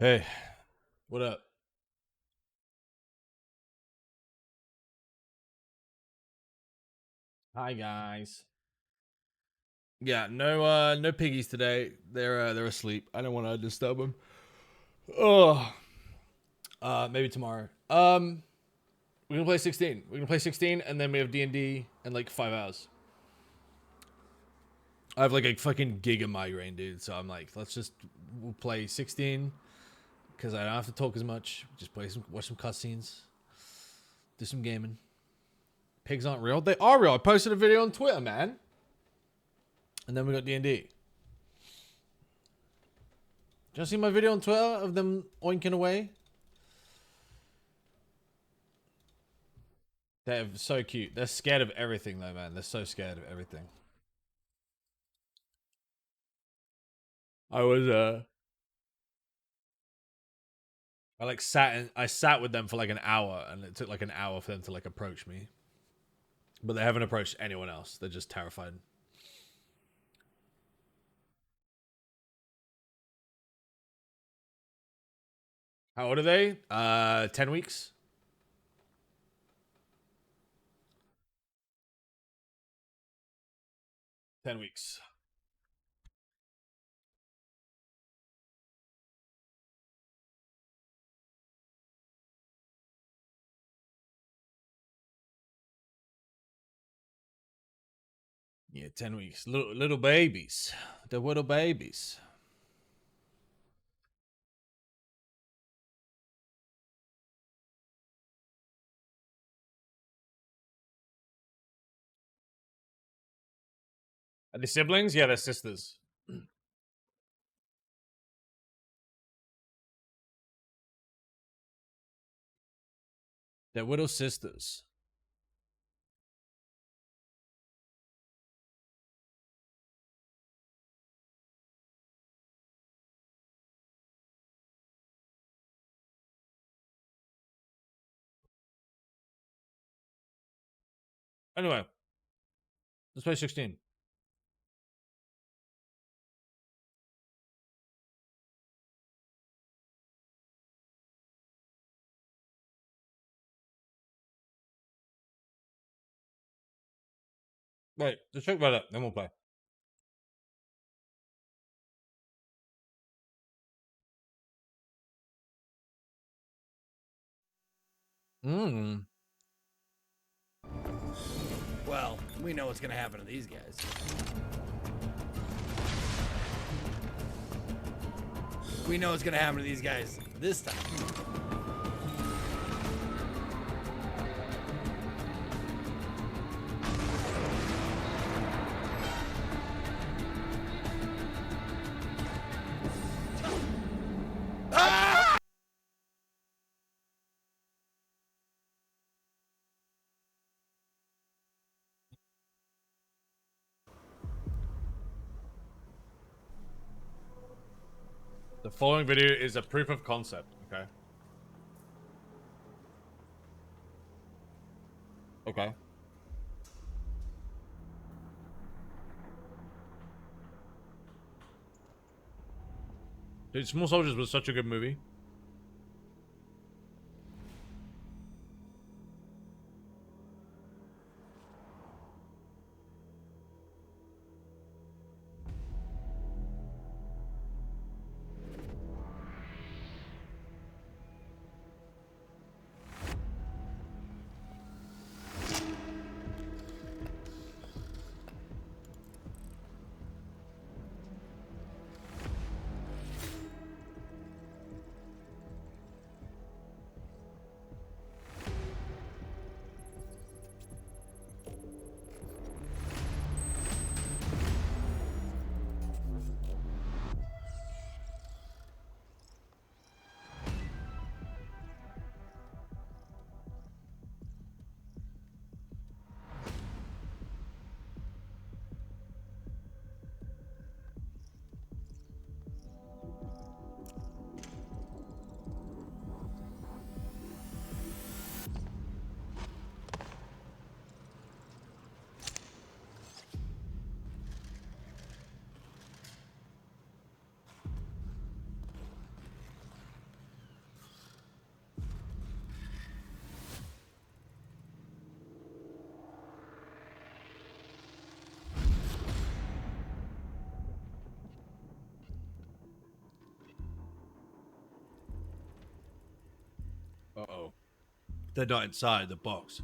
Hey, what up? Hi guys. Yeah, no piggies today. They're asleep. I don't want to disturb them. Oh, maybe tomorrow. We're gonna play 16. We're gonna play 16, and then we have D&D in like 5 hours. I have like a fucking giga migraine, dude. So I'm like, we'll play 16 because I don't have to talk as much. Just watch some cutscenes, do some gaming. Pigs aren't real. They are real. I posted a video on Twitter, man. And then we got D&D. Did you see my video on Twitter of them oinking away? They're so cute. They're scared of everything, though, man. They're so scared of everything. I was I sat with them for like an hour, and it took like an hour for them to like approach me. But they haven't approached anyone else. They're just terrified. How old are they? 10 weeks. 10 weeks. Yeah, 10 weeks. Little babies. They're little babies. Are they siblings? Yeah, they're sisters. They're little sisters. Anyway, let's play 16. Wait, let's talk about it. Then we'll play. Mmm. Well, we know what's gonna happen to these guys. We know what's gonna happen to these guys this time. The following video is a proof of concept, okay? Okay. Dude, Small Soldiers was such a good movie. Uh-oh. They're not inside the box.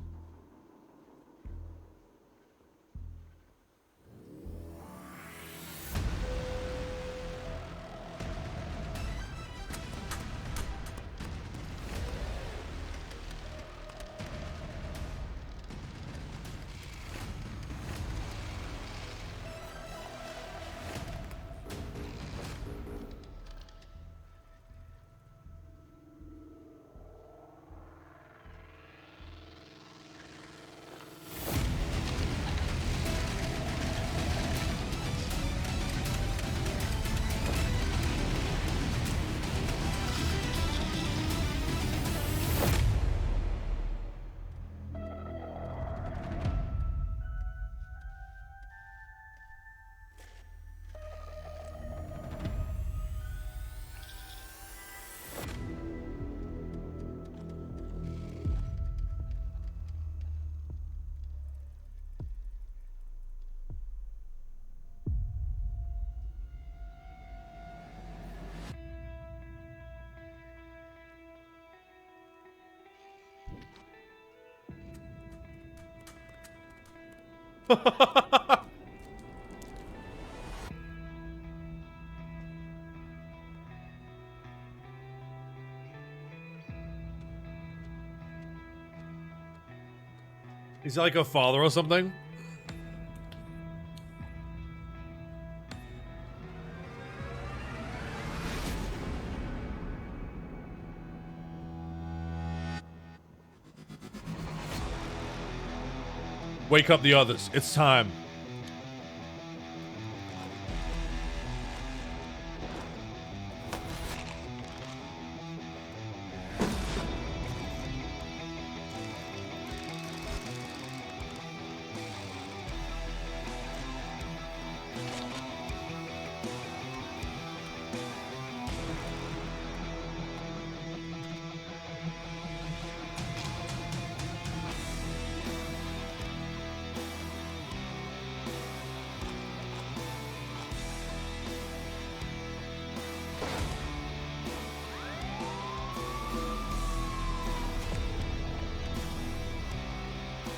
He's like a father or something. Wake up the others. It's time.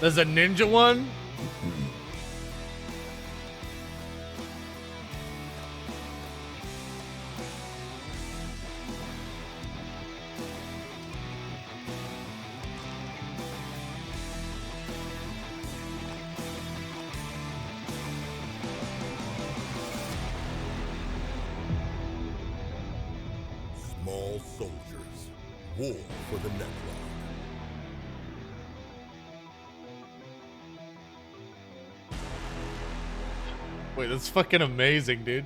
There's a ninja one? Small soldiers, war for the neckline. Wait, that's fucking amazing, dude.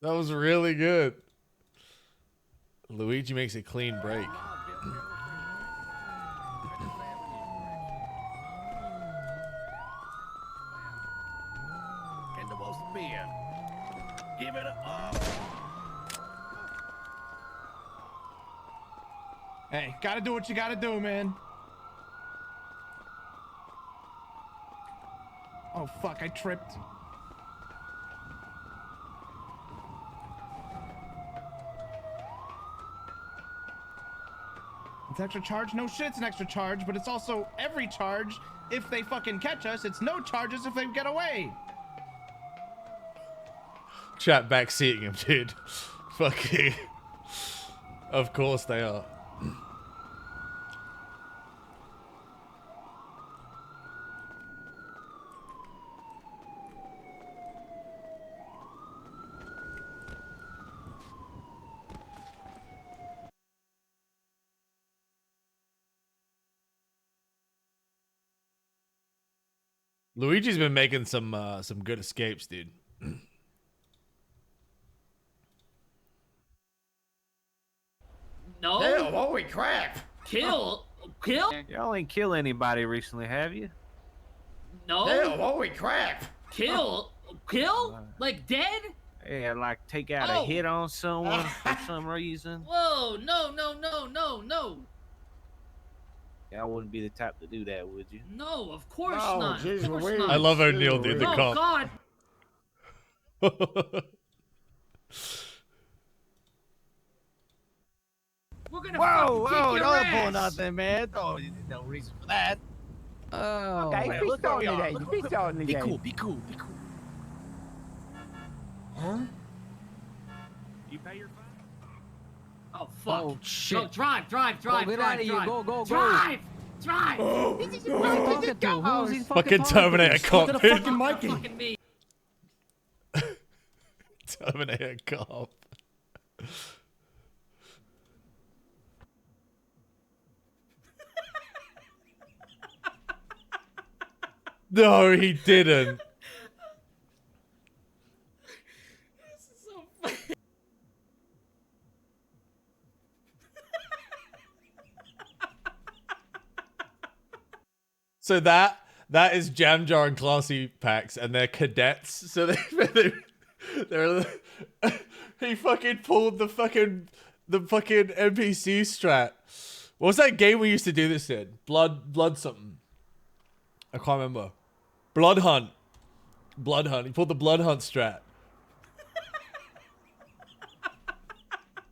That was really good. Luigi makes a clean break. Get the most beer. Give it up. Hey, gotta do what you gotta do, man. Oh, fuck, I tripped. It's extra charge? No shit, it's an extra charge, but it's also every charge. If they fucking catch us, it's no charges if they get away. Chat backseating him, dude. Fucking. Of course they are. Luigi's been making some good escapes, dude. No. Ew, holy crap! Kill? Y'all ain't kill anybody recently, have you? No. Ew, holy crap! Kill? Like dead? Yeah, like take out Oh. a hit on someone for some reason. Whoa, no. Y'all wouldn't be the type to do that, would you? No, of course Oh, not. jeez Of course Louise. not. I love O'Neill, dude. The Oh, cop. God. We're gonna Whoa, fucking kick whoa, your don't ass. pull nothing, man. Oh, there's no reason for that. Oh. Okay, man, be look where we starting are. again. Look- Be look- starting Be again. cool, be cool, be cool. Huh? You pay your fine? Oh fuck. Oh shit. Go drive. Get out of here. Go. Drive. Who's he talking to? Who's he Fucking talking Terminator to? cop. Look at dude. the fucking Mikey. Fucking me. Terminator cop. No, he didn't. So that is Jam Jar and Classy Packs, and they're cadets. So they're he fucking pulled the fucking NPC strat. What was that game we used to do this in? Blood something. I can't remember. Blood Hunt. He pulled the Blood Hunt strat.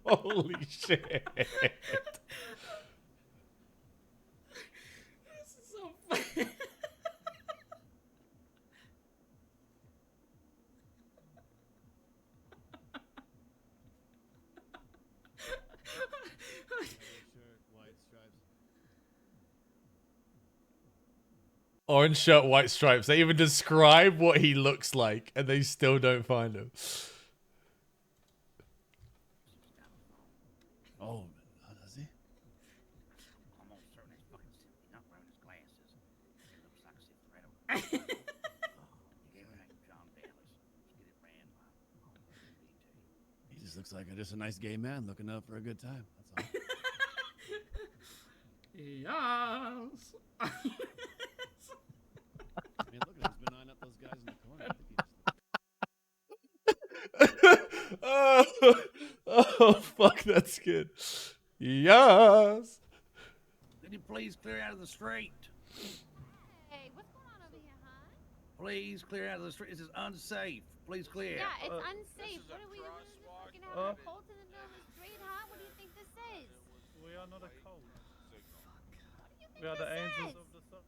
Holy shit. Orange shirt, white stripes. They even describe what he looks like, and they still don't find him. Oh, does he? Almost certain he's fucking simply not wearing his glasses. He looks like a cigarette. He gave it to John Dallas. Get it ran by. He just looks like just a nice gay man looking up for a good time. That's all. Yes. I mean, look at him. He's been eyeing up those guys in the corner. I think Oh, fuck, that's good. Yes. Could you please clear out of the street? Hey, what's going on over here, huh? Please clear out of the street. This is unsafe. Please clear. Yeah, it's unsafe. What are we doing? Fucking having a cult in the middle of the street, huh? What do you think this is? We are not a cult. What do you think We are the this angels is? of the sun.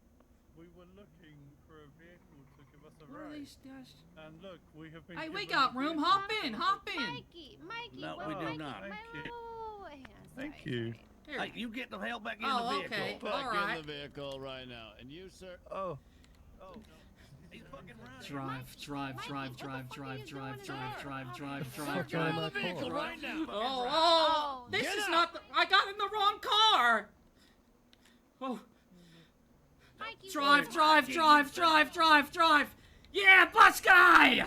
We were looking for a vehicle to give us a What are ride. these guys? And look, we have been. Hey, we given got a room. vehicle. Hop in. Mikey, No, wait, we do Mikey, not. wait, Thank wait, you. wait, wait, Thank sorry, you. sorry. Here. Hey, you get the hell back in Oh, the vehicle. okay. Back All right. in the vehicle right now. And you, sir. Oh. He's fucking running. Drive. Get out of the vehicle right now. Oh, this Get is out. not the, I got in the wrong car. Oh, Mikey, drive. Yeah, bus guy.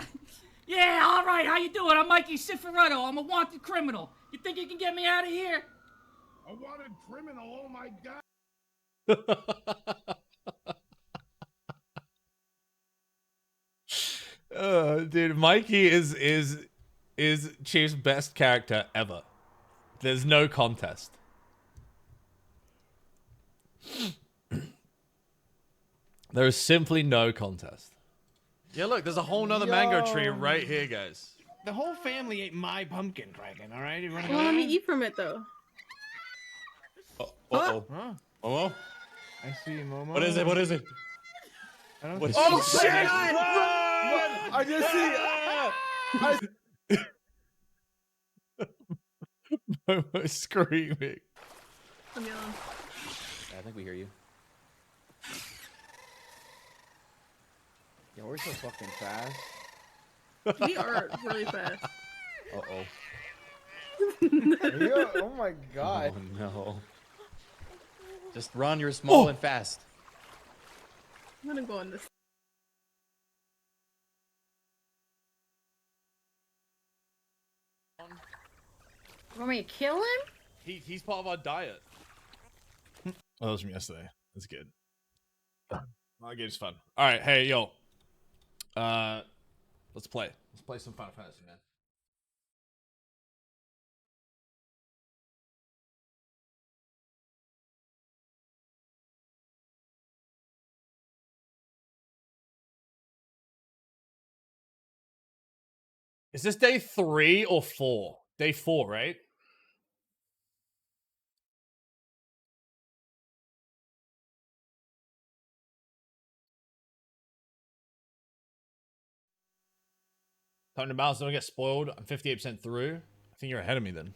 Yeah, all right. How you doing? I'm Mikey Cifaretto. I'm a wanted criminal. You think you can get me out of here? A wanted criminal, oh my god. Dude, Mikey is Chief's best character ever. There's no contest. There is simply no contest. Yeah, look, there's a whole nother mango tree right here, guys. The whole family ate my pumpkin, Kraken. All right, you Well, let me eat from it though. Uh-oh. Huh? Momo? I see, Momo. What is it? What is it? I don't What see- is Oh it? shit! I just see. Momo screaming. I'm yelling. I think we hear you. Yeah, we're so fucking fast. We are really fast. Uh-oh. Oh my god. Oh no. Just run, you're small and fast. I'm gonna go on this. Want me to kill him? He's part of our diet. Oh, that was from yesterday. That's good. My game's fun. All right, hey yo. Let's play. Let's play some Final Fantasy, man. Is this day 3 or 4? Day 4, right? Time to balance. Don't get spoiled. I'm 58% through. I think you're ahead of me then.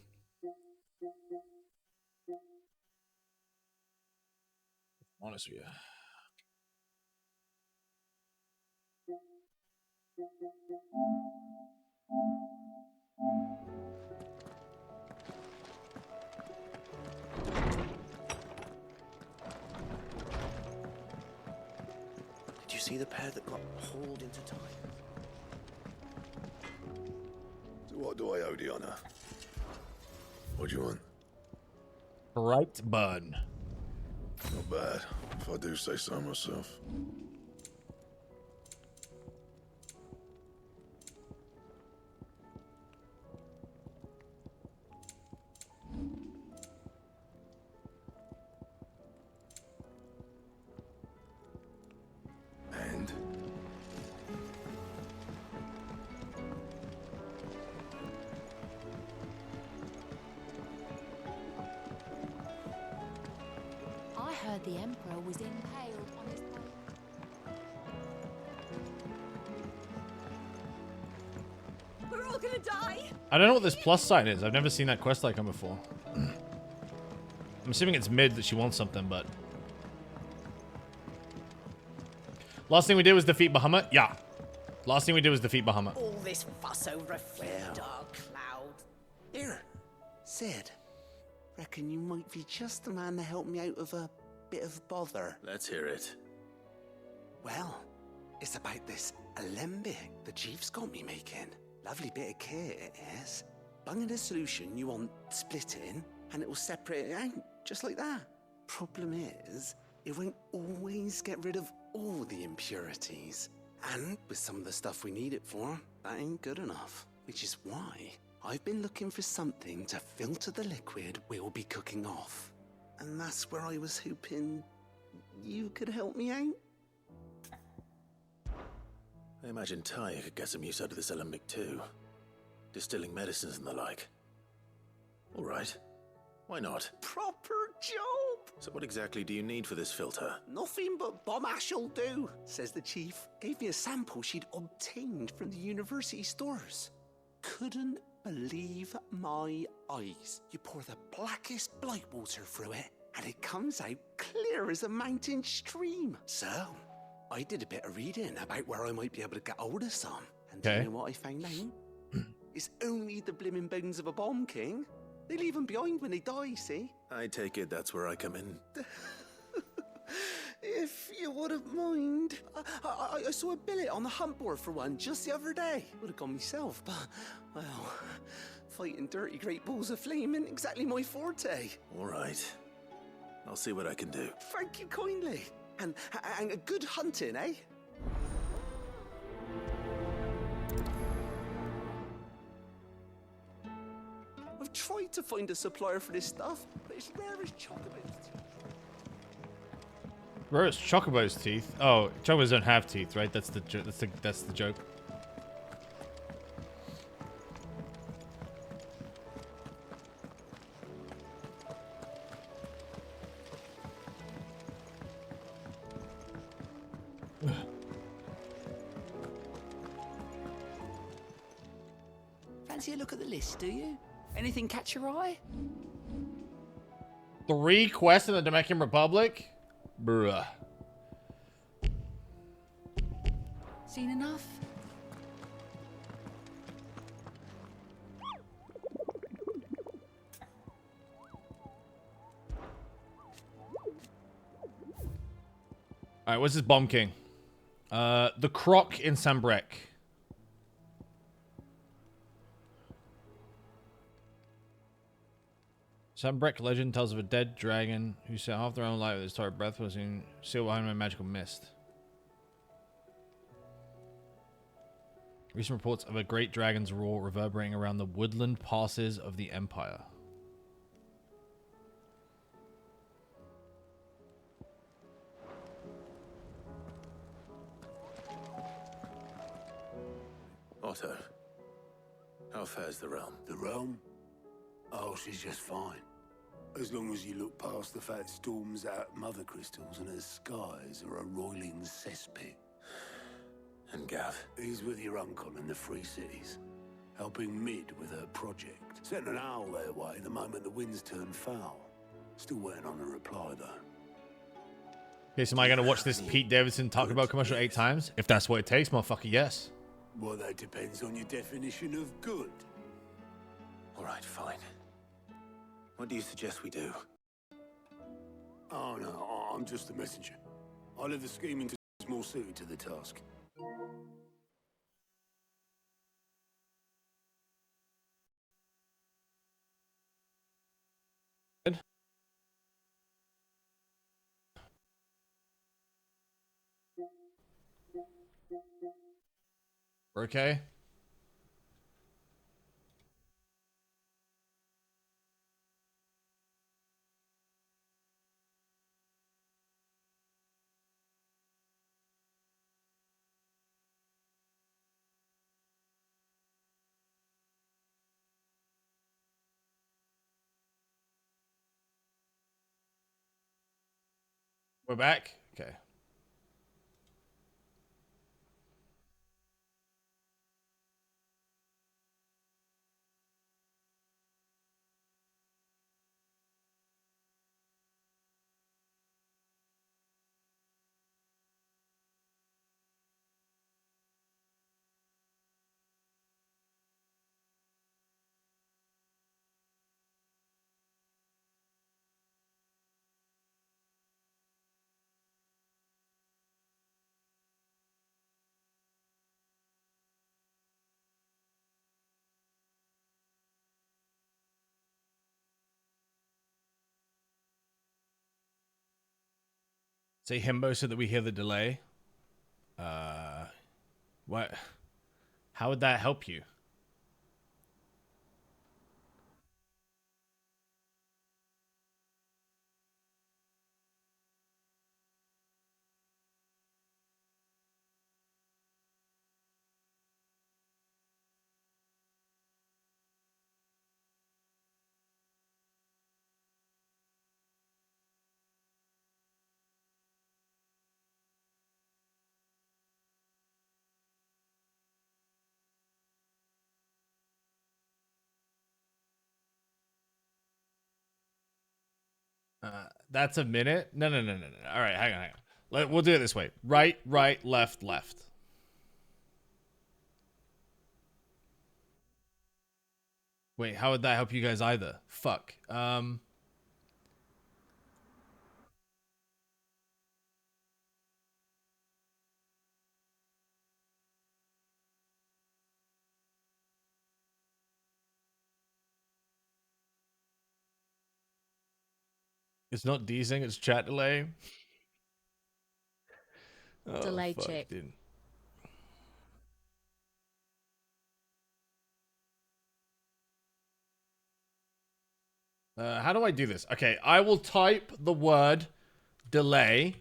Honest with you. Did you see the pair that got hauled into time? So what do I owe the honor? What do you want? Right bun. Not bad, if I do say so myself. And? I heard the Emperor was impaled on his boat. We're all gonna die. I don't know what this plus sign is. I've never seen that quest icon before. I'm assuming it's mid that she wants something, but... Last thing we did was defeat Bahamut? Yeah. Last thing we did was defeat Bahamut. All this fuss over a fleeting dark cloud. Here, Sid. Reckon you might be just the man to help me out of a bit of bother. Let's hear it. Well, it's about this alembic the chief's got me making. Lovely bit of kit it is. Bunging a solution you want splitting, and it will separate it out, just like that. Problem is, it won't always get rid of all the impurities. And with some of the stuff we need it for, that ain't good enough. Which is why I've been looking for something to filter the liquid we'll be cooking off. And that's where I was hoping you could help me out. I imagine Ty could get some use out of this alembic too. Distilling medicines and the like. All right. Why not? Proper job! So what exactly do you need for this filter? Nothing but bomb ash'll do, says the chief. Gave me a sample she'd obtained from the university stores. Couldn't believe my eyes. You pour the blackest blight water through it, and it comes out clear as a mountain stream. So, I did a bit of reading about where I might be able to get hold of some. And do you know what I found out? It's only the blimmin' bones of a bomb king. They leave them behind when they die, see? I take it that's where I come in. If you wouldn't mind. I saw a billet on the hunt board for one just the other day. Would have gone myself, but, well, fighting dirty great balls of flame isn't exactly my forte. All right. I'll see what I can do. Thank you kindly. And a good hunting, eh? I've tried to find a supplier for this stuff, but it's rare as chocobos. Rare as Chocobo's teeth? Oh, Chocobos don't have teeth, right? That's the joke. Fancy a look at the list, do you? Anything catch your eye? 3 quests in the Dominican Republic? Bruh. Seen enough? Alright, what's this Bomb King? The Croc in Sambrek. Sambrek legend tells of a dead dragon who set half their own light with his torrid breath, was sealed behind a magical mist. Recent reports of a great dragon's roar reverberating around the woodland passes of the Empire. Otto, how fares the realm? The realm? Oh, she's just fine. As long as you look past the fat storms out mother crystals and her skies are a roiling cesspit. And Gav? He's with your uncle in the Free Cities, helping Mid with her project. Sent an owl their way the moment the winds turned foul. Still waiting on a reply, though. Okay, so am I going to watch this Pete Davidson talk about commercial 8 times? If that's what it takes, motherfucker, yes. Well, that depends on your definition of good. All right, fine. What do you suggest we do? Oh, no, I'm just a messenger. I leave the scheming to those more suited to the task. We're okay? We're back? Okay. Say himbo so that we hear the delay. What? How would that help you? That's a minute? No. All right, hang on. We'll do it this way. Right, left, left. Wait, how would that help you guys either? Fuck. It's not desync, it's chat delay. Oh, Delay fuck, check. Dude. How do I do this? Okay, I will type the word delay,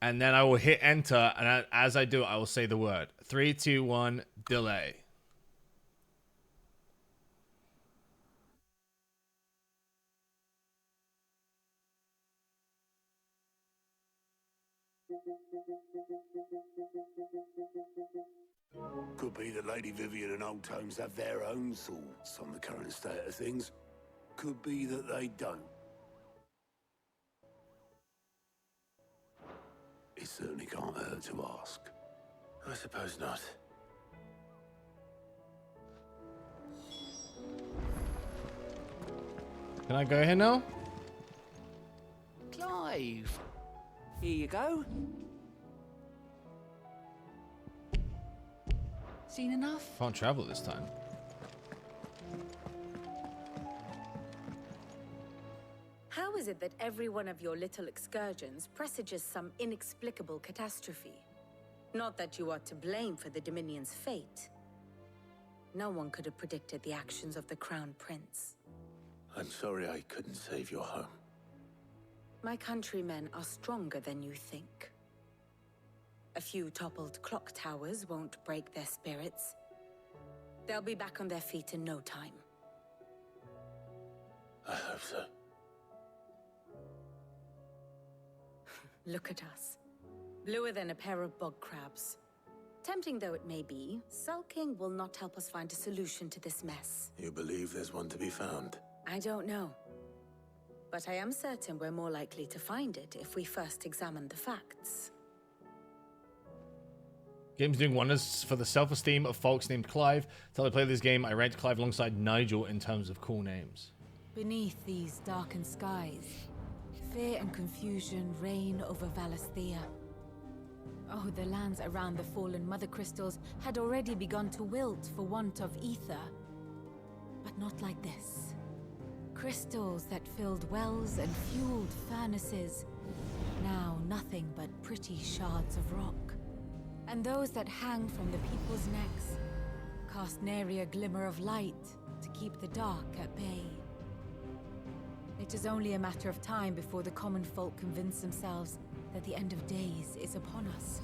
and then I will hit enter, and as I do it, I will say the word. 3, 2, 1, delay. Could be that Lady Vivian and Old Tomes have their own thoughts on the current state of things. Could be that they don't. It certainly can't hurt to ask. I suppose not. Can I go here now? Clive, here you go. Seen enough? Can't travel this time. How is it that every one of your little excursions presages some inexplicable catastrophe? Not that you are to blame for the Dominion's fate. No one could have predicted the actions of the Crown Prince. I'm sorry I couldn't save your home. My countrymen are stronger than you think. A few toppled clock towers won't break their spirits. They'll be back on their feet in no time. I hope so. Look at us. Bluer than a pair of bog crabs. Tempting though it may be, sulking will not help us find a solution to this mess. You believe there's one to be found? I don't know. But I am certain we're more likely to find it if we first examine the facts. Game's doing wonders for the self-esteem of folks named Clive. Till I play this game, I ranked Clive alongside Nigel in terms of cool names. Beneath these darkened skies, fear and confusion reign over Valisthea. Oh, the lands around the fallen Mother Crystals had already begun to wilt for want of ether. But not like this. Crystals that filled wells and fueled furnaces. Now nothing but pretty shards of rock. And those that hang from the people's necks cast nary a glimmer of light to keep the dark at bay. It is only a matter of time before the common folk convince themselves that the end of days is upon us.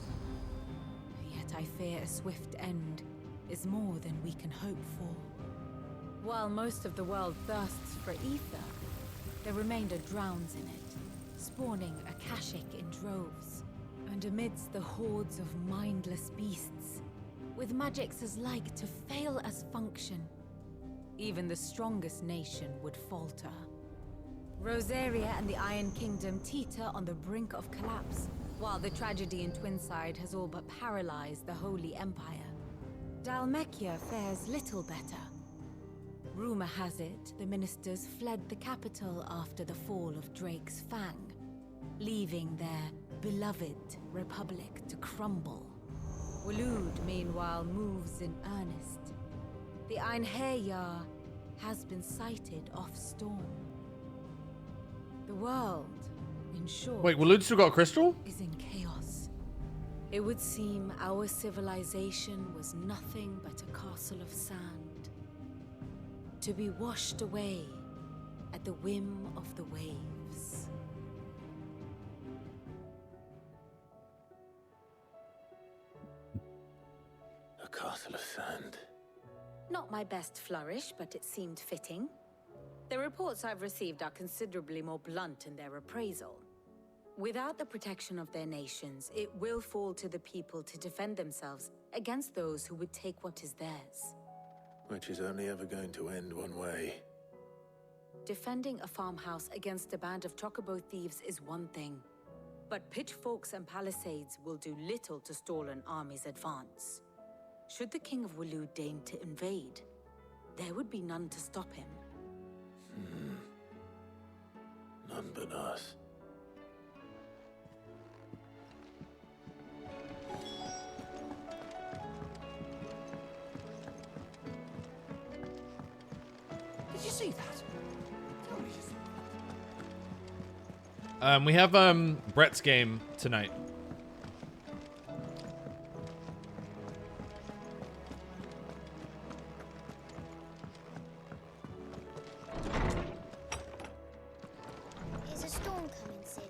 Yet I fear a swift end is more than we can hope for. While most of the world thirsts for ether, the remainder drowns in it, spawning Akashic in droves. And amidst the hordes of mindless beasts, with magics as like to fail as function, even the strongest nation would falter. Rosaria and the Iron Kingdom teeter on the brink of collapse, while the tragedy in Twinside has all but paralyzed the Holy Empire. Dalmekia fares little better. Rumor has it the ministers fled the capital after the fall of Drake's Fang, leaving their beloved republic to crumble. Waloed, meanwhile, moves in earnest. The Einherjar has been sighted off-storm. The world, in short... Wait, Waloed still got a crystal? ...is in chaos. It would seem our civilization was nothing but a castle of sand, to be washed away at the whim of the waves. A castle of sand. Not my best flourish, but it seemed fitting. The reports I've received are considerably more blunt in their appraisal. Without the protection of their nations, it will fall to the people to defend themselves against those who would take what is theirs. Which is only ever going to end one way. Defending a farmhouse against a band of chocobo thieves is one thing, but pitchforks and palisades will do little to stall an army's advance. Should the King of Waloed deign to invade, there would be none to stop him. None but us. Did you see that? Tell me you saw We have Brett's game tonight. Is a storm coming, Sid?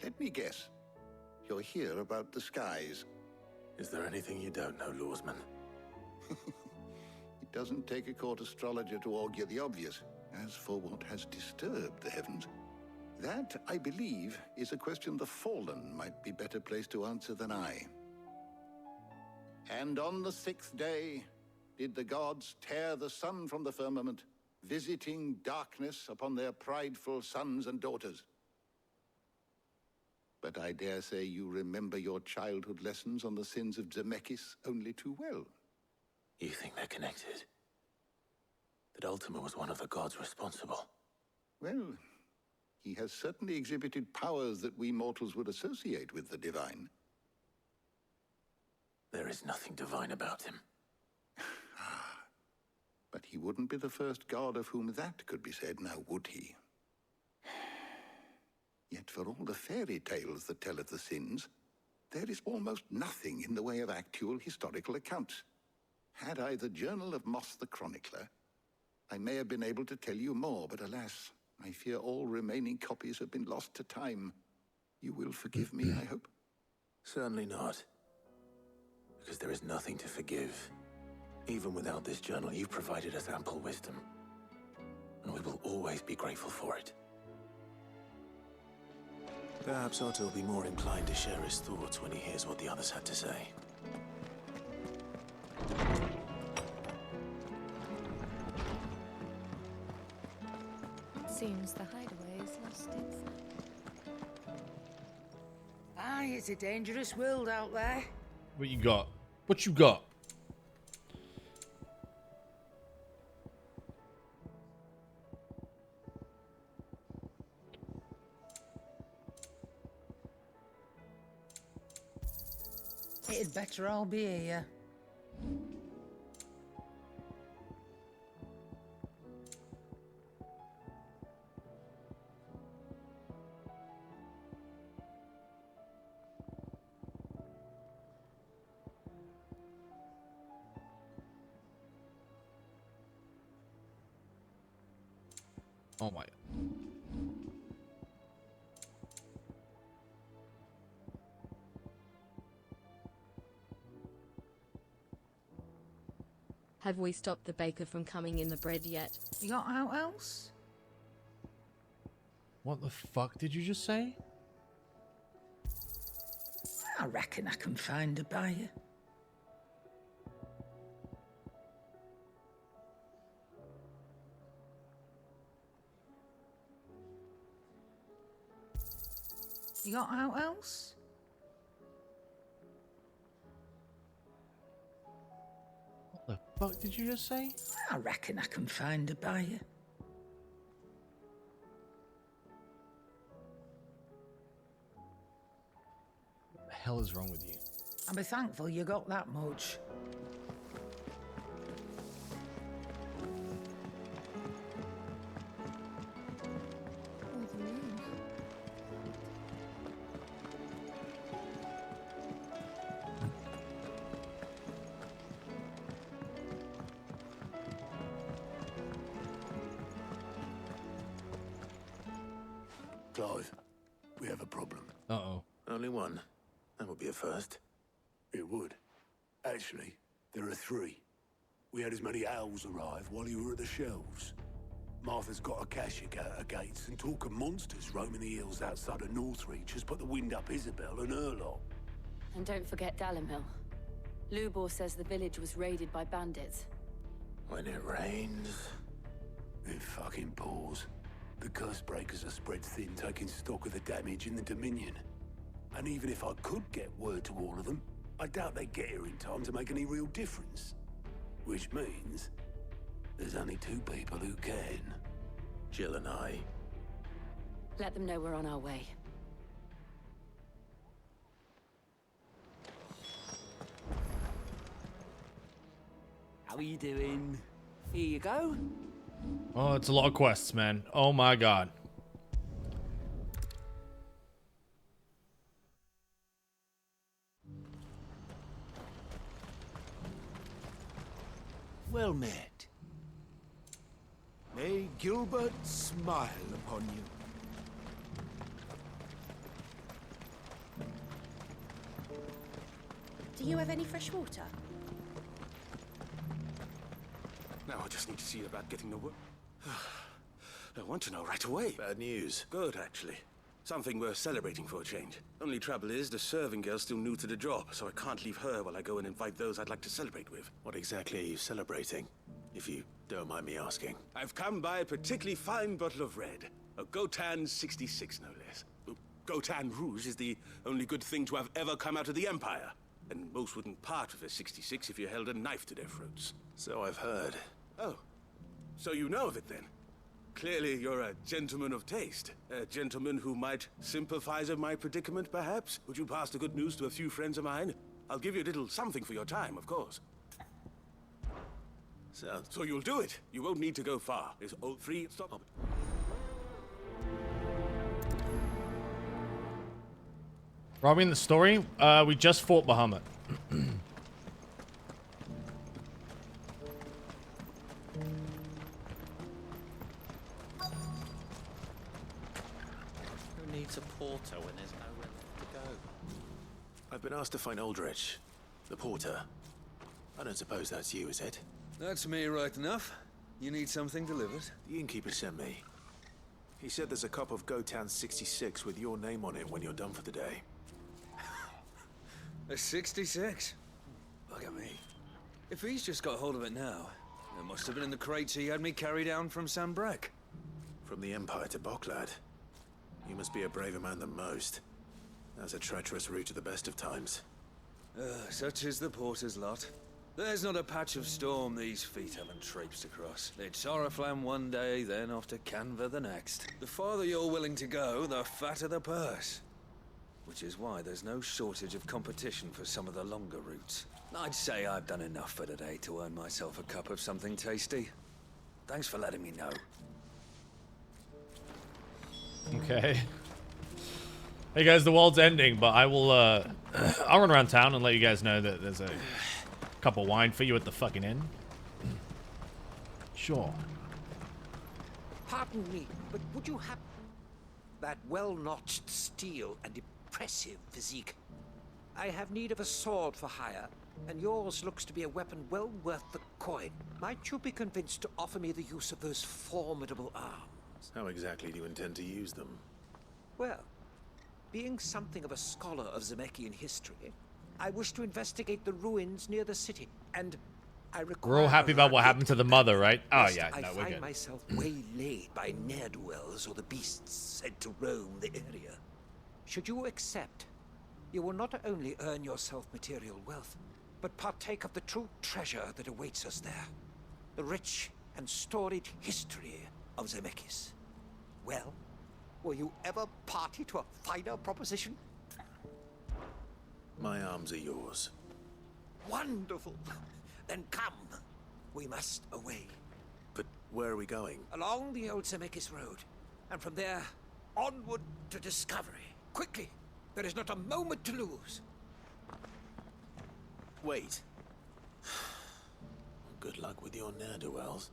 Let me guess. You're here about the skies. Is there anything you don't know, Lawsman? It doesn't take a court astrologer to augur the obvious. As for what has disturbed the heavens, that, I believe, is a question the Fallen might be better placed to answer than I. And on the 6th day did the gods tear the sun from the firmament, visiting darkness upon their prideful sons and daughters. But I dare say you remember your childhood lessons on the sins of Zemeckis only too well. You think they're connected? That Ultima was one of the gods responsible? Well, he has certainly exhibited powers that we mortals would associate with the divine. There is nothing divine about him. But he wouldn't be the first god of whom that could be said, now would he? Yet for all the fairy tales that tell of the sins, there is almost nothing in the way of actual historical accounts. Had I the Journal of Moss the Chronicler, I may have been able to tell you more, but alas, I fear all remaining copies have been lost to time. You will forgive me, I hope? Certainly not. Because there is nothing to forgive. Even without this journal, you've provided us ample wisdom. And we will always be grateful for it. Perhaps Otto will be more inclined to share his thoughts when he hears what the others had to say. Seems the hideaway has lost its... Aye, it's a dangerous world out there. What you got? What you got? It'd better all be here. Oh my. Have we stopped the baker from coming in the bread yet? You got out else? What the fuck did you just say? I reckon I can find a buyer. You got out else? What the fuck did you just say? I reckon I can find a buyer. What the hell is wrong with you? I'll be thankful you got that much. Clive, we have a problem. Uh-oh. Only one. That would be a first. It would. Actually, there are three. We had as many owls arrive while you were at the shelves. Martha's got a cashier at her gates, and talk of monsters roaming the hills outside of Northreach has put the wind up Isabel and her lot. And don't forget Dalimil. Lubor says the village was raided by bandits. When it rains... It fucking pours. The curse breakers are spread thin, taking stock of the damage in the Dominion. And even if I could get word to all of them, I doubt they'd get here in time to make any real difference. Which means there's only two people who can. Jill and I. Let them know we're on our way. How are you doing? Here you go. Oh, it's a lot of quests, man. Oh my god. Well met. May Gilbert smile upon you. Do you have any fresh water? Now I just need to see about getting the work. I want to know right away. Bad news. Good, actually. Something worth celebrating for a change. Only trouble is, the serving girl's still new to the job, so I can't leave her while I go and invite those I'd like to celebrate with. What exactly are you celebrating? If you don't mind me asking. I've come by a particularly fine bottle of red. A Gotan 66, no less. Gotan Rouge is the only good thing to have ever come out of the Empire. And most wouldn't part with a 66 if you held a knife to their throats. So I've heard. Oh, so you know of it then? Clearly you're a gentleman of taste. A gentleman who might sympathize with my predicament, perhaps? Would you pass the good news to a few friends of mine? I'll give you a little something for your time, of course. So you'll do it. You won't need to go far. It's all free. Stop. Robbie, in the story, we just fought Bahamut. Who needs a porter when there's nowhere to go? I've been asked to find Aldrich, the porter. I don't suppose that's you, is it? That's me right enough. You need something delivered? The innkeeper sent me. He said there's a cup of Gotan 66 with your name on it when you're done for the day. A 66? Look at me. If he's just got hold of it now, it must have been in the crates he had me carry down from Sanbrek. From the Empire to Boklad. You must be a braver man than most. That's a treacherous route to the best of times. Such is the porter's lot. There's not a patch of storm these feet haven't traipsed across. It's Oriflamme one day, then off to Canva the next. The farther you're willing to go, the fatter the purse. Which is why there's no shortage of competition for some of the longer routes. I'd say I've done enough for today to earn myself a cup of something tasty. Thanks for letting me know. Okay. Hey guys, the world's ending, but I will, I'll run around town and let you guys know that there's a cup of wine for you at the fucking inn. Sure. Pardon me, but would you have that well-notched steel and impressive physique? I have need of a sword for hire, and yours looks to be a weapon well worth the coin. Might you be convinced to offer me the use of those formidable arms? How exactly do you intend to use them? Well, being something of a scholar of Zemeckis history, I wish to investigate the ruins near the city, and I require... We're all happy about what happened to the mother, right? Oh yeah, no, we're I find good. myself waylaid by ne'er-do-wells or the beasts sent to roam the area. Should you accept, you will not only earn yourself material wealth, but partake of the true treasure that awaits us there. The rich and storied history of Zemeckis. Well, were you ever party to a finer proposition? My arms are yours. Wonderful. Then come. We must away. But where are we going? Along the old Zemeckis Road. And from there, onward to discovery. Quickly. There is not a moment to lose. Wait. Good luck with your ne'er-do-wells.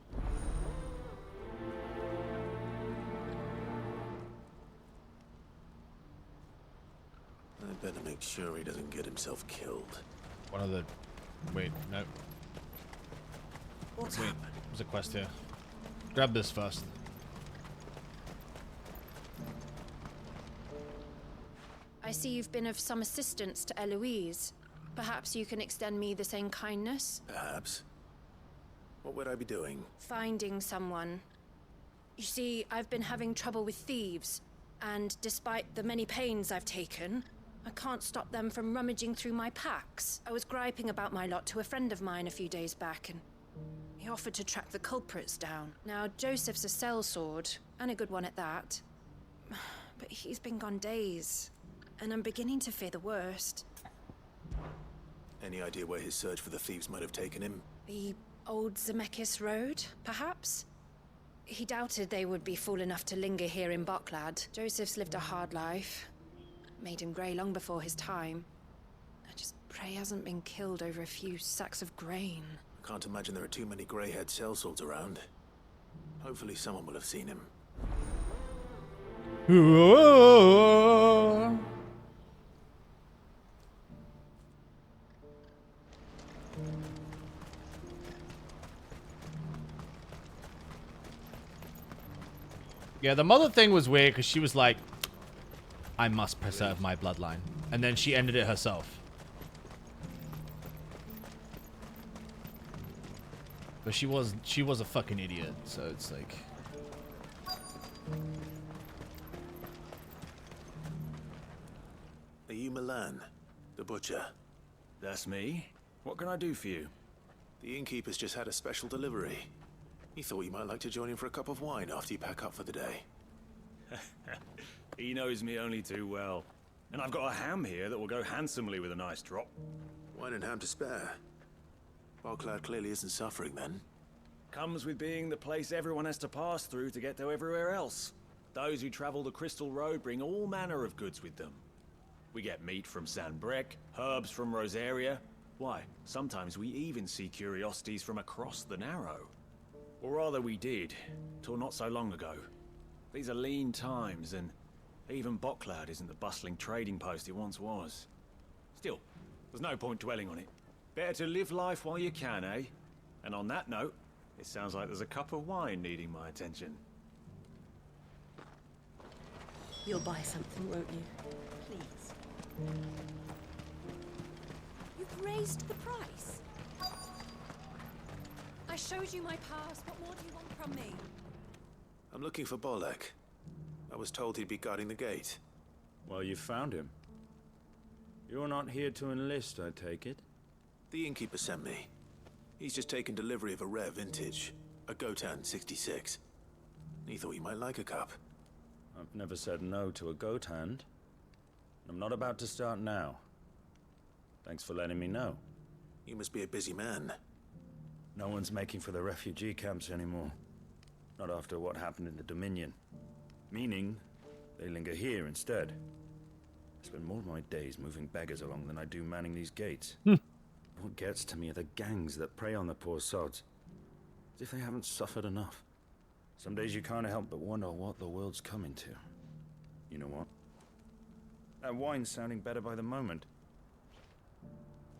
I better make sure he doesn't get himself killed. One of the... Wait, no. What's Wait, there's a quest here. Grab this first. I see you've been of some assistance to Eloise. Perhaps you can extend me the same kindness? Perhaps. What would I be doing? Finding someone. You see, I've been having trouble with thieves, and despite the many pains I've taken, I can't stop them from rummaging through my packs. I was griping about my lot to a friend of mine a few days back, and he offered to track the culprits down. Now, Joseph's a sellsword, and a good one at that. But he's been gone days, and I'm beginning to fear the worst. Any idea where his search for the thieves might have taken him? The old Zemeckis Road, perhaps? He doubted they would be fool enough to linger here in Boklad. Joseph's lived a hard life. Made him grey long before his time. I just pray he hasn't been killed over a few sacks of grain. I can't imagine there are too many grey-haired sellswords around. Hopefully someone will have seen him. Yeah, the mother thing was weird because she was like, I must preserve my bloodline. And then she ended it herself. But she was a fucking idiot, so it's like... Are you Milan, the butcher? That's me. What can I do for you? The innkeeper's just had a special delivery. He thought you might like to join him for a cup of wine after you pack up for the day. He knows me only too well. And I've got a ham here that will go handsomely with a nice drop. Wine and ham to spare. Boklad clearly isn't suffering then. Comes with being the place everyone has to pass through to get to everywhere else. Those who travel the Crystal Road bring all manner of goods with them. We get meat from Sanbrek, herbs from Rosaria. Why, sometimes we even see curiosities from across the Narrow. Or rather we did, till not so long ago. These are lean times, and even Boklad isn't the bustling trading post it once was. Still, there's no point dwelling on it. Better to live life while you can, eh? And on that note, it sounds like there's a cup of wine needing my attention. You'll buy something, won't you? Please. You've raised the price. I showed you my past. What more do you want from me? I'm looking for Bolek. I was told he'd be guarding the gate. Well, you found him. You're not here to enlist, I take it? The innkeeper sent me. He's just taken delivery of a rare vintage, a Gotan 66. He thought you might like a cup. I've never said no to a goat hand. I'm not about to start now. Thanks for letting me know. You must be a busy man. No one's making for the refugee camps anymore. Not after what happened in the Dominion. Meaning, they linger here instead. I spend more of my days moving beggars along than I do manning these gates. What gets to me are the gangs that prey on the poor sods. As if they haven't suffered enough. Some days you can't help but wonder what the world's coming to. You know what? That wine's sounding better by the moment.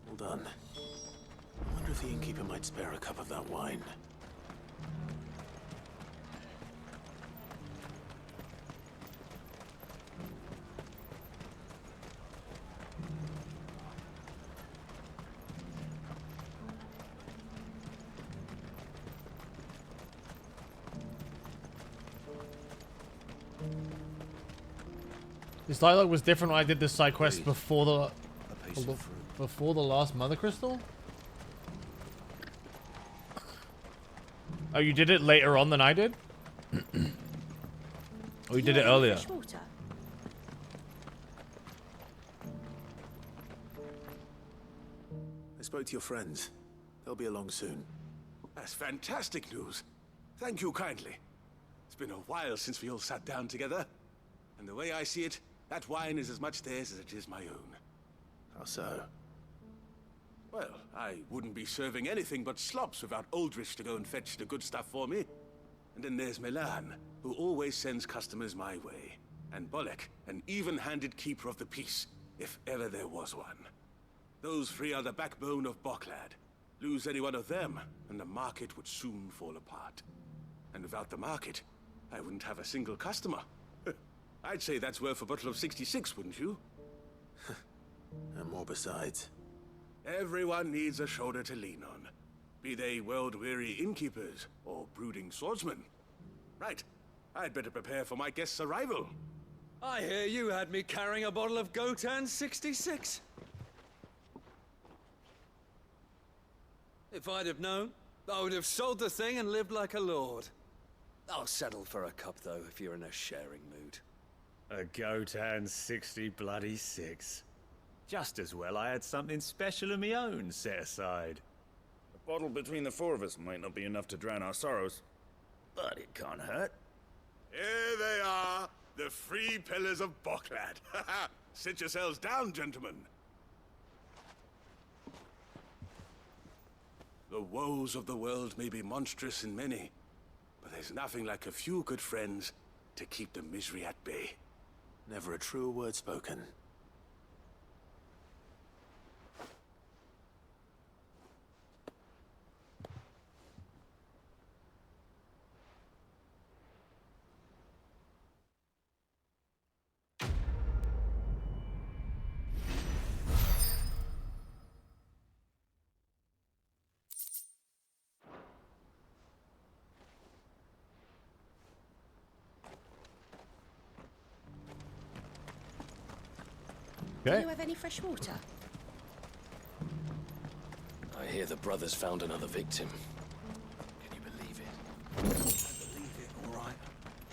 Hold on. I wonder if the innkeeper might spare a cup of that wine. This dialogue was different when I did this side quest before the last Mother Crystal. Oh, you did it later on than I did? Or you did it earlier? I spoke to your friends. They'll be along soon. That's fantastic news. Thank you kindly. It's been a while since we all sat down together. And the way I see it, that wine is as much theirs as it is my own. How so? Well, I wouldn't be serving anything but slops without Aldrich to go and fetch the good stuff for me. And then there's Milan, who always sends customers my way. And Bolek, an even-handed keeper of the peace, if ever there was one. Those three are the backbone of Boklad. Lose any one of them, and the market would soon fall apart. And without the market, I wouldn't have a single customer. I'd say that's worth a bottle of 66, wouldn't you? And more besides. Everyone needs a shoulder to lean on. Be they world-weary innkeepers or brooding swordsmen. Right. I'd better prepare for my guest's arrival. I hear you had me carrying a bottle of Gotan 66. If I'd have known, I would have sold the thing and lived like a lord. I'll settle for a cup, though, if you're in a sharing mood. A Gotan 66. Just as well I had something special of my own set aside. A bottle between the four of us might not be enough to drown our sorrows, but it can't hurt. Here they are, the three pillars of Boklad. Sit yourselves down, gentlemen. The woes of the world may be monstrous in many, but there's nothing like a few good friends to keep the misery at bay. Never a truer word spoken. Do you have any fresh water? I hear the brothers found another victim. Can you believe it? I believe it, all right.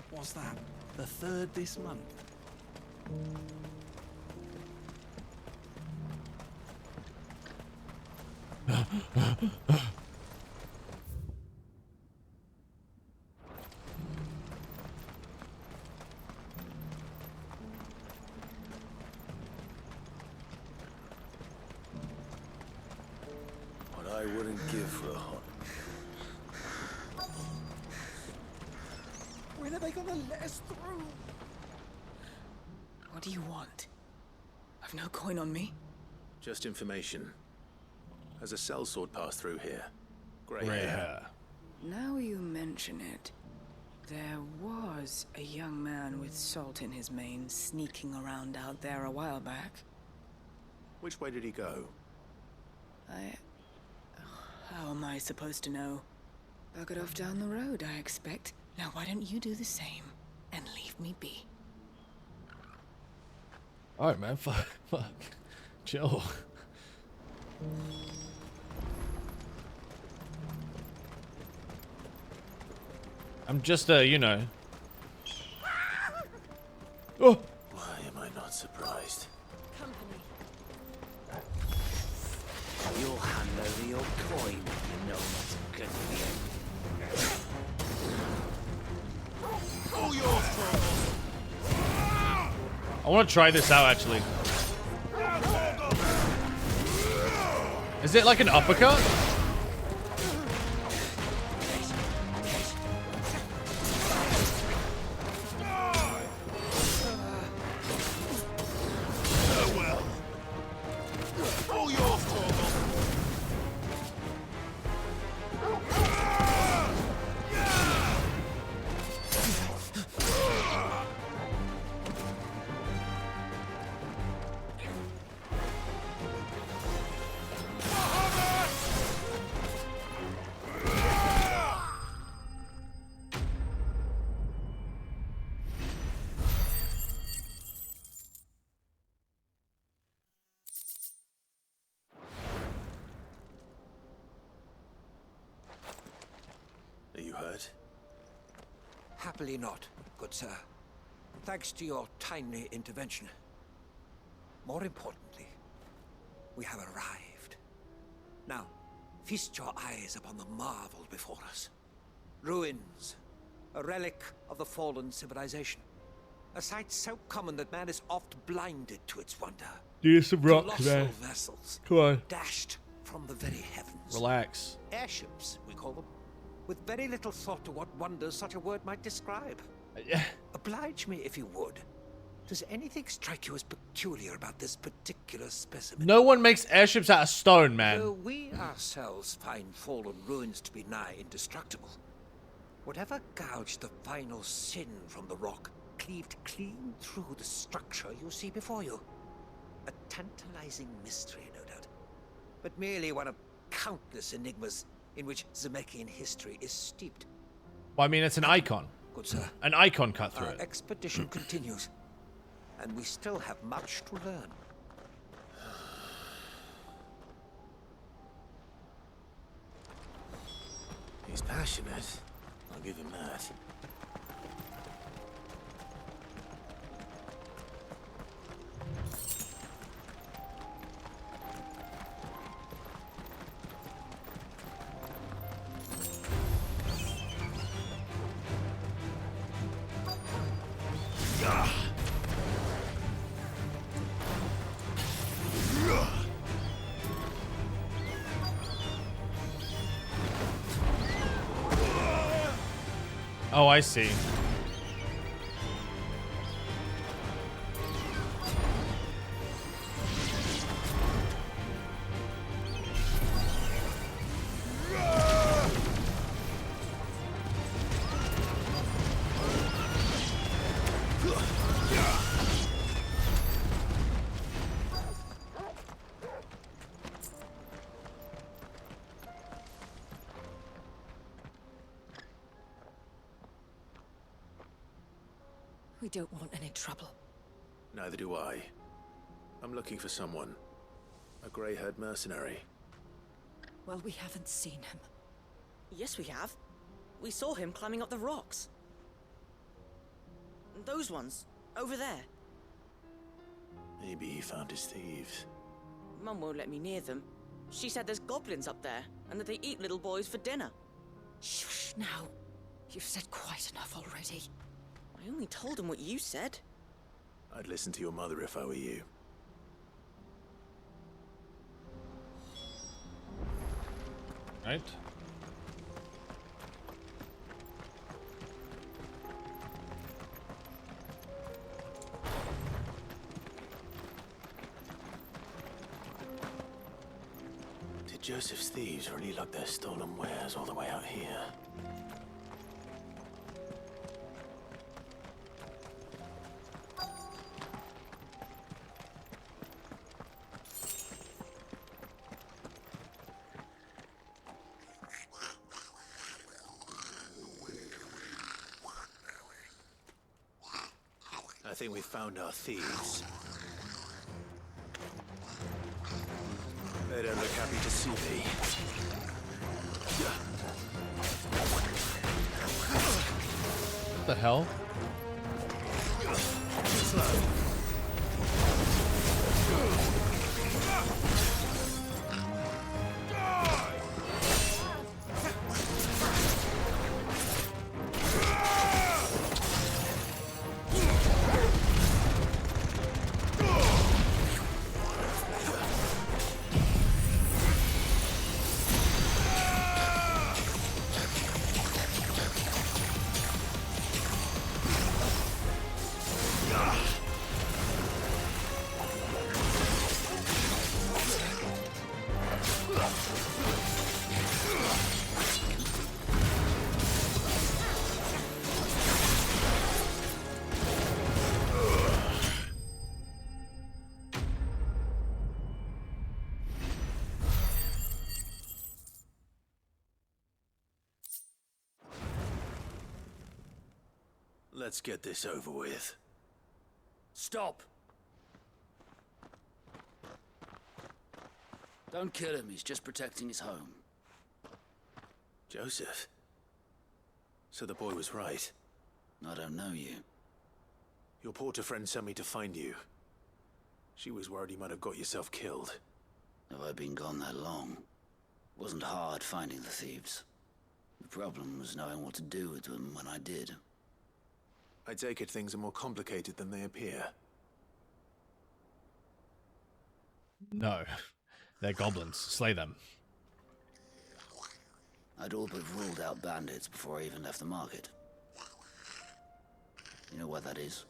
What's that? The third this month? What I wouldn't give for a hot. When are they gonna let us through? What do you want? I've no coin on me. Just information. Has a sellsword passed through here? Grey Grey hair. hair. Now you mention it. There was a young man with salt in his mane sneaking around out there a while back. Which way did he go? How am I supposed to know? Buggered off down the road, I expect. Now why don't you do the same and leave me be? Alright, man. Fuck. Chill. I'm just, you know. Oh! Why am I not surprised? You'll hand over your coin when you know what's good for you. Oh, your fault! I want to try this out, actually. Is it like an uppercut? Are you hurt? Happily not, good sir. Thanks to your timely intervention. More importantly, we have arrived. Now, feast your eyes upon the marvel before us. Ruins, a relic of the fallen civilization. A sight so common that man is oft blinded to its wonder. Do some rock, Colossal man. vessels, Come on. dashed from the very heavens. Relax. Airships, we call them. With very little thought to what wonders such a word might describe. Oblige me if you would. Does anything strike you as peculiar about this particular specimen? No one makes airships out of stone, man. Though we ourselves find fallen ruins to be nigh indestructible, whatever gouged the final sin from the rock cleaved clean through the structure you see before you. A tantalizing mystery, no doubt, but merely one of countless enigmas in which Zemeckis history is steeped. Well, I mean, it's an icon. Good sir. An icon cut through Our it. expedition continues, and we still have much to learn. He's passionate. I'll give him that. Oh, I see. We don't want any trouble. Neither do I. I'm looking for someone. A grey-haired mercenary. Well, we haven't seen him. Yes, we have. We saw him climbing up the rocks. Those ones, over there. Maybe he found his thieves. Mum won't let me near them. She said there's goblins up there, and that they eat little boys for dinner. Shush now. You've said quite enough already. I only told him what you said. I'd listen to your mother if I were you. Right? Did Joseph's thieves really lug their stolen wares all the way out here? I think we've found our thieves. They don't look happy to see me. What the hell? Let's get this over with. Stop! Don't kill him, he's just protecting his home. Joseph? So the boy was right. I don't know you. Your porter friend sent me to find you. She was worried you might have got yourself killed. Have I been gone that long? It wasn't hard finding the thieves. The problem was knowing what to do with them when I did. I take it things are more complicated than they appear. No. They're goblins. Slay them. I'd all but ruled out bandits before I even left the market. You know why that is?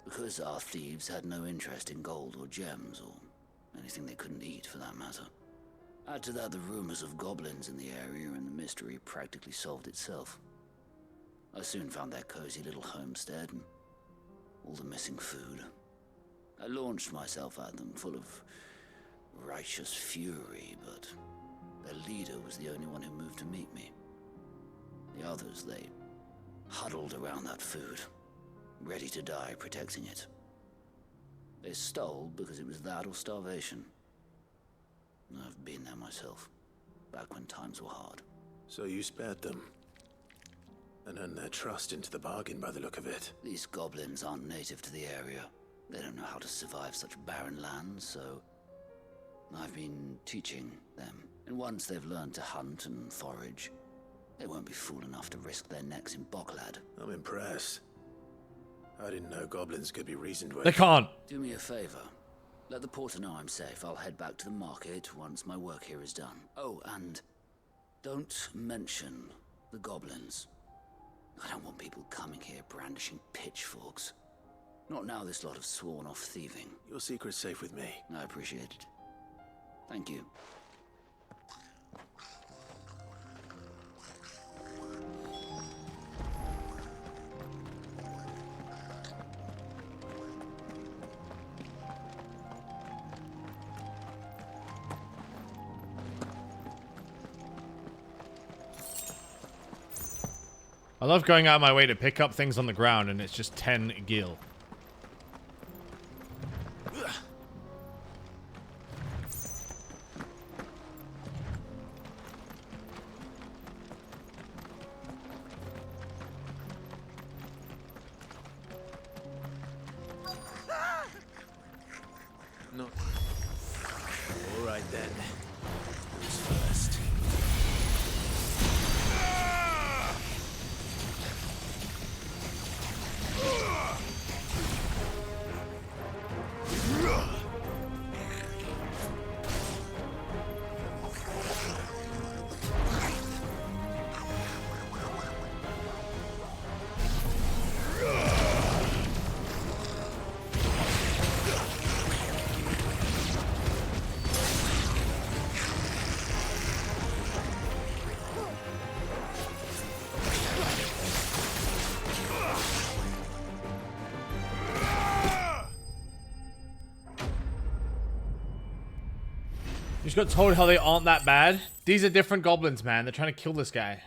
Because our thieves had no interest in gold or gems, or anything they couldn't eat for that matter. Add to that the rumors of goblins in the area, and the mystery practically solved itself. I soon found their cozy little homestead and all the missing food. I launched myself at them, full of righteous fury, but their leader was the only one who moved to meet me. The others, they huddled around that food, ready to die protecting it. They stole because it was that or starvation. I've been there myself, back when times were hard. So you spared them? And earned their trust into the bargain by the look of it. These goblins aren't native to the area. They don't know how to survive such barren lands, so I've been teaching them. And once they've learned to hunt and forage, they won't be fool enough to risk their necks in Bocklad. I'm impressed. I didn't know goblins could be reasoned with. They can't. Do me a favor. Let the porter know I'm safe. I'll head back to the market once my work here is done. Oh, and don't mention the goblins. I don't want people coming here brandishing pitchforks. Not now this lot have sworn off thieving. Your secret's safe with me. I appreciate it. Thank you. I love going out of my way to pick up things on the ground and it's just 10 gil. No. All right then. Who's first? You just got told how they aren't that bad. These are different goblins, man. They're trying to kill this guy.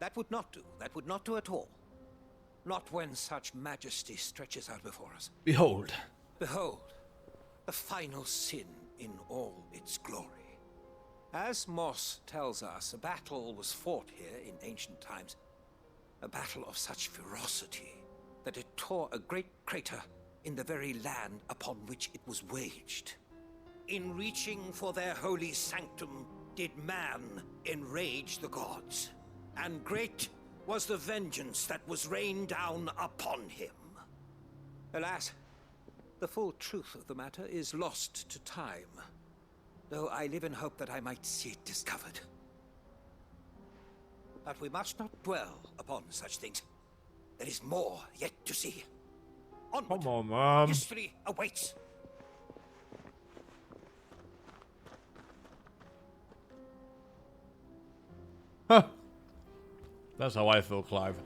That would not do. That would not do at all. Not when such majesty stretches out before us. Behold. Behold, the final sin in all its glory. As Moss tells us, a battle was fought here in ancient times. A battle of such ferocity that it tore a great crater in the very land upon which it was waged. In reaching for their holy sanctum, did man enrage the gods, and great was the vengeance that was rained down upon him. Alas, the full truth of the matter is lost to time, though I live in hope that I might see it discovered. But we must not dwell upon such things. There is more yet to see. Onward. Come on, Mom. History awaits. Huh. That's how I feel, Clive.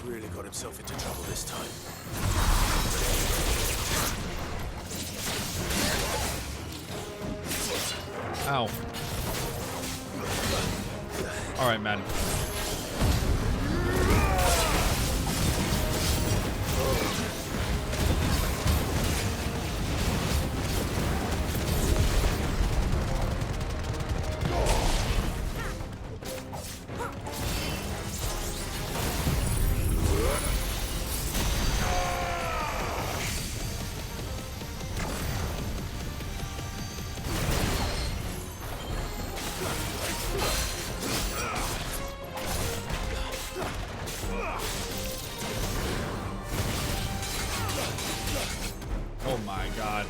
Really got himself into trouble this time. Ow. All right, man. Oh my god.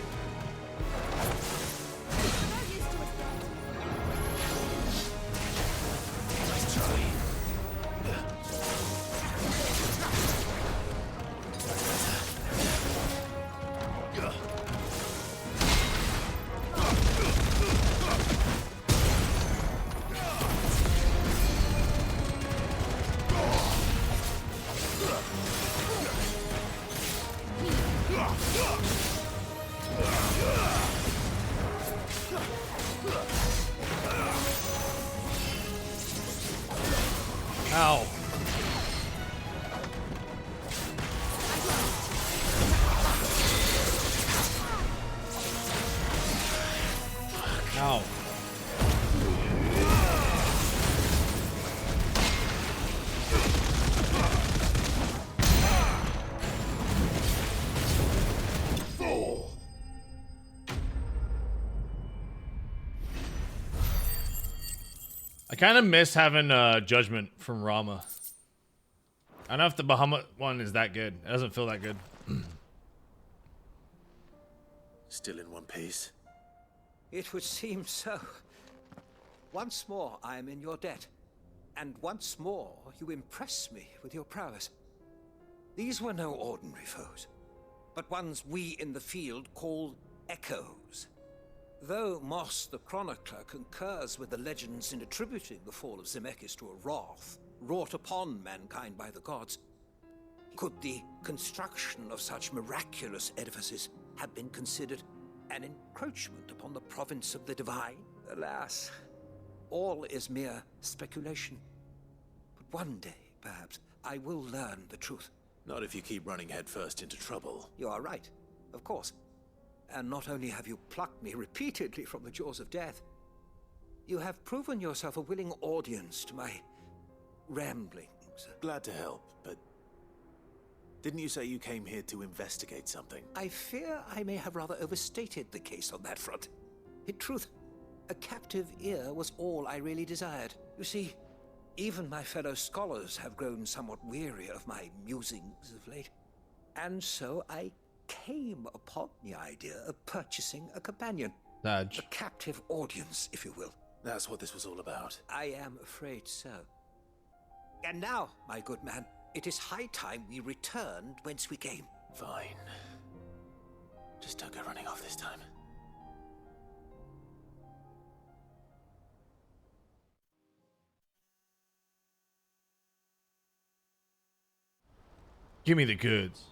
Ow. Ow. I kind of miss having Judgment from Rama. I don't know if the Bahamut one is that good. It doesn't feel that good. Still in one piece. It would seem so. Once more I am in your debt, and once more you impress me with your prowess. These were no ordinary foes, but ones we in the field call echoes. Though Moss the Chronicler concurs with the legends in attributing the fall of Zemeckis to a wrath wrought upon mankind by the gods, could the construction of such miraculous edifices have been considered an encroachment upon the province of the divine? Alas, all is mere speculation. But one day, perhaps, I will learn the truth. Not if you keep running headfirst into trouble. You are right, of course. And not only have you plucked me repeatedly from the jaws of death, you have proven yourself a willing audience to my ramblings. Glad to help, but didn't you say you came here to investigate something? I fear I may have rather overstated the case on that front. In truth, a captive ear was all I really desired. You see, even my fellow scholars have grown somewhat weary of my musings of late. And so I came upon the idea of purchasing a companion. Badge. A captive audience, if you will. That's what this was all about. I am afraid so. And now, my good man, it is high time we returned whence we came. Fine. Just don't go running off this time. Give me the goods.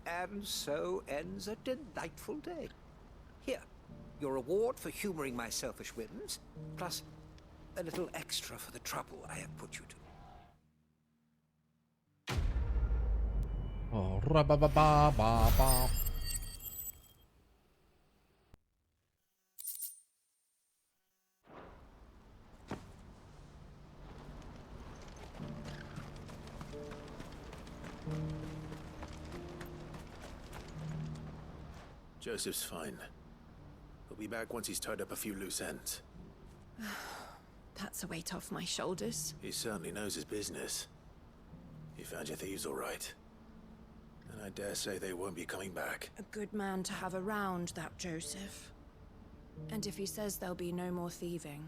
And so ends a delightful day. Here, your reward for humoring my selfish whims, plus a little extra for the trouble I have put you to. Oh, ra-ba-ba-ba-ba-ba. Joseph's fine. He'll be back once he's tied up a few loose ends. That's a weight off my shoulders. He certainly knows his business. You found your thieves all right. And I dare say they won't be coming back. A good man to have around, that Joseph. And if he says there'll be no more thieving,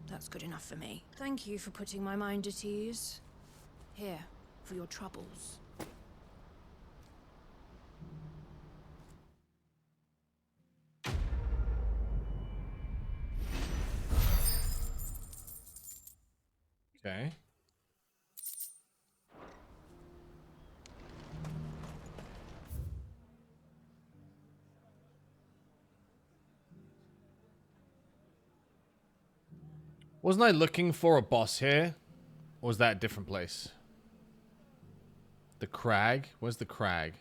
that's good enough for me. Thank you for putting my mind at ease. Here, for your troubles. Okay. Wasn't I looking for a boss here? Or was that a different place? The crag? Where's the crag?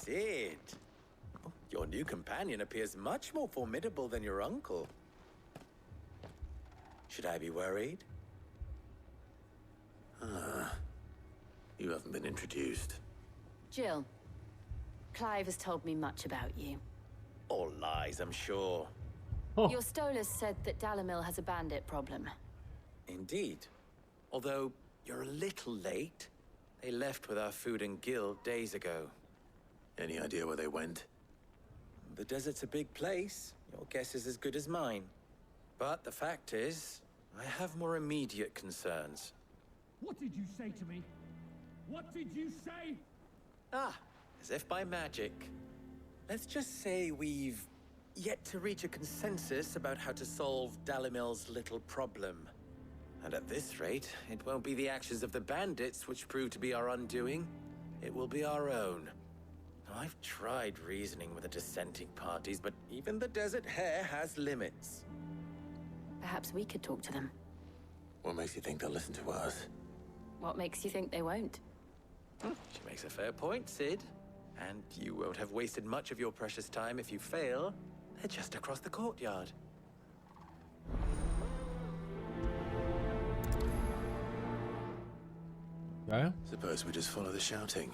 Sid! Your new companion appears much more formidable than your uncle. Should I be worried? You haven't been introduced. Jill, Clive has told me much about you. All lies, I'm sure. Your Stolas said that Dalamil has a bandit problem. Indeed. Although, you're a little late. They left with our food and guild days ago. Any idea where they went? The desert's a big place. Your guess is as good as mine. But the fact is, I have more immediate concerns. What did you say to me? What did you say? Ah, as if by magic. Let's just say we've yet to reach a consensus about how to solve Dalimil's little problem. And at this rate, it won't be the actions of the bandits which prove to be our undoing. It will be our own. I've tried reasoning with the dissenting parties, but even the Desert Hare has limits. Perhaps we could talk to them. What makes you think they'll listen to us? What makes you think they won't? She makes a fair point, Sid. And you won't have wasted much of your precious time if you fail. They're just across the courtyard. Yeah? Suppose we just follow the shouting.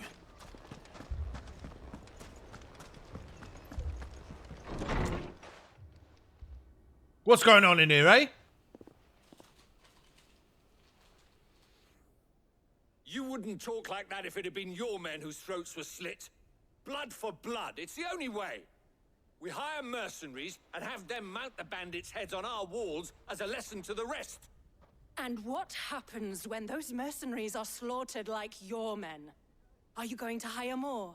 What's going on in here, eh? You wouldn't talk like that if it had been your men whose throats were slit. Blood for blood, it's the only way. We hire mercenaries and have them mount the bandits' heads on our walls as a lesson to the rest. And what happens when those mercenaries are slaughtered like your men? Are you going to hire more?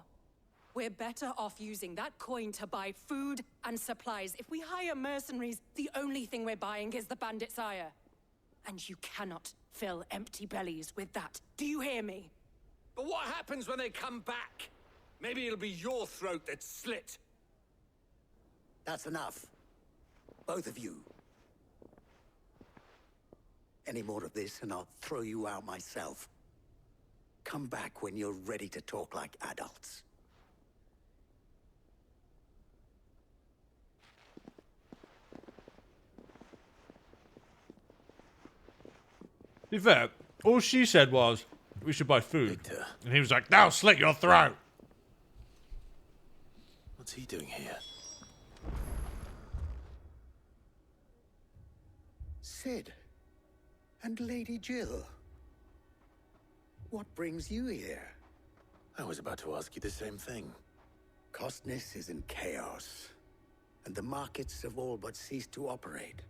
We're better off using that coin to buy food and supplies. If we hire mercenaries, the only thing we're buying is the bandits' ire. And you cannot fill empty bellies with that. Do you hear me? But what happens when they come back? Maybe it'll be your throat that's slit. That's enough. Both of you. Any more of this and I'll throw you out myself. Come back when you're ready to talk like adults. To be fair, all she said was, we should buy food. And he was like, now slit your throat. What's he doing here? Sid. And Lady Jill. What brings you here? I was about to ask you the same thing. Costness is in chaos, and the markets have all but ceased to operate.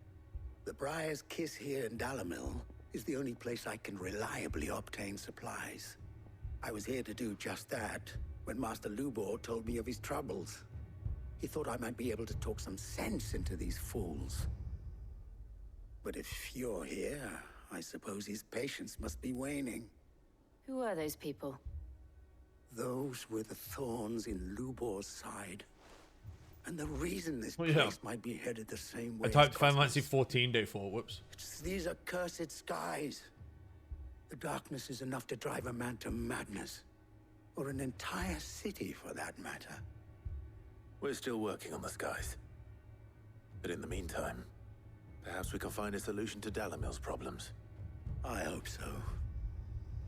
The Briar's Kiss here in Dalimil is the only place I can reliably obtain supplies. I was here to do just that when Master Lubor told me of his troubles. He thought I might be able to talk some sense into these fools. But if you're here, I suppose his patience must be waning. Who are those people? Those were the thorns in Lubor's side. And the reason this Oh, place yeah. might be headed the same way I typed as Final Cosmos. Fantasy 14 day 4. Whoops. It's these accursed skies. The darkness is enough to drive a man to madness. Or an entire city, for that matter. We're still working on the skies. But in the meantime, perhaps we can find a solution to Dalimil's problems. I hope so.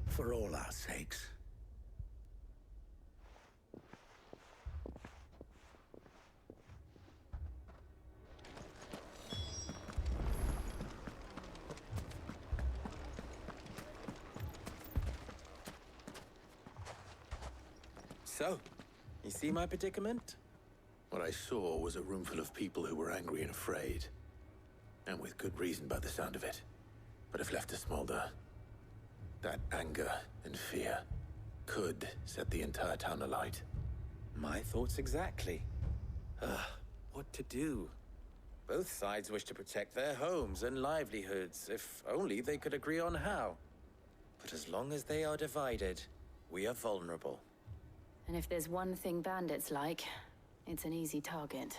For all our sakes. So, you see my predicament? What I saw was a room full of people who were angry and afraid. And with good reason by the sound of it. But if left to smolder, that anger and fear could set the entire town alight. My thoughts exactly. What to do? Both sides wish to protect their homes and livelihoods, if only they could agree on how. But as long as they are divided, we are vulnerable. And if there's one thing bandits like, it's an easy target.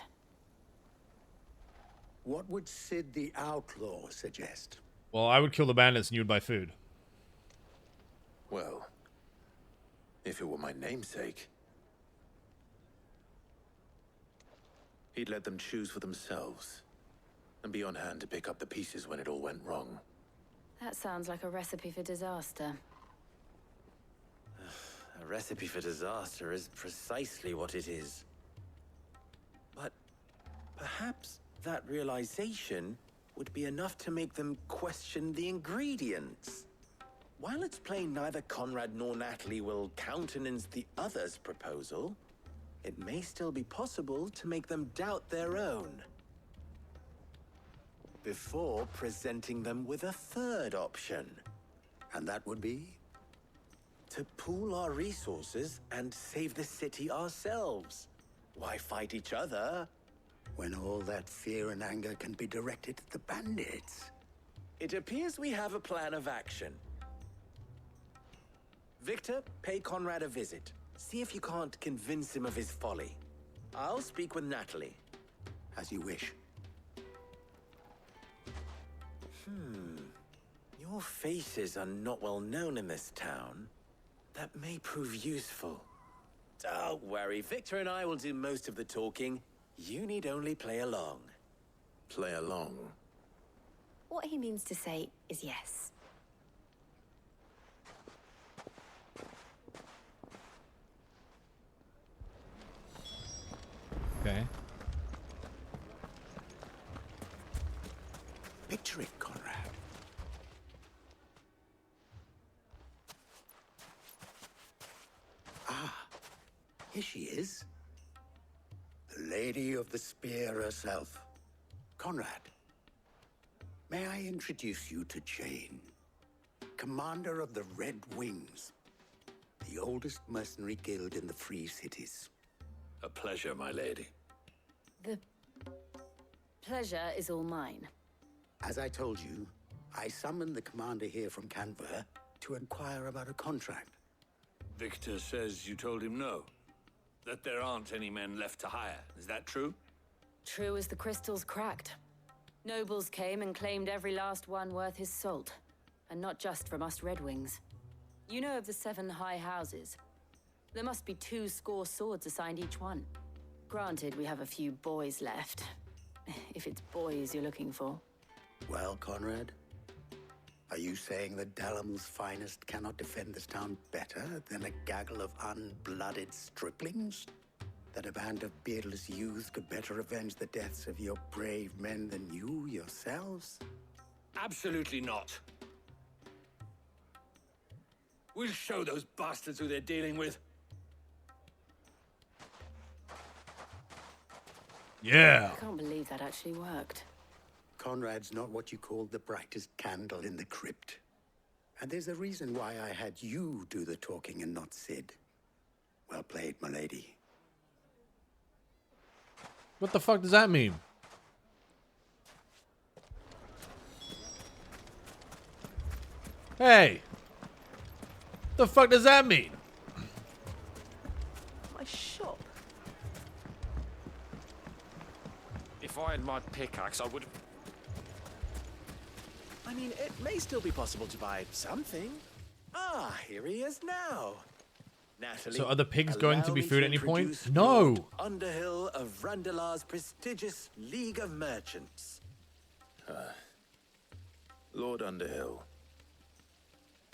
What would Sid the Outlaw suggest? Well, I would kill the bandits and you would buy food. Well, if it were my namesake, he'd let them choose for themselves and be on hand to pick up the pieces when it all went wrong. That sounds like a recipe for disaster. A recipe for disaster is precisely what it is. But perhaps that realization would be enough to make them question the ingredients. While it's plain neither Conrad nor Natalie will countenance the other's proposal, it may still be possible to make them doubt their own. Before presenting them with a third option. And that would be? To pool our resources and save the city ourselves. Why fight each other? When all that fear and anger can be directed at the bandits. It appears we have a plan of action. Victor, pay Conrad a visit. See if you can't convince him of his folly. I'll speak with Natalie. As you wish. Your faces are not well known in this town. That may prove useful. Don't worry, Victor and I will do most of the talking. You need only play along. Play along? What he means to say is yes. Okay. Picture it, Conrad. Here she is. The Lady of the Spear herself. Conrad, may I introduce you to Jane, commander of the Red Wings, the oldest mercenary guild in the Free Cities. A pleasure, my lady. The pleasure is all mine. As I told you, I summoned the commander here from Canver to inquire about a contract. Victor says you told him no. That there aren't any men left to hire. Is that true? True as the crystal's cracked. Nobles came and claimed every last one worth his salt. And not just from us Red Wings. You know of the 7 high houses. There must be 2 swords assigned each one. Granted, we have a few boys left. If it's boys you're looking for. Well, Conrad, are you saying that Dalamel's finest cannot defend this town better than a gaggle of unblooded striplings? That a band of beardless youths could better avenge the deaths of your brave men than you yourselves? Absolutely not. We'll show those bastards who they're dealing with. Yeah. I can't believe that actually worked. Conrad's not what you called the brightest candle in the crypt. And there's a reason why I had you do the talking and not Sid. Well played, my lady. What the fuck does that mean? Hey! The fuck does that mean? My shop. If I had my pickaxe, I would. I mean, it may still be possible to buy something. Ah, here he is now. Natalie, So are the pigs going to be food at any point? introduce No! Lord Underhill of Randalar's prestigious League of Merchants. Lord Underhill.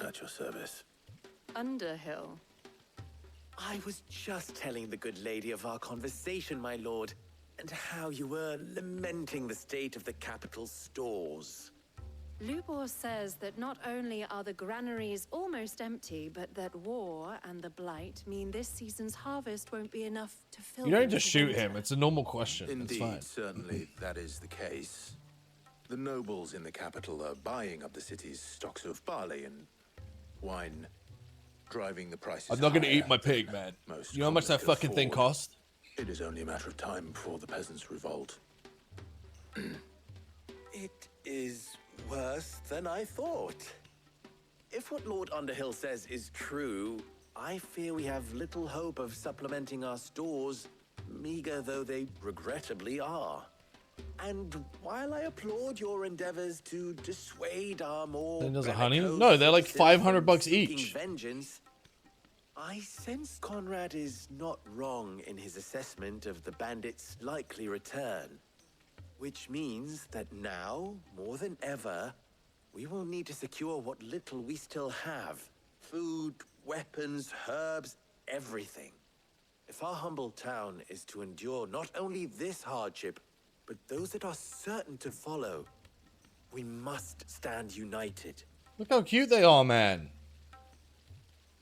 At your service. Underhill. I was just telling the good lady of our conversation, my lord, and how you were lamenting the state of the capital's stores. Lubor says that not only are the granaries almost empty, but that war and the blight mean this season's harvest won't be enough to fill. You don't them need to for shoot winter. him. It's a normal question. It's Indeed, fine. certainly that is the case. The nobles in the capital are buying up the city's stocks of barley and wine, driving the prices I'm not going to higher eat my than pig, man. most You know how much that commoners fucking could thing afford. cost? It is only a matter of time before the peasants revolt. It is worse than I thought. If what Lord Underhill says is true, I fear we have little hope of supplementing our stores, meager though they regrettably are. And while I applaud your endeavors to dissuade our more Then there's a honey? bellicose No, they're like citizens 500 from bucks seeking each. Vengeance, I sense Conrad is not wrong in his assessment of the bandits' likely return. Which means that now, more than ever, we will need to secure what little we still have. Food, weapons, herbs, everything. If our humble town is to endure not only this hardship, but those that are certain to follow, we must stand united. Look how cute they are, man.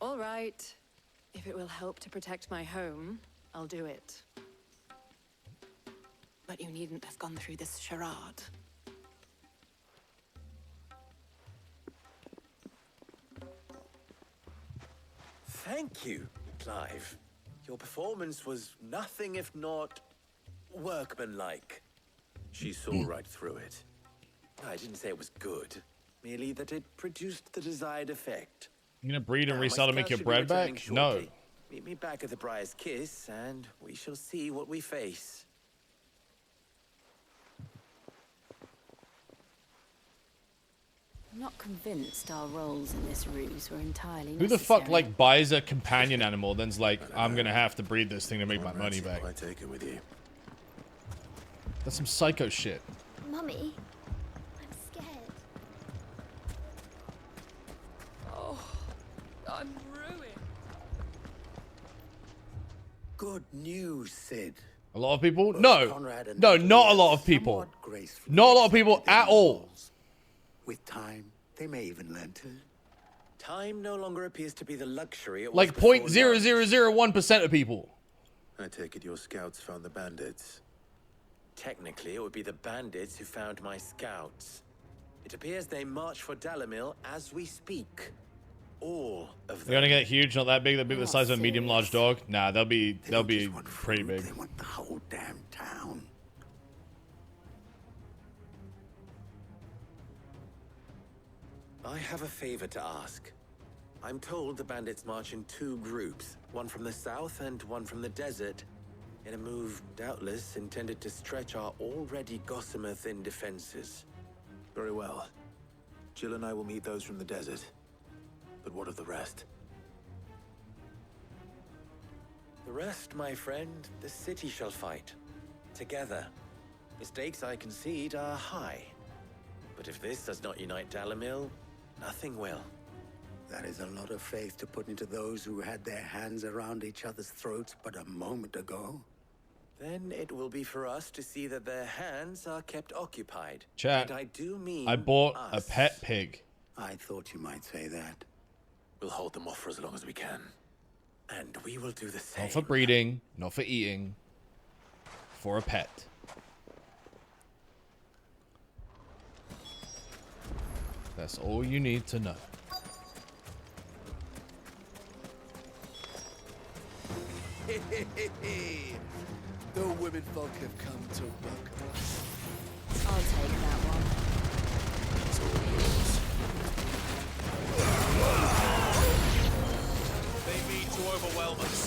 All right. If it will help to protect my home, I'll do it. But you needn't have gone through this charade. Thank you, Clive. Your performance was nothing if not workmanlike. She saw right through it. I didn't say it was good, merely that it produced the desired effect. You gonna breed and Now, my resell to make scouts your should be bread returning back? No. shortly. Meet me back at the Briar's Kiss, and we shall see what we face. I'm not convinced our roles in this ruse were entirely Who the fuck, necessary. like, buys a companion animal, then's like, I'm gonna have to breed this thing to make my money back? I take it with you. That's some psycho shit. Mummy, I'm scared. Oh, I'm ruined. Good news, Sid. A lot of people? Both No. Conrad and No, Natalie not a have lot of people. somewhat gracefully Not a lot of people accepted their at all. roles. With time, they may even learn to. Time no longer appears to be the luxury it was Like before 0.0001% of people. I take it your scouts found the bandits. Technically, it would be the bandits who found my scouts. It appears they march for Dalamil as we speak. All of They're them. gonna get huge, not that big. They'll be the size of a medium large dog. Nah, they'll be pretty big. They want the whole damn town. I have a favor to ask. I'm told the bandits march in 2 groups, one from the south and one from the desert. in a move doubtless intended to stretch our already gossamer-thin defenses. Very well. Jill and I will meet those from the desert. But what of the rest? The rest, my friend, the city shall fight. Together. The stakes, I concede, are high. But if this does not unite Dalimil, nothing will. That is a lot of faith to put into those who had their hands around each other's throats but a moment ago. Then it will be for us to see that their hands are kept occupied. Chat. And I do mean I bought a us. pet pig. I thought you might say that. We'll hold them off for as long as we can. And we will do the same. Not for breeding, not for eating. For a pet. That's all you need to know. The women folk have come to welcome us. I'll take that one. It's all yours. They mean to overwhelm us.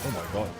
Oh my god.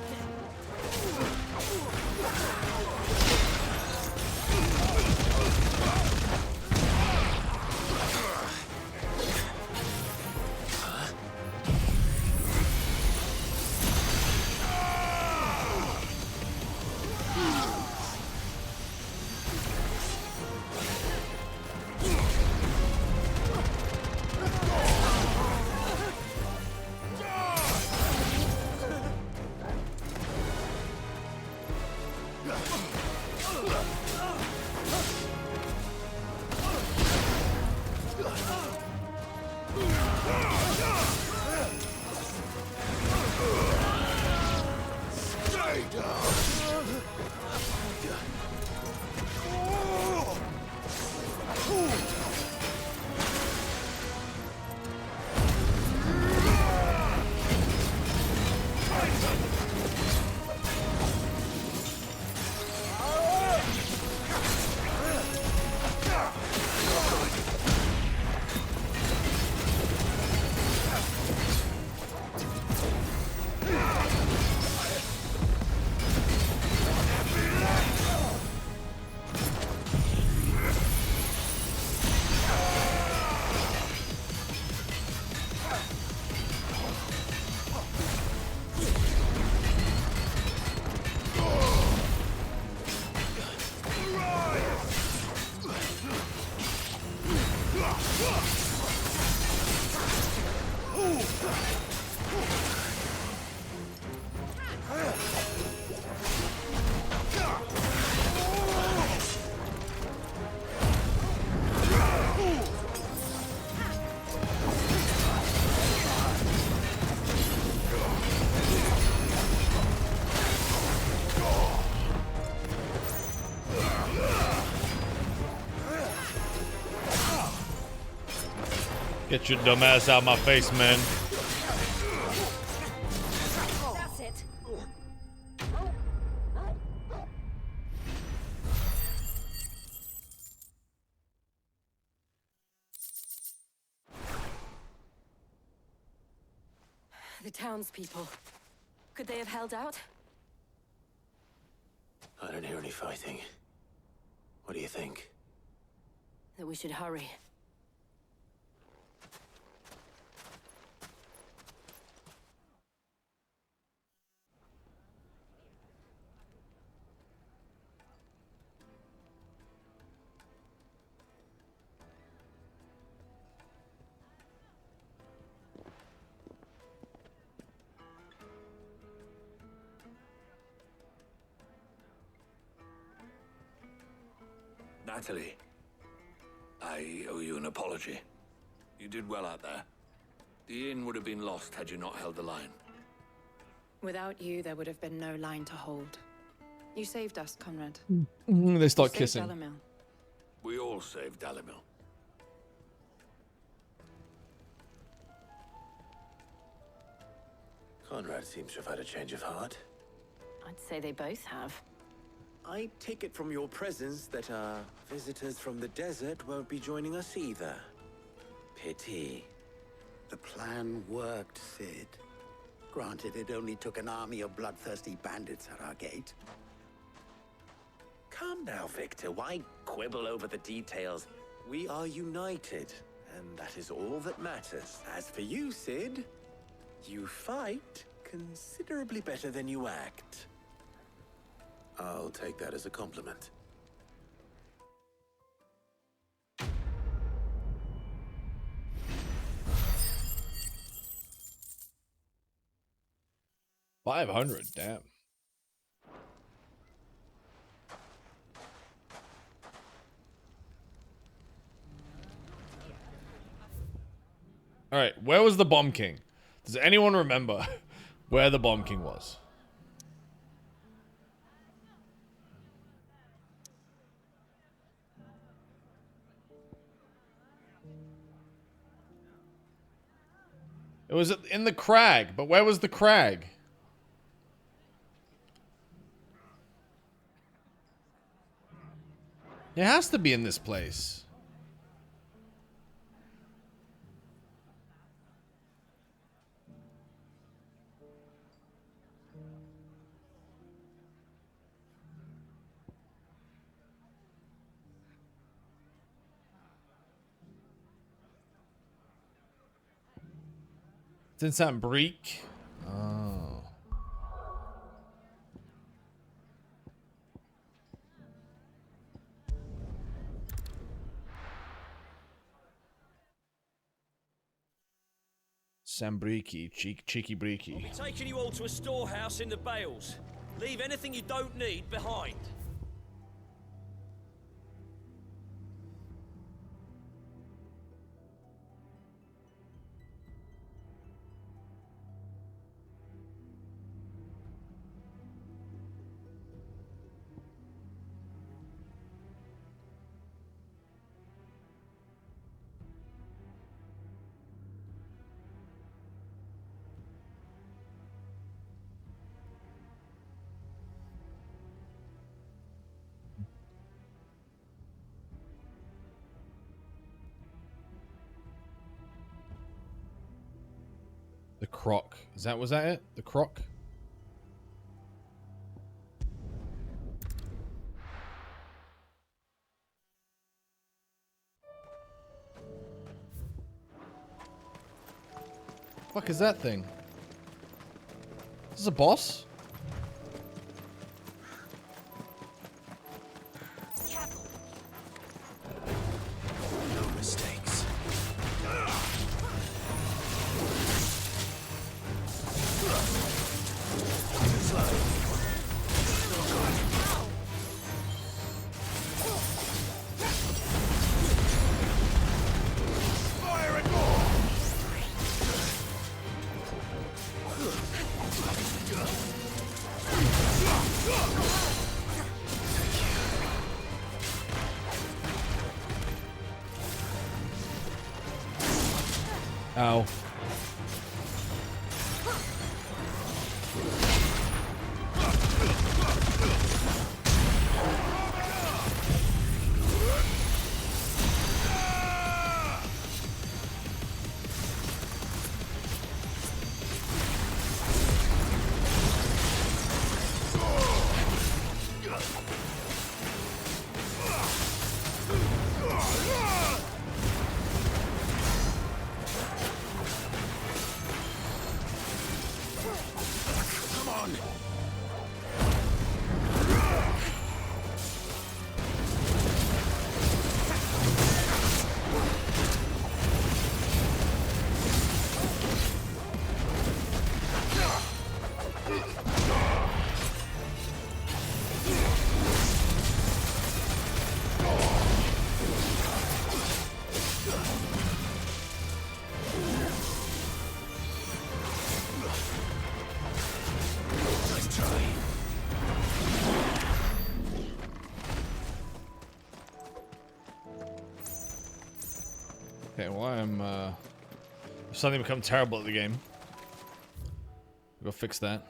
Get your dumb ass out of my face, man. That's it. The townspeople. Could they have held out? I don't hear any fighting. What do you think? That we should hurry. Natalie, I owe you an apology. You did well out there. The inn would have been lost had you not held the line. Without you, there would have been no line to hold. You saved us, Conrad. They start You saved kissing. Dalimil. We all saved Dalimil. Conrad seems to have had a change of heart. I'd say they both have. I take it from your presence that our visitors from the desert won't be joining us either. pity. The plan worked, Sid. Granted, it only took an army of bloodthirsty bandits at our gate. Calm now, Victor. Why quibble over the details? We are united, and that is all that matters. As for you, Sid, you fight considerably better than you act. I'll take that as a compliment. $500, damn. All right, where was the Bomb King? Does anyone remember where the Bomb King was? It was in the crag, but where was the crag? It has to be in this place. It's in Sambrique. Oh. Sambrique, cheeky breaky. I'll be taking you all to a storehouse in the Bales. Leave anything you don't need behind. The croc. Was that it? The croc? Fuck is that thing? Is this a boss? No mistakes. Fire and more! Ow. Come on! Nice try. Okay, well I'm suddenly become terrible at the game. Go fix that.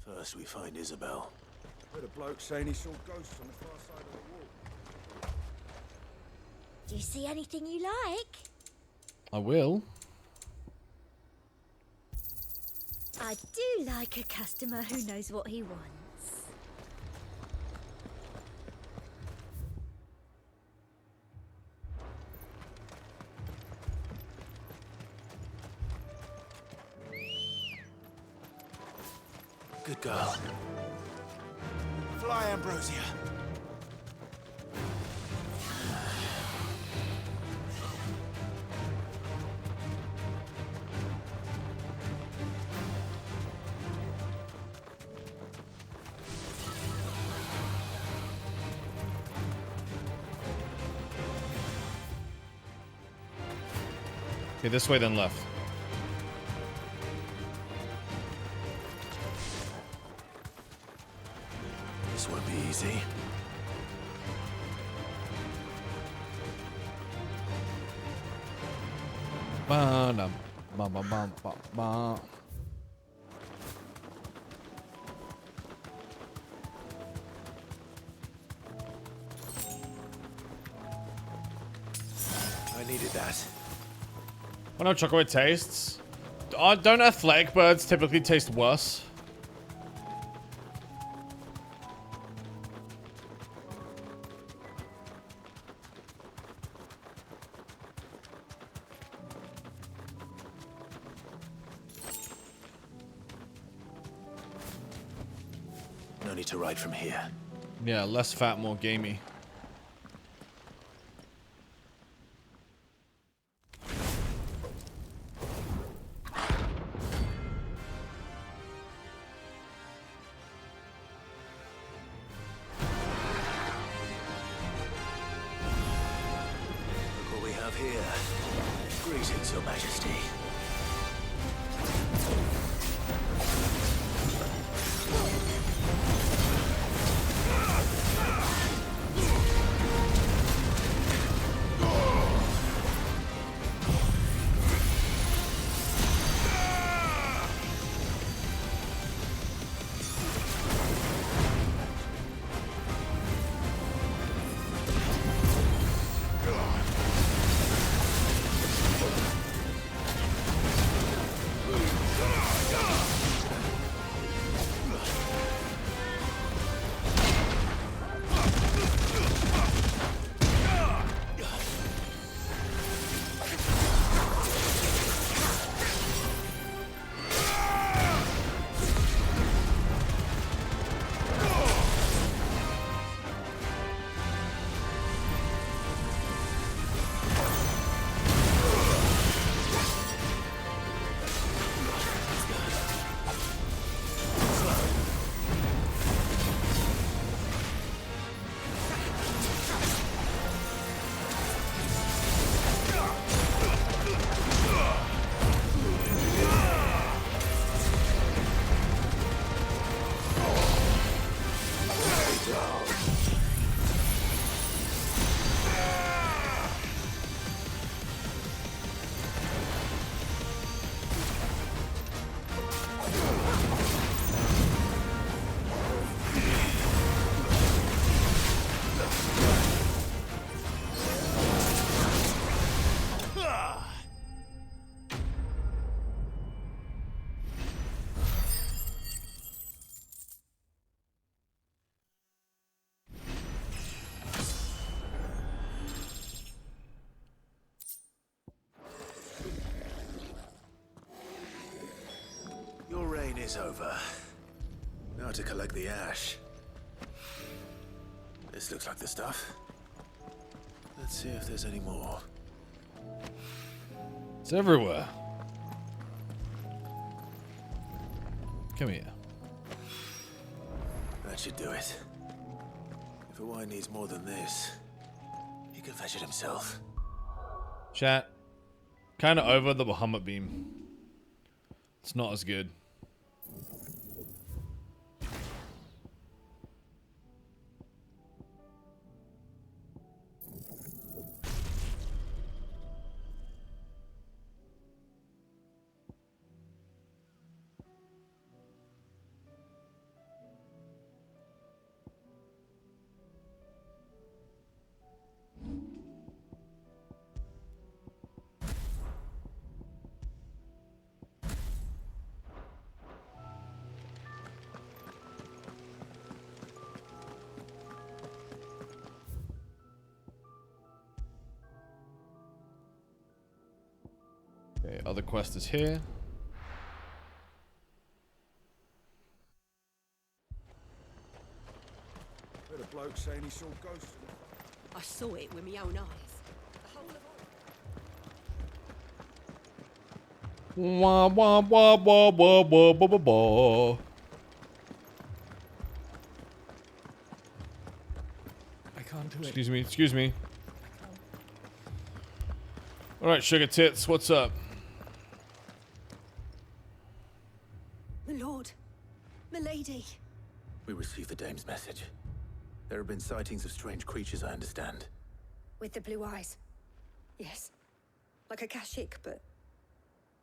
First we find Isabel. Heard a bloke saying he saw ghosts on the far side of the wall. Do you see anything you like? I will. I do like a customer who knows what he wants. Good girl. Fly, Ambrosia. Okay, this way then left. This won't be easy. Ba-dum, ba-ba-bum-ba-ba. I needed that. I know chocolate tastes. Don't athletic birds typically taste worse? No need to ride from here. Yeah, less fat, more gamey. Look what we have here. Greetings, Your Majesty. Your reign is over. Now to collect the ash. This looks like the stuff. Let's see if there's any more. It's everywhere. Come here. That should do it. If a wine needs more than this, he can fetch it himself. Chat. Kind of over the Bahamut beam. It's not as good. Okay, other quest is here. Heard a bloke saying he saw ghosts. I saw it with my own eyes. Wah wah wah wah wah wah wah wah wah. I can't do it. Excuse me, excuse me. Alright, sugar tits, what's up? My lord, my lady. We received the dame's message. There have been sightings of strange creatures, I understand. With the blue eyes. Yes. Like a Kashik, but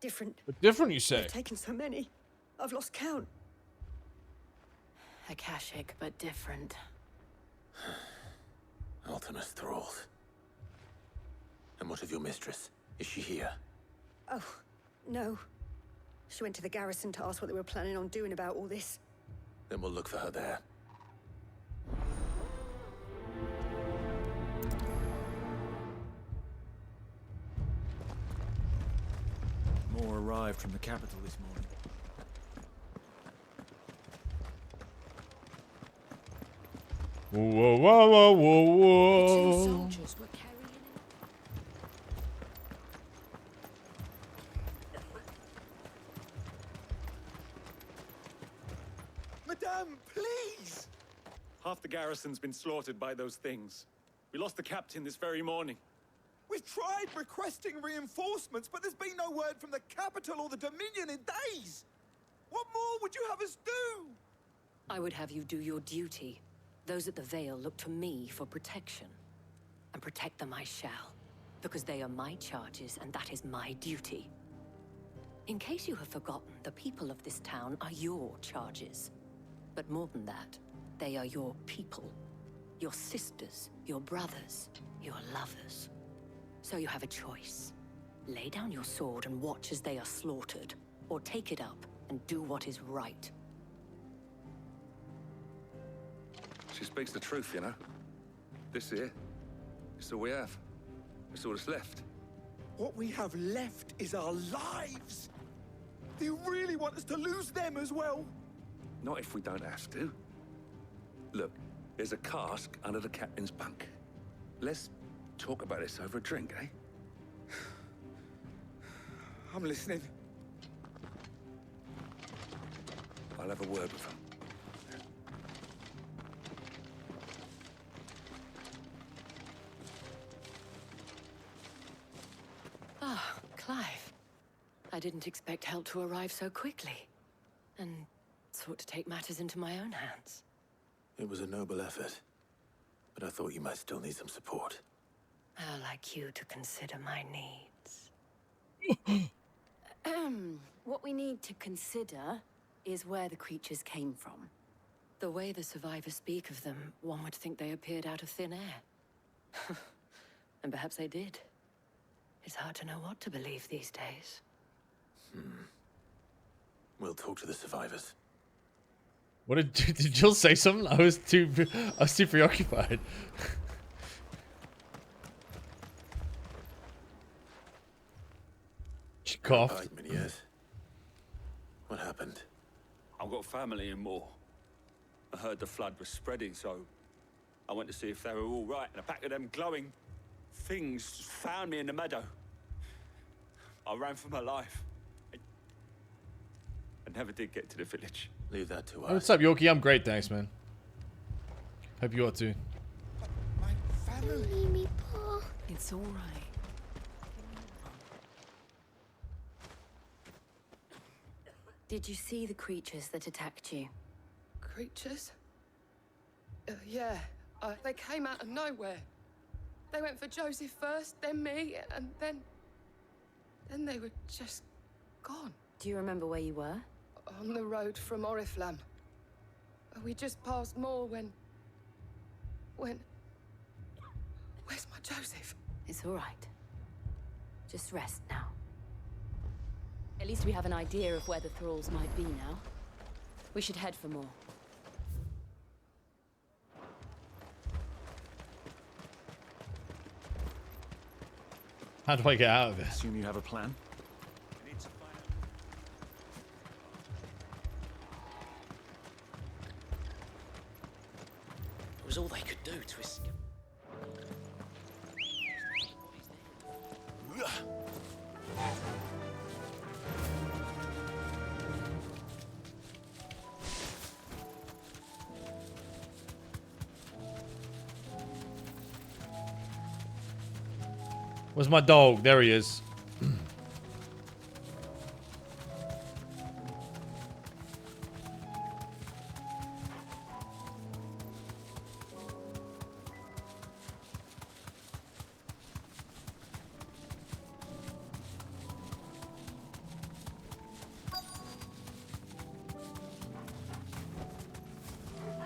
different. But different, you say? I've taken so many. I've lost count. Akashic, but different. Ultimus thralls. And what of your mistress? Is she here? Oh, no. She went to the garrison to ask what they were planning on doing about all this. Then we'll look for her there. More arrived from the capital this morning. Whoa, whoa, whoa, whoa, whoa. The two soldiers were carrying Madame, please! Half the garrison's been slaughtered by those things. We lost the captain this very morning. We've tried requesting reinforcements, but there's been no word from the capital or the Dominion in days. What more would you have us do? I would have you do your duty. Those at the Vale look to me for protection. And protect them I shall. Because they are my charges, and that is my duty. In case you have forgotten, the people of this town are your charges. But more than that, they are your people. Your sisters, your brothers, your lovers. So you have a choice. Lay down your sword and watch as they are slaughtered, or take it up and do what is right. She speaks the truth, you know. This here, it's all we have. It's all that's left. What we have left is our lives. Do you really want us to lose them as well? Not if we don't have to. Look, there's a cask under the captain's bunk. Let's talk about this over a drink, eh? I'm listening. I'll have a word with him. Ah, Clive. I didn't expect help to arrive so quickly. And sought to take matters into my own hands. It was a noble effort, but I thought you might still need some support. I'd like you to consider my needs. What we need to consider is where the creatures came from. The way the survivors speak of them, one would think they appeared out of thin air. And perhaps they did. It's hard to know what to believe these days. We'll talk to the survivors. What did Jill say something? I was too preoccupied. She coughed. What happened? I've got family in Moor. I heard the flood was spreading, so I went to see if they were all right, and a pack of them glowing things found me in the meadow. I ran for my life. I never did get to the village. Leave that to us. Hey, what's up, Yorkie? I'm great, thanks, man. Hope you are too. Family. Me, Paul. It's all right. Did you see the creatures that attacked you? Creatures? Yeah, they came out of nowhere. They went for Joseph first, then me, and then they were just gone. Do you remember where you were? On the road from Oriflamme. We just passed Moor when... Where's my Joseph? It's all right. Just rest now. At least we have an idea of where the thralls might be now. We should head for more. How do I get out of this? Assume you have a plan? was all they could do to escape. Where's my dog? There he is.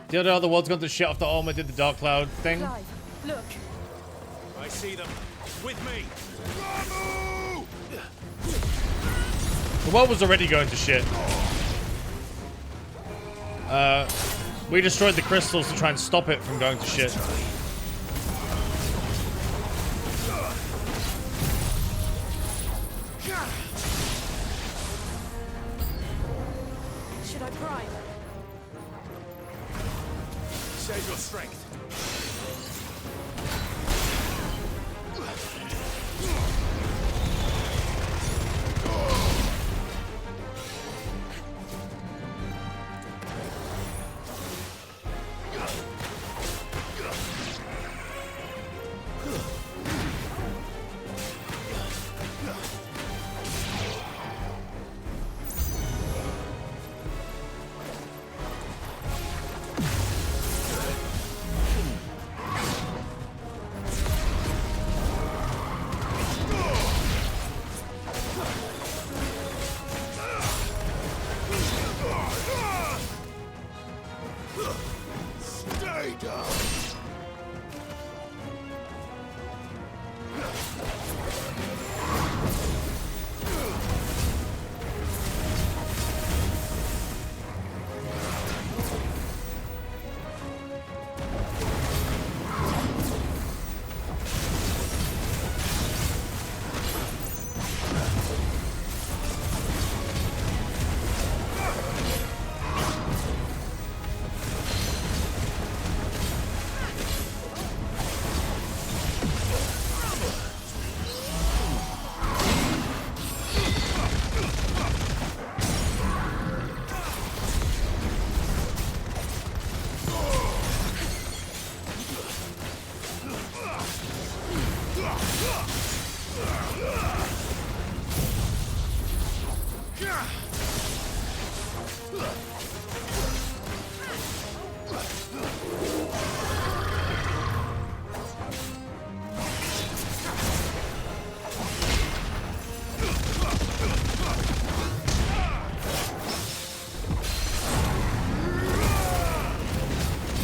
The other one's got the shit off the armor, did the dark cloud thing. Clive, look. I see them. With me. The world was already going to shit. We destroyed the crystals to try and stop it from going to shit. Should I prime? Save your strength.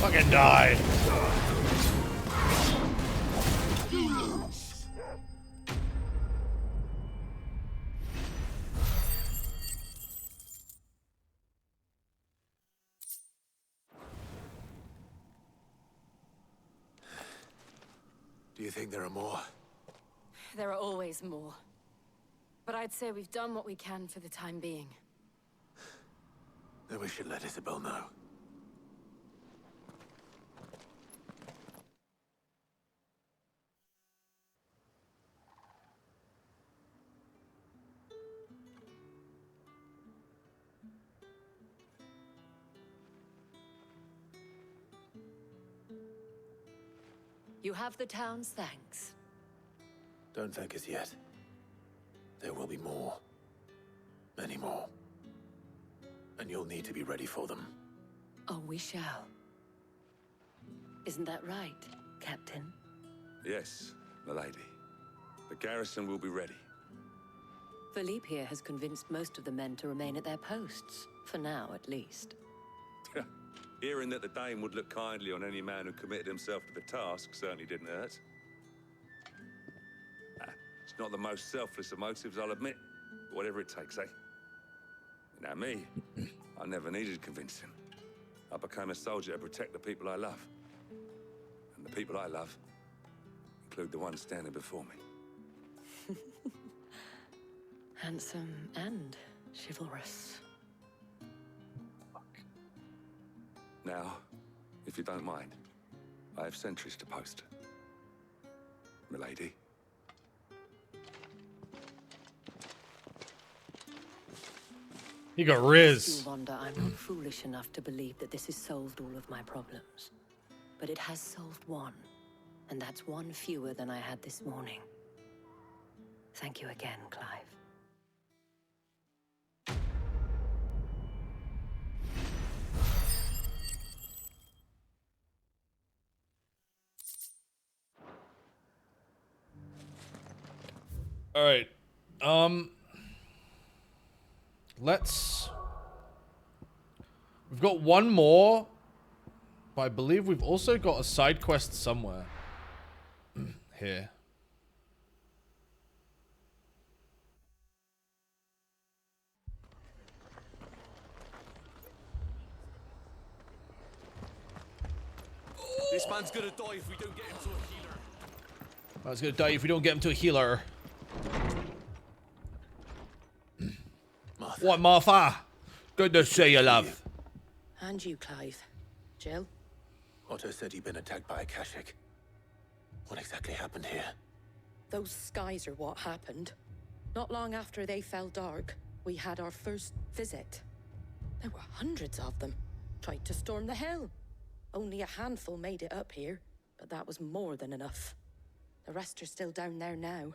Fucking die. Do you think there are more? There are always more. But I'd say we've done what we can for the time being. Then we should let Isabel know. You have the town's thanks. Don't thank us yet. There will be more. Many more. And you'll need to be ready for them. Oh, we shall. Isn't that right, Captain? Yes, milady. The garrison will be ready. Philippe here has convinced most of the men to remain at their posts. For now, at least. Hearing that the Dane would look kindly on any man who committed himself to the task certainly didn't hurt. It's not the most selfless of motives, I'll admit. But whatever it takes, eh? Now me, I never needed convincing. I became a soldier to protect the people I love. And the people I love include the ones standing before me. Handsome and chivalrous. Now, if you don't mind, I have sentries to post. Milady. You got Riz. You wonder I'm not foolish enough to believe that this has solved all of my problems. But it has solved one. And that's one fewer than I had this morning. Thank you again, Clive. All right. We've got one more, but I believe we've also got a side quest somewhere here. This man's gonna die if we don't get him to a healer. Man's gonna die if we don't get him to a healer. Martha. What, Martha? Good to see you, love. And you, Clive. Jill? Otto said you'd been attacked by a Kashik. What exactly happened here? Those skies are what happened. Not long after they fell dark, we had our first visit. There were hundreds of them. Tried to storm the hill. Only a handful made it up here, but that was more than enough. The rest are still down there now.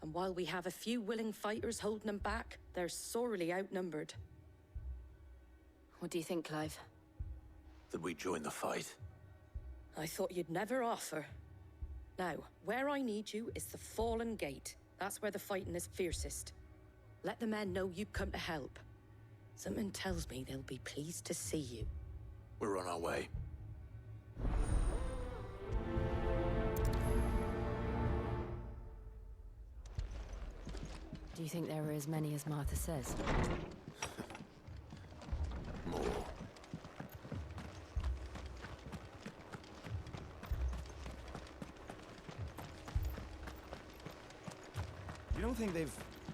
And while we have a few willing fighters holding them back, they're sorely outnumbered. What do you think, Clive? That we join the fight? I thought you'd never offer. Now, where I need you is the Fallen Gate. That's where the fighting is fiercest. Let the men know you've come to help. Something tells me they'll be pleased to see you. We're on our way. Do you think there are as many as Martha says? More. You don't think they've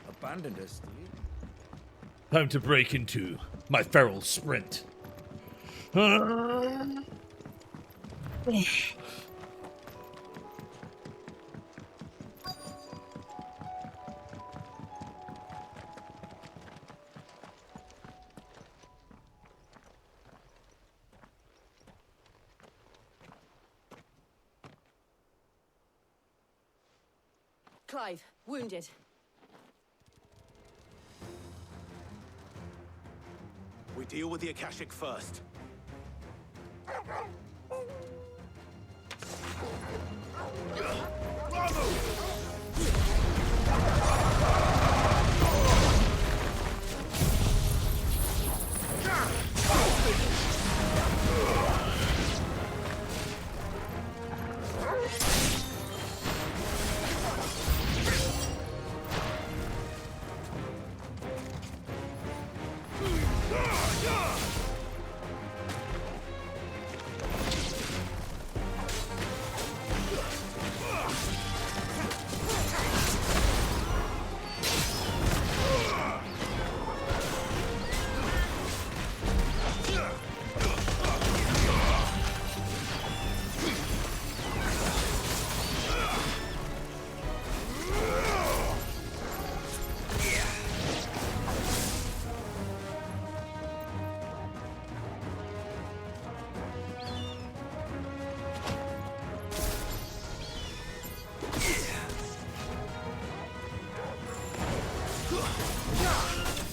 abandoned us, do you? Time to break into my feral sprint. Clive, wounded. We deal with the Akashic first.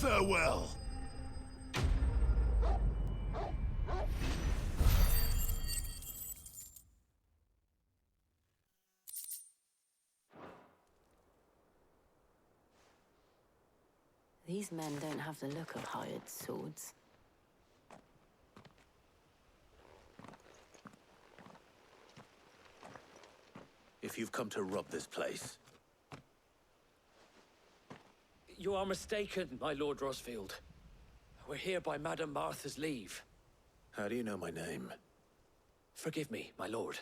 Farewell. These men don't have the look of hired swords. If you've come to rob this place, You are mistaken, my Lord Rosfield. We're here by Madame Martha's leave. how do you know my name? Forgive me, my lord.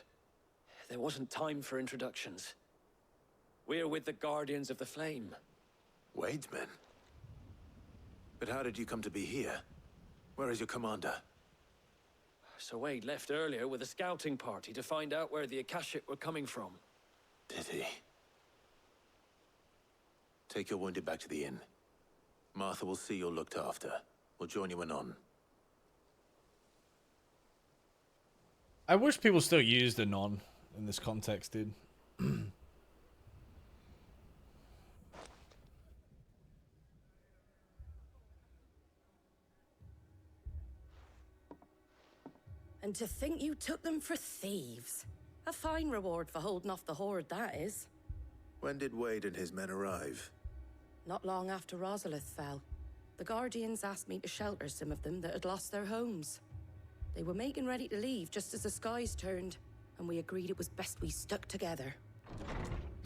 There wasn't time for introductions. We're with the Guardians of the Flame. Wade's men? But how did you come to be here? Where is your commander? So Wade left earlier with a scouting party to find out where the Akashic were coming from. Did he? Take your wounded back to the inn. Martha will see you're looked after. We'll join you anon. I wish people still used anon in this context, dude. And to think you took them for thieves. A fine reward for holding off the horde, that is. When did Wade and his men arrive? Not long after Rosalith fell. The Guardians asked me to shelter some of them that had lost their homes. They were making ready to leave just as the skies turned, and we agreed it was best we stuck together.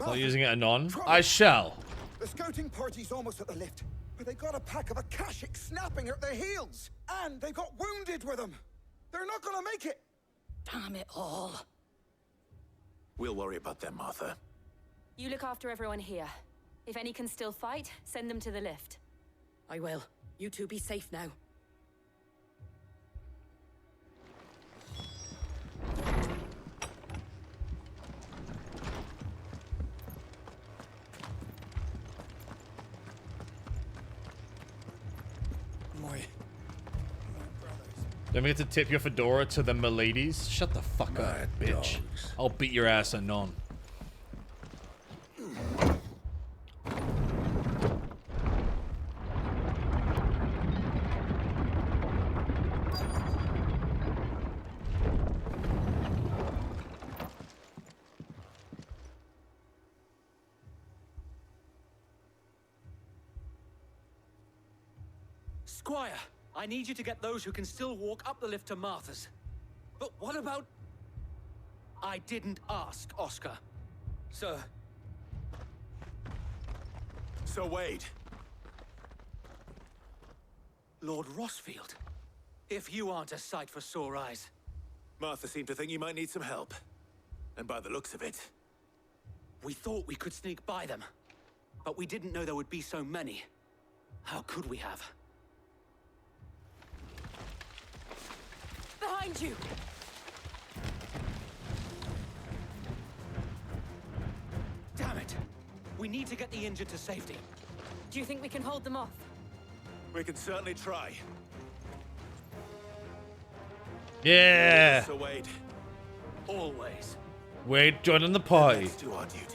Still using it anon? I shall. The scouting party's almost at the lift, but they got a pack of Akashic snapping at their heels, and they got wounded with them. They're not gonna make it. Damn it all. We'll worry about them, Martha. You look after everyone here. If any can still fight, send them to the lift. I will. You two be safe now. Don't forget to tip your fedora to the miladies. Shut the fuck up, bitch. I'll beat your ass anon. Squire, I need you to get those who can still walk up the lift to Martha's. But what about... I didn't ask, Oscar. Sir. Sir Wade. Lord Rossfield. If you aren't a sight for sore eyes. Martha seemed to think you might need some help. And by the looks of it... We thought we could sneak by them. But we didn't know there would be so many. How could we have? Behind you! Damn it! We need to get the injured to safety. Do you think we can hold them off? We can certainly try. Yeah! Sir Wade. Always. Wade, joining the party. Let's do our duty.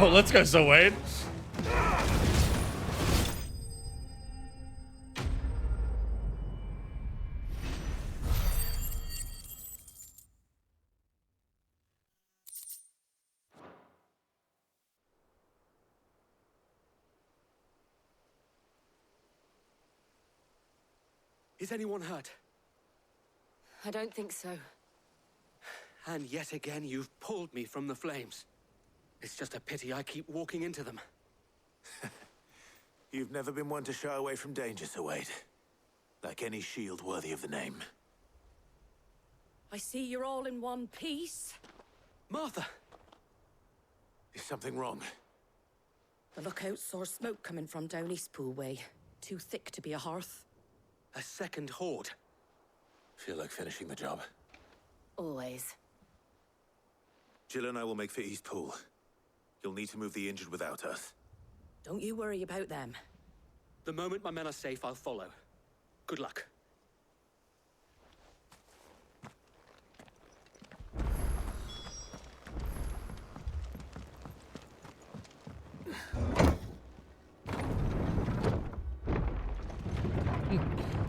Oh, let's go, Sir Wade. Is anyone hurt? I don't think so. And yet again, you've pulled me from the flames. It's just a pity I keep walking into them. You've never been one to shy away from danger, Sir Wade. Like any shield worthy of the name. I see you're all in one piece. Martha! Is something wrong? The lookout saw smoke coming from down Eastpool way. Too thick to be a hearth. A second horde. Feel like finishing the job? Always. Jill and I will make for Eastpool. You'll need to move the injured without us. Don't you worry about them. The moment my men are safe, I'll follow. Good luck.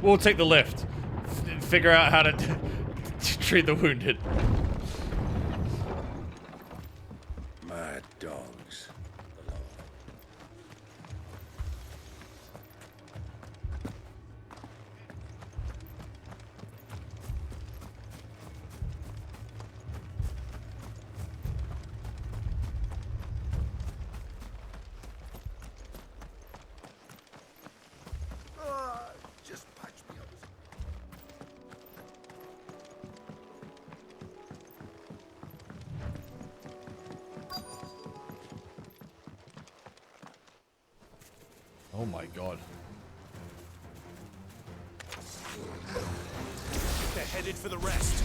We'll take the lift. Figure out how to treat the wounded. Mad dogs. Just patch me up. Oh my god. They're headed for the rest.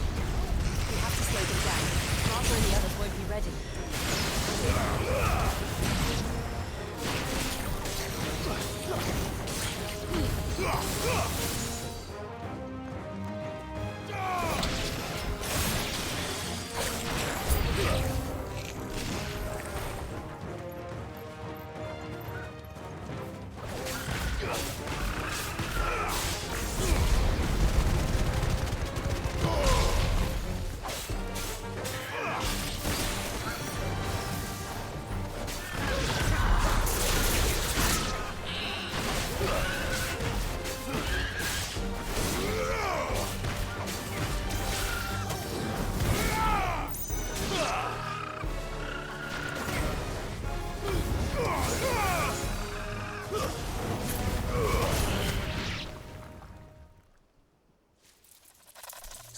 We have to slow them down. Martha and the others won't be ready.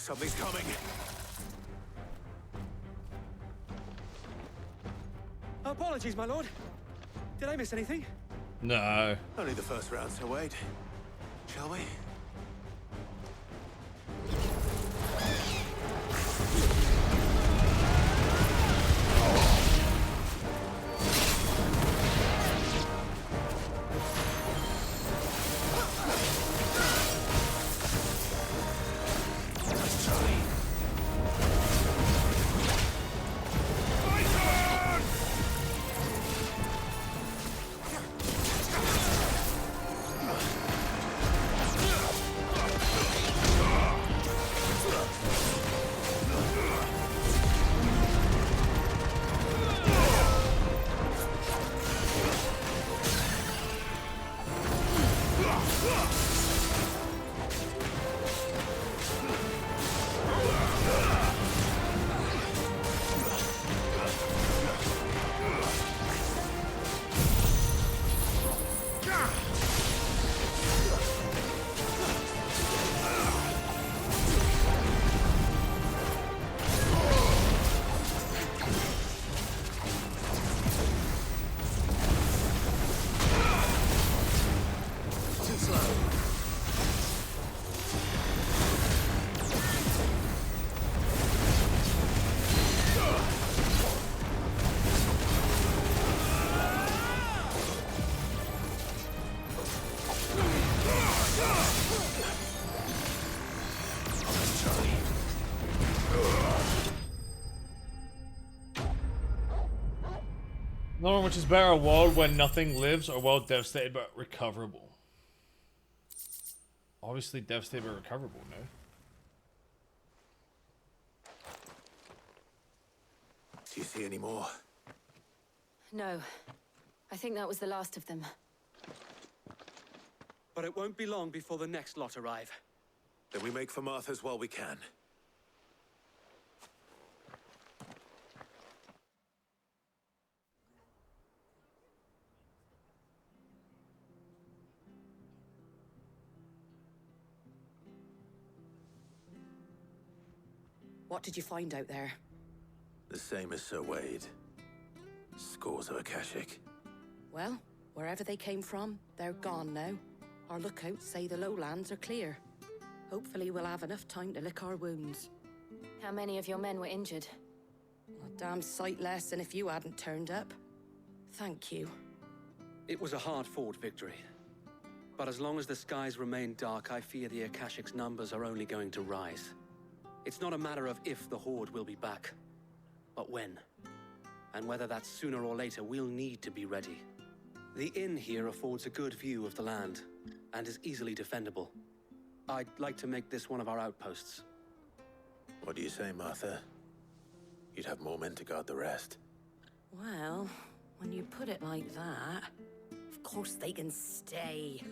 Something's coming. Apologies, my lord. Did I miss anything? No. Only the first round, Sir Wade. Shall we? Knowing which is better, a world where nothing lives or a world devastated but recoverable? Obviously devastated but recoverable, no? Do you see any more? No. I think that was the last of them. But it won't be long before the next lot arrive. Then we make for Martha's while we can. What did you find out there? The same as Sir Wade. Scores of Akashic. Well, wherever they came from, they're gone now. Our lookouts say the lowlands are clear. Hopefully we'll have enough time to lick our wounds. How many of your men were injured? A damn sight less than if you hadn't turned up. Thank you. It was a hard-fought victory. But as long as the skies remain dark, I fear the Akashic's numbers are only going to rise. It's not a matter of if the Horde will be back, but when. And whether that's sooner or later, we'll need to be ready. The inn here affords a good view of the land, and is easily defendable. I'd like to make this one of our outposts. What do you say, Martha? You'd have more men to guard the rest. Well, when you put it like that, of course they can stay.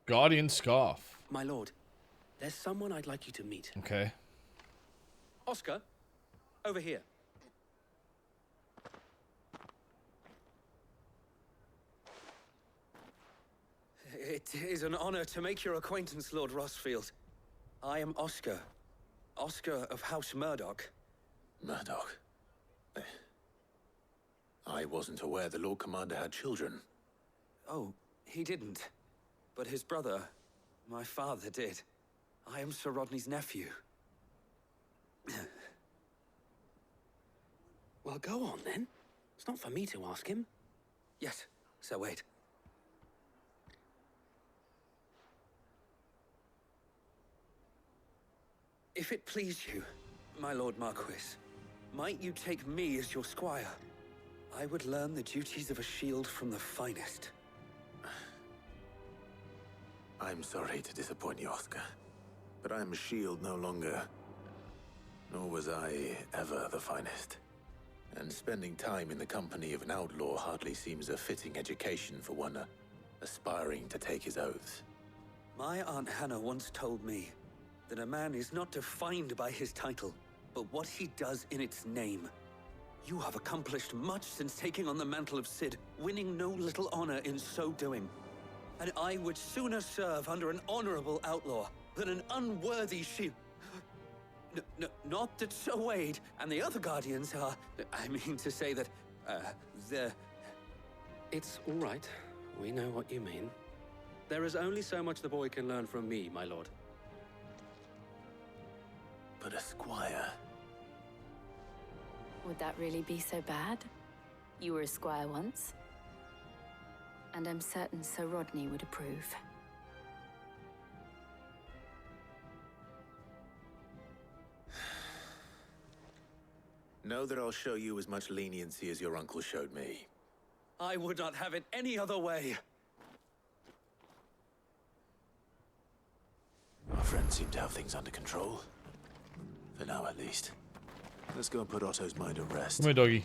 Guardian Scarf. My lord, there's someone I'd like you to meet. Okay. Oscar, over here. It is an honor to make your acquaintance, Lord Rossfield. I am Oscar. Oscar of House Murdoch. Murdoch? I wasn't aware the Lord Commander had children. Oh, he didn't. But his brother, my father, did. I am Sir Rodney's nephew. Well, go on, then. It's not for me to ask him. Yes, Sir Wade. If it please you, my Lord Marquis, might you take me as your squire? I would learn the duties of a shield from the finest. I'm sorry to disappoint you, Oscar, but I'm a shield no longer. Nor was I ever the finest. And spending time in the company of an outlaw hardly seems a fitting education for one aspiring to take his oaths. My Aunt Hannah once told me that a man is not defined by his title, but what he does in its name. You have accomplished much since taking on the mantle of Cid, winning no little honor in so doing. And I would sooner serve under an honorable outlaw than an unworthy shield. Not that Sir Wade and the other Guardians are... I mean to say that, they're... It's all right. We know what you mean. There is only so much the boy can learn from me, my lord. But a squire... Would that really be so bad? You were a squire once. And I'm certain Sir Rodney would approve. Know that I'll show you as much leniency as your uncle showed me. I would not have it any other way. Our friends seem to have things under control. For now, at least. Let's go and put Otto's mind at rest. Come here, doggy.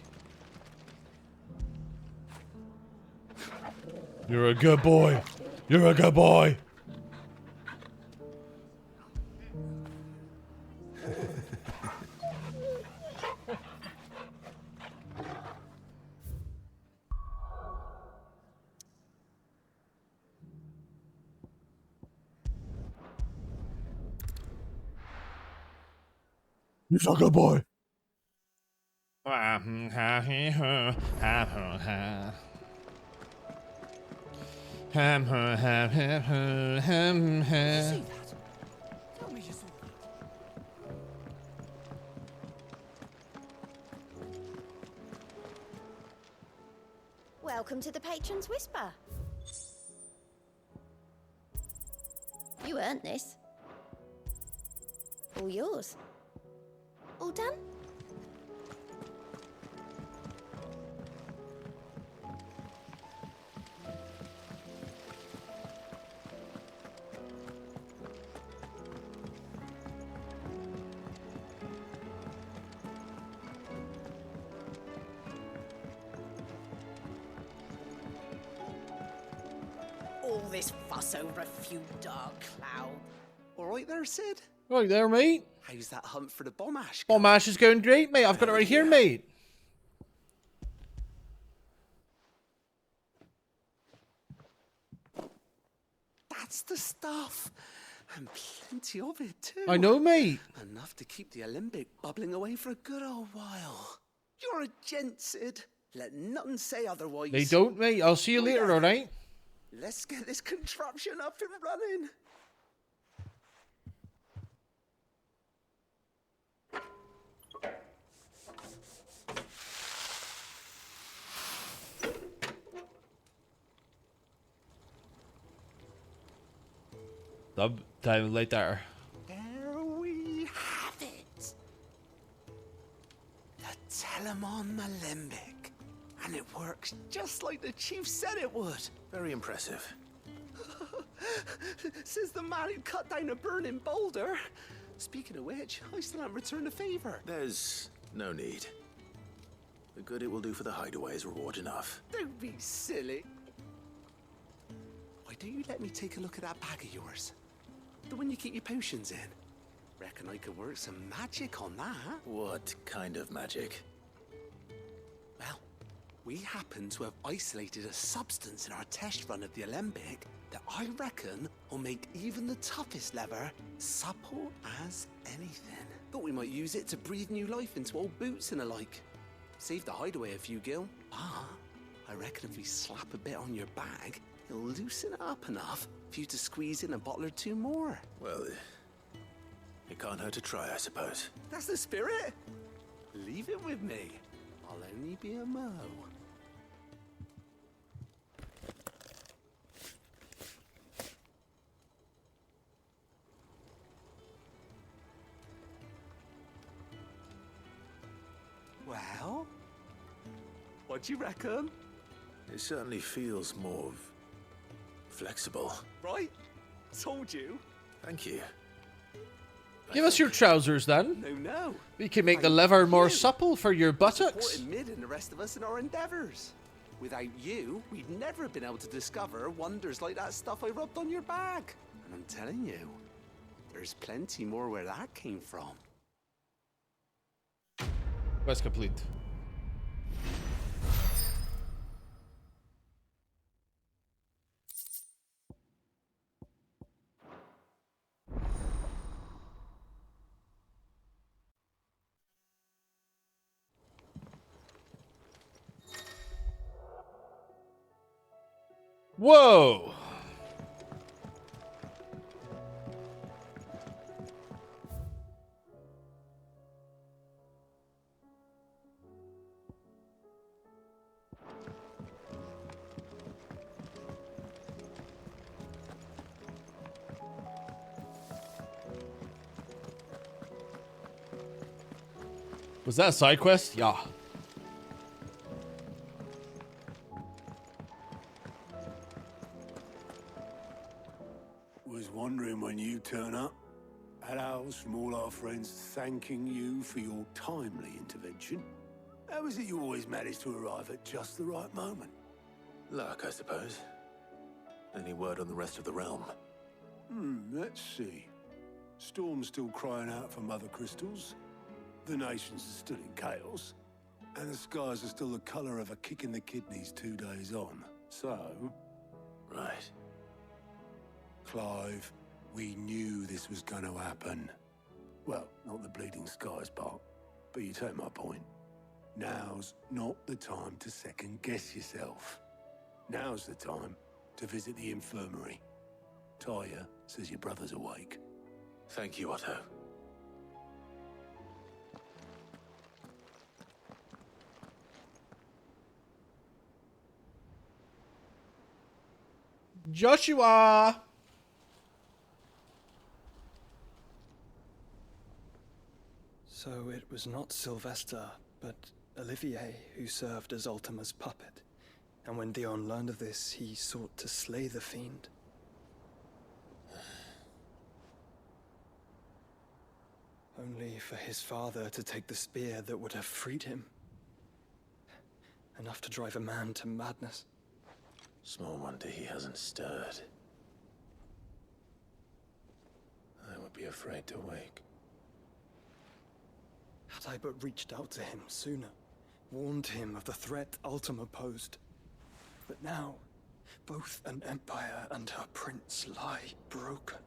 You're a good boy. You're a good boy. You're a good boy. Welcome to the Patron's Whisper. You earned this. All yours. All done? All this fuss over a few dark clouds. All right there, Sid? Right there, mate. How's that hunt for the bomb ash? Bomb ash is going great, mate. I've got it right here, mate. That's the stuff. And plenty of it, too. I know, mate. Enough to keep the alembic bubbling away for a good old while. You're a gent, Sid. Let nothing say otherwise. They don't, mate. I'll see you later, alright? Let's get this contraption up and running. Time later. There we have it. The Telemon Alembic. And it works just like the chief said it would. Very impressive. Says the man who cut down a burning boulder. Speaking of which, I still haven't returned the favor. There's no need. The good it will do for the hideaway is reward enough. Don't be silly. Why don't you let me take a look at that bag of yours? The one you keep your potions in. Reckon I could work some magic on that. What kind of magic? Well, we happen to have isolated a substance in our test run of the alembic that I reckon will make even the toughest leather supple as anything. Thought we might use it to breathe new life into old boots and the like. Save the hideaway a few gil. Ah, I reckon if we slap a bit on your bag, it'll loosen it up enough for you to squeeze in a bottle or two more. Well, it can't hurt to try, I suppose. That's the spirit. Leave it with me. I'll only be a mo. Well, what do you reckon? It certainly feels more flexible. Right? Told you. Thank you. Give us your trousers then. No. We can make the leather more supple for your buttocks. Supporting Mid and the rest of us in our endeavors. Without you, we'd never have been able to discover wonders like that stuff I rubbed on your bag. And I'm telling you, there's plenty more where that came from. Quest complete. Whoa! Was that a side quest? Yeah. Was wondering when you turn up. Had owls from all our friends thanking you for your timely intervention. How is it you always manage to arrive at just the right moment? Luck, I suppose. Any word on the rest of the realm? Let's see. Storm's still crying out for mother crystals. The nations are still in chaos. And the skies are still the colour of a kick in the kidneys 2 days on. So... Right. Clive, we knew this was going to happen. Well, not the bleeding skies part, but you take my point. Now's not the time to second-guess yourself. Now's the time to visit the infirmary. Tyre says your brother's awake. Thank you, Otto. Joshua! So it was not Sylvester, but Olivier who served as Ultima's puppet. And when Dion learned of this, he sought to slay the fiend. Only for his father to take the spear that would have freed him. Enough to drive a man to madness. Small wonder he hasn't stirred. afraid to wake. Had I but reached out to him sooner, warned him of the threat Ultima posed. But now, both an empire and her prince lie broken.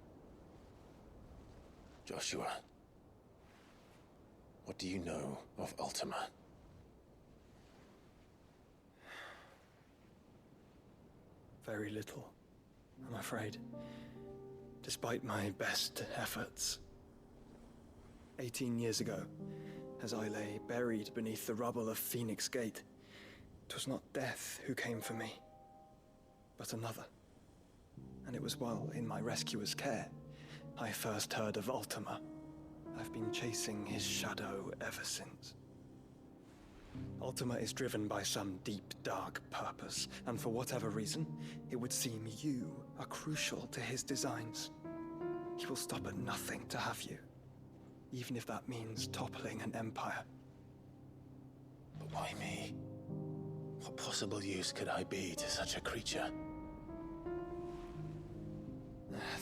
Joshua, what do you know of Ultima? Very little, I'm afraid. Despite my best efforts. 18 years ago, as I lay buried beneath the rubble of Phoenix Gate, 'twas not death who came for me, but another. And it was while in my rescuer's care, I first heard of Ultima. I've been chasing his shadow ever since. Ultima is driven by some deep, dark purpose, and for whatever reason, it would seem you are crucial to his designs. He will stop at nothing to have you, even if that means toppling an empire. But why me? What possible use could I be to such a creature?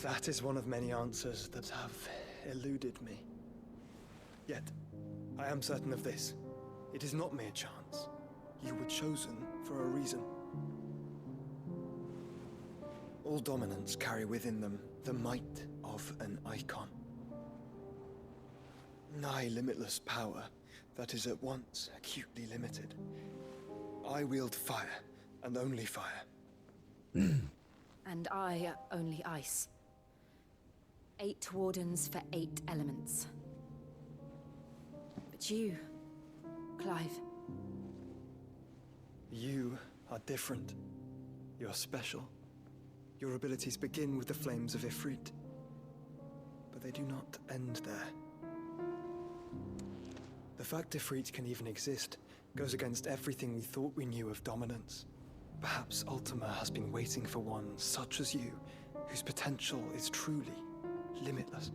That is one of many answers that have eluded me. Yet, I am certain of this. It is not mere chance. You were chosen for a reason. All dominants carry within them the might of an icon. Nigh limitless power that is at once acutely limited. I wield fire, and only fire. And I only ice. 8 wardens for 8 elements. But you, Clive. You are different. You're special. Your abilities begin with the flames of Ifrit. But they do not end there. The fact Ifrit can even exist goes against everything we thought we knew of dominance. Perhaps Ultima has been waiting for one such as you, whose potential is truly limitless.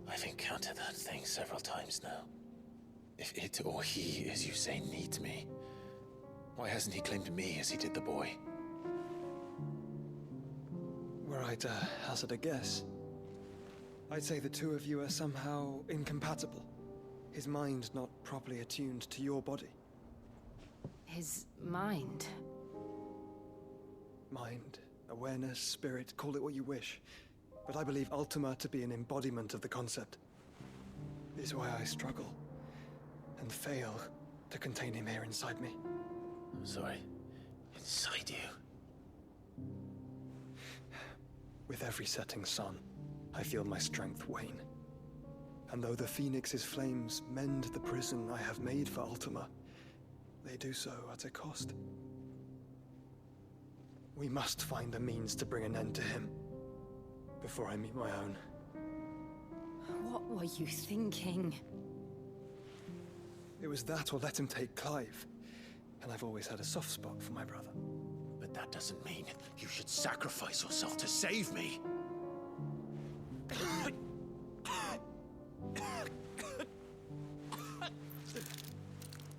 I've encountered that thing several times now. If it or he, as you say, needs me, why hasn't he claimed me as he did the boy? Were I to hazard a guess, I'd say the two of you are somehow incompatible. His mind not properly attuned to your body. His mind? Mind, awareness, spirit, call it what you wish. But I believe Ultima to be an embodiment of the concept. This is why I struggle and fail to contain him here inside me. I'm sorry. Inside you? With every setting sun, I feel my strength wane. And though the Phoenix's flames mend the prison I have made for Ultima, they do so at a cost. We must find a means to bring an end to him before I meet my own. What were you thinking? It was that or let him take Clive. And I've always had a soft spot for my brother. But that doesn't mean you should sacrifice yourself to save me.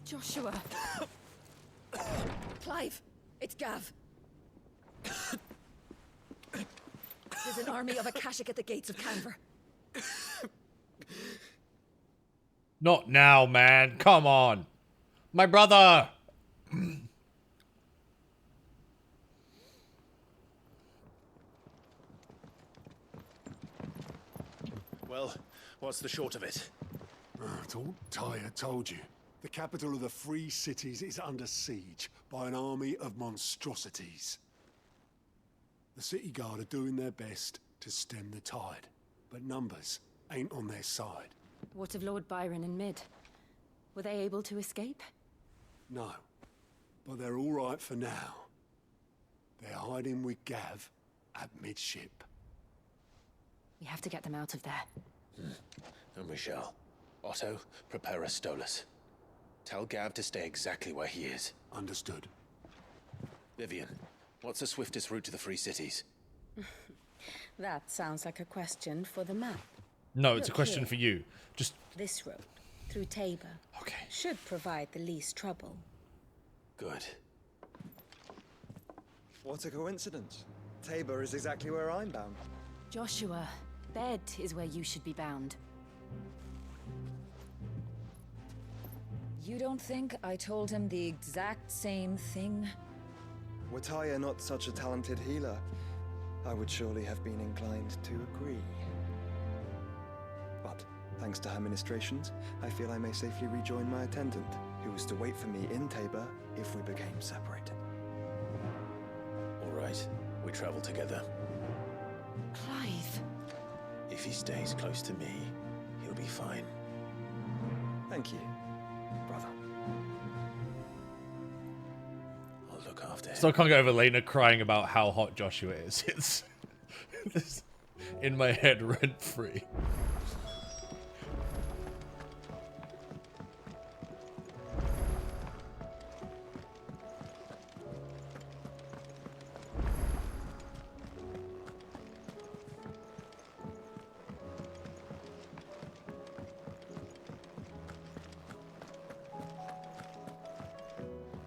Joshua. Clive, it's Gav. There's an army of Akashic at the gates of Canver. Not now, man. Come on. My brother. Well, what's the short of it? Tyre told you. The capital of the Free Cities is under siege by an army of monstrosities. The city guard are doing their best to stem the tide, but numbers ain't on their side. What of Lord Byron and Mid? Were they able to escape? No, but they're all right for now. They're hiding with Gav at midship. We have to get them out of there. And we shall. Otto, prepare a Stolas. Tell Gav to stay exactly where he is. Understood. Vivian, what's the swiftest route to the Free Cities? That sounds like a question for the map. No, it's a Look question here. for you. Just This road, through Tabor, should provide the least trouble. Good. What a coincidence. Tabor is exactly where I'm bound. Joshua, bed is where you should be bound. You don't think I told him the exact same thing? Were Taya not such a talented healer, I would surely have been inclined to agree. But, thanks to her ministrations, I feel I may safely rejoin my attendant, who was to wait for me in Tabor if we became separate. All right, we travel together. Clive. If he stays close to me, he'll be fine. Thank you, brother. I'll look after him. Still can't get over Lena crying about how hot Joshua is. It's in my head rent free.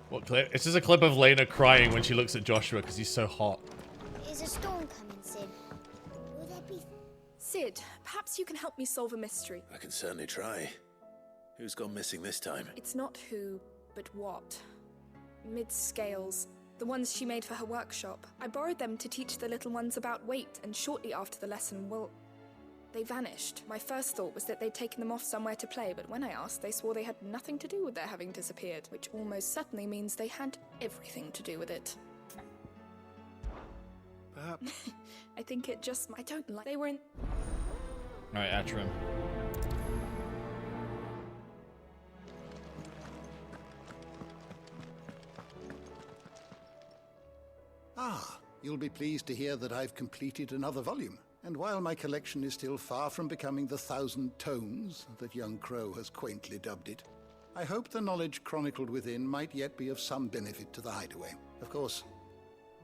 What clip? It's just a clip of Lena crying when she looks at Joshua because he's so hot. Is a storm coming, Sid? Will there be... Sid, perhaps you can help me solve a mystery. I can certainly try. Who's gone missing this time? It's not who, but what. Mid-scales. The ones she made for her workshop. I borrowed them to teach the little ones about weight, and shortly after the lesson, well, they vanished. My first thought was that they'd taken them off somewhere to play, but when I asked, they swore they had nothing to do with their having disappeared, which almost certainly means they had everything to do with it. Perhaps. I think it just... I don't like... They were in... Alright, Atrim. Ah, you'll be pleased to hear that I've completed another volume. And while my collection is still far from becoming the 1,000 tomes that young Crow has quaintly dubbed it, I hope the knowledge chronicled within might yet be of some benefit to the Hideaway. Of course,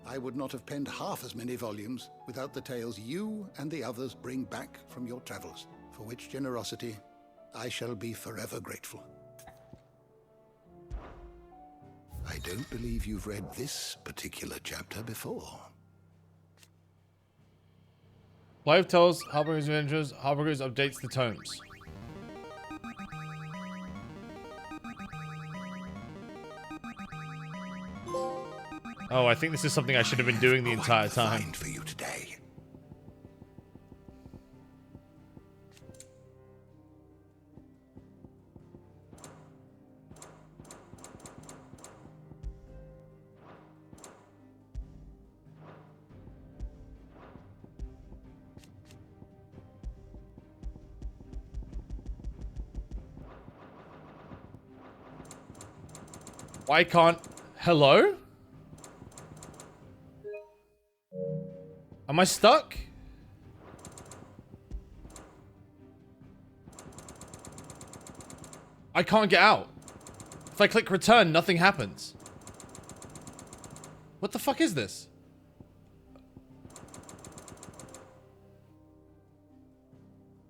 I would not have penned half as many volumes without the tales you and the others bring back from your travels, for which generosity I shall be forever grateful. I don't believe you've read this particular chapter before. Clive tells Harbinger's Adventures, Harbinger's updates the tomes. Oh, I think this is something I should have been doing the entire time. For you today. Why can't... Hello? Am I stuck? I can't get out. If I click return, nothing happens. What the fuck is this?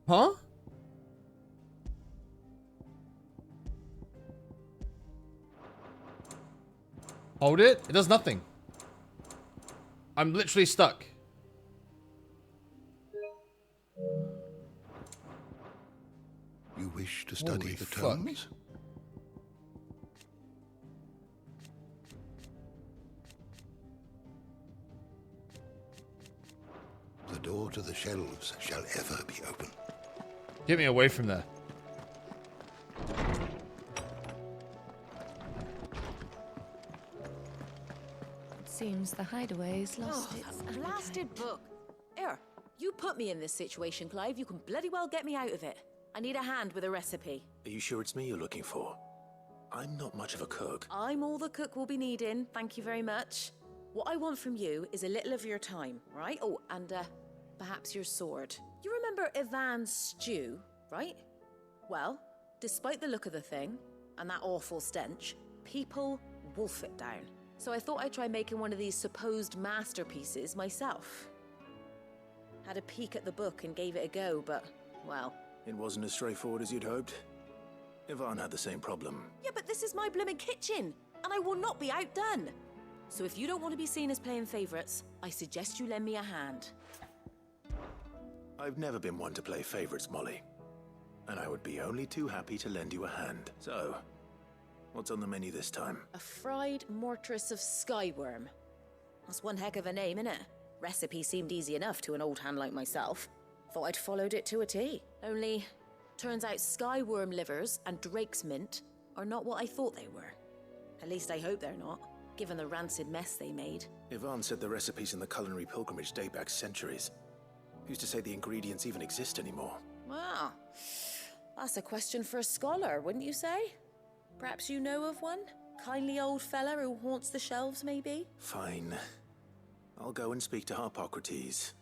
Huh? Hold it? It does nothing. I'm literally stuck. You wish to study Holy the fuck. tomes? The door to the shelves shall ever be open. Get me away from there. Seems the Hideaway's lost its that blasted book. Here, you put me in this situation, Clive. You can bloody well get me out of it. I need a hand with a recipe. Are you sure it's me you're looking for? I'm not much of a cook. I'm all the cook will be needing. Thank you very much. What I want from you is a little of your time, right? Oh, and perhaps your sword. You remember Ivan's stew, right? Well, despite the look of the thing and that awful stench, people wolf it down. So I thought I'd try making one of these supposed masterpieces myself. Had a peek at the book and gave it a go, but, well... It wasn't as straightforward as you'd hoped. Ivan had the same problem. Yeah, but this is my blooming kitchen, and I will not be outdone. So if you don't want to be seen as playing favourites, I suggest you lend me a hand. I've never been one to play favorites, Molly. And I would be only too happy to lend you a hand. So, what's on the menu this time? A fried mortress of skyworm. That's one heck of a name, innit? Recipe seemed easy enough to an old hand like myself. Thought I'd followed it to a T. Only, turns out skyworm livers and drake's mint are not what I thought they were. At least I hope they're not, given the rancid mess they made. Yvonne said the recipes in the culinary pilgrimage date back centuries. Who's to say the ingredients even exist anymore? Wow. That's a question for a scholar, wouldn't you say? Perhaps you know of one? Kindly old fella who haunts the shelves, maybe? Fine. I'll go and speak to Harpocrates.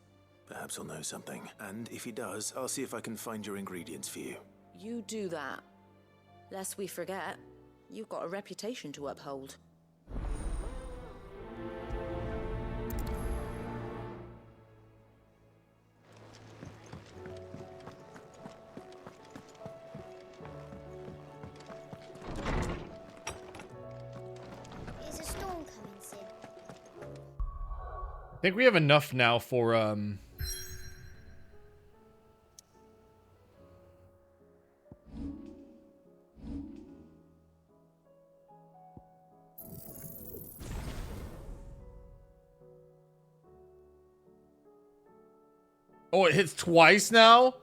Perhaps he'll know something. And if he does, I'll see if I can find your ingredients for you. You do that. Lest we forget, you've got a reputation to uphold. Is a storm coming, Sid? I think we have enough now for Oh, it hits twice now?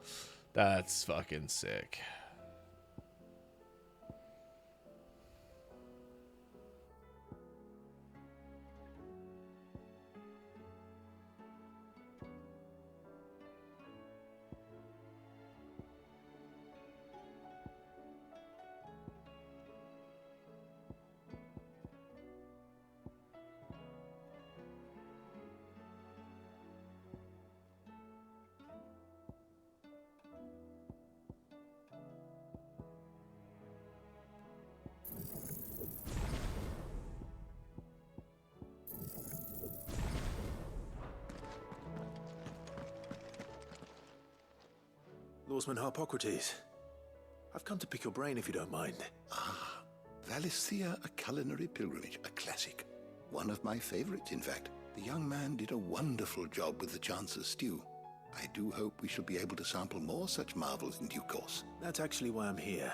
That's fucking sick. Lawsman Harpocrates. I've come to pick your brain if you don't mind. Ah, Valisthea, a culinary pilgrimage, a classic. One of my favorites, in fact. The young man did a wonderful job with the Chance's stew. I do hope we shall be able to sample more such marvels in due course. That's actually why I'm here.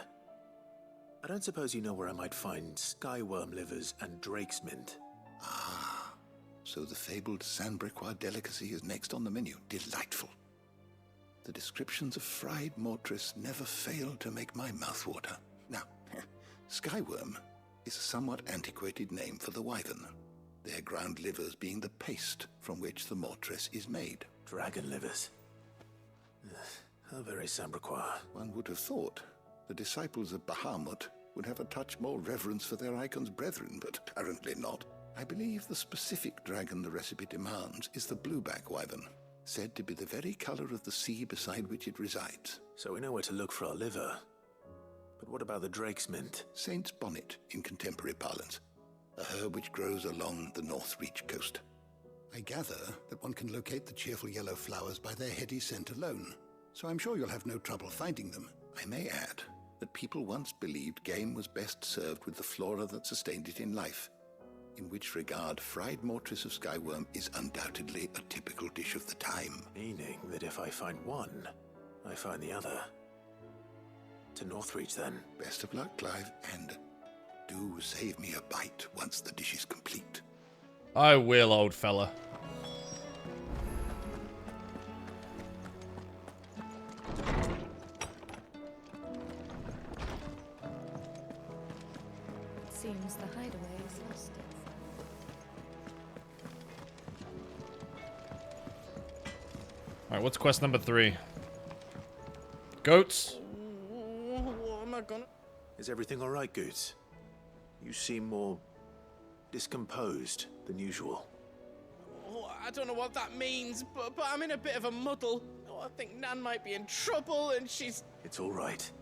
I don't suppose you know where I might find skyworm livers and drake's mint. Ah, so the fabled Sanbrequois delicacy is next on the menu. Delightful. The descriptions of fried mortress never fail to make my mouth water. Now, skyworm is a somewhat antiquated name for the wyvern, their ground livers being the paste from which the mortress is made. Dragon livers. How very Sanbrequois. One would have thought the disciples of Bahamut would have a touch more reverence for their icon's brethren, but apparently not. I believe the specific dragon the recipe demands is the blueback wyvern, said to be the very color of the sea beside which it resides. So we know where to look for our liver. But what about the drake's mint? Saint's bonnet in contemporary parlance, a herb which grows along the North Reach coast. I gather that one can locate the cheerful yellow flowers by their heady scent alone, so I'm sure you'll have no trouble finding them. I may add that people once believed game was best served with the flora that sustained it in life, in which regard fried mortress of skyworm is undoubtedly a typical dish of the time. Meaning that if I find one, I find the other. To Northreach, then. Best of luck, Clive, and do save me a bite once the dish is complete. I will, old fella. It seems the hideaway is lost. Alright, what's quest number 3? Goats? What am I gonna... Is everything alright, Goots? You seem more discomposed than usual. Oh, I don't know what that means, but I'm in a bit of a muddle. Oh, I think Nan might be in trouble and she's... It's alright.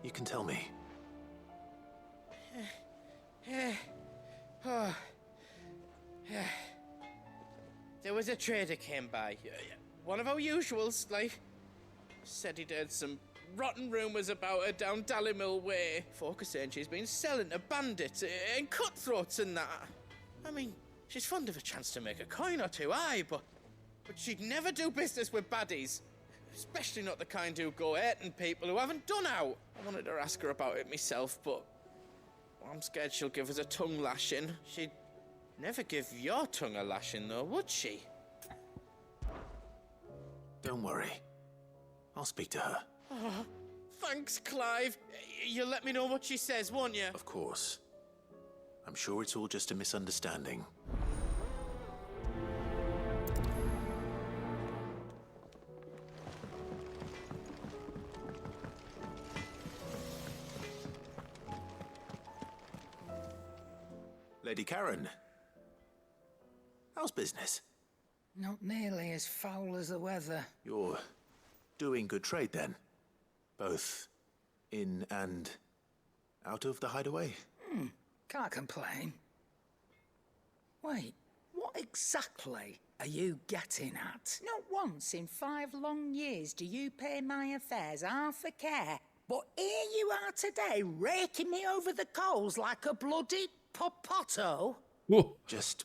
You can tell me. There was a trader came by. One of our usuals, like, said he'd heard some rotten rumours about her down Dallymill Way. Folk are saying she's been selling to bandits and cutthroats and that. I mean, she's fond of a chance to make a coin or two, aye, but she'd never do business with baddies. Especially not the kind who go hurting people who haven't done out. I wanted to ask her about it myself, but I'm scared she'll give us a tongue lashing. She'd never give your tongue a lashing, though, would she? Don't worry. I'll speak to her. Oh, thanks, Clive. You'll let me know what she says, won't you? Of course. I'm sure it's all just a misunderstanding. Lady Karen. How's business? Not nearly as foul as the weather. You're doing good trade then? Both in and out of the hideaway? Can't complain. Wait, what exactly are you getting at? Not once in 5 long years do you pay my affairs half a care. But here you are today, raking me over the coals like a bloody popoto. Whoa. Just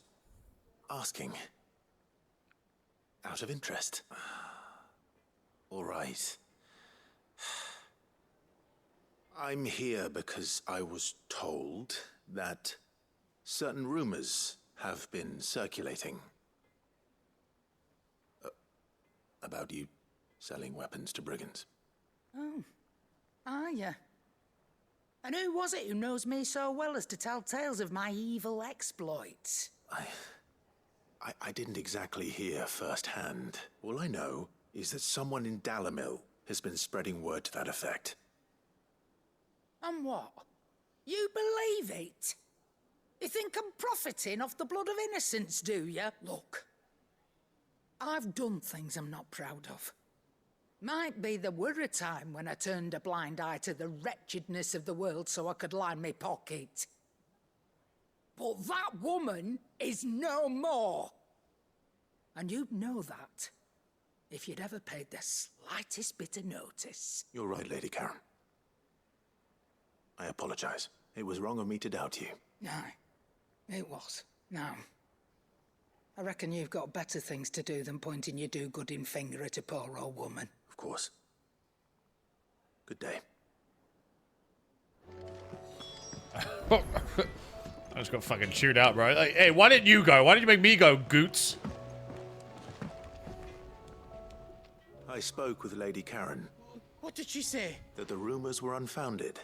asking. Out of interest. All right. I'm here because I was told that certain rumors have been circulating about you selling weapons to brigands. Oh, are you? And who was it who knows me so well as to tell tales of my evil exploits? I didn't exactly hear firsthand. All I know is that someone in Dalimil has been spreading word to that effect. And what? You believe it? You think I'm profiting off the blood of innocents, do you? Look, I've done things I'm not proud of. Might be there were a time when I turned a blind eye to the wretchedness of the world so I could line my pocket. But that woman is no more. And you'd know that if you'd ever paid the slightest bit of notice. You're right, Lady Karen. I apologize. It was wrong of me to doubt you. Aye, it was. Now, I reckon you've got better things to do than pointing your do-gooding finger at a poor old woman. Of course. Good day. I just got fucking chewed out, bro. Like, hey, why didn't you go? Why did you make me go, Goots? I spoke with Lady Karen. What did she say? That the rumors were unfounded.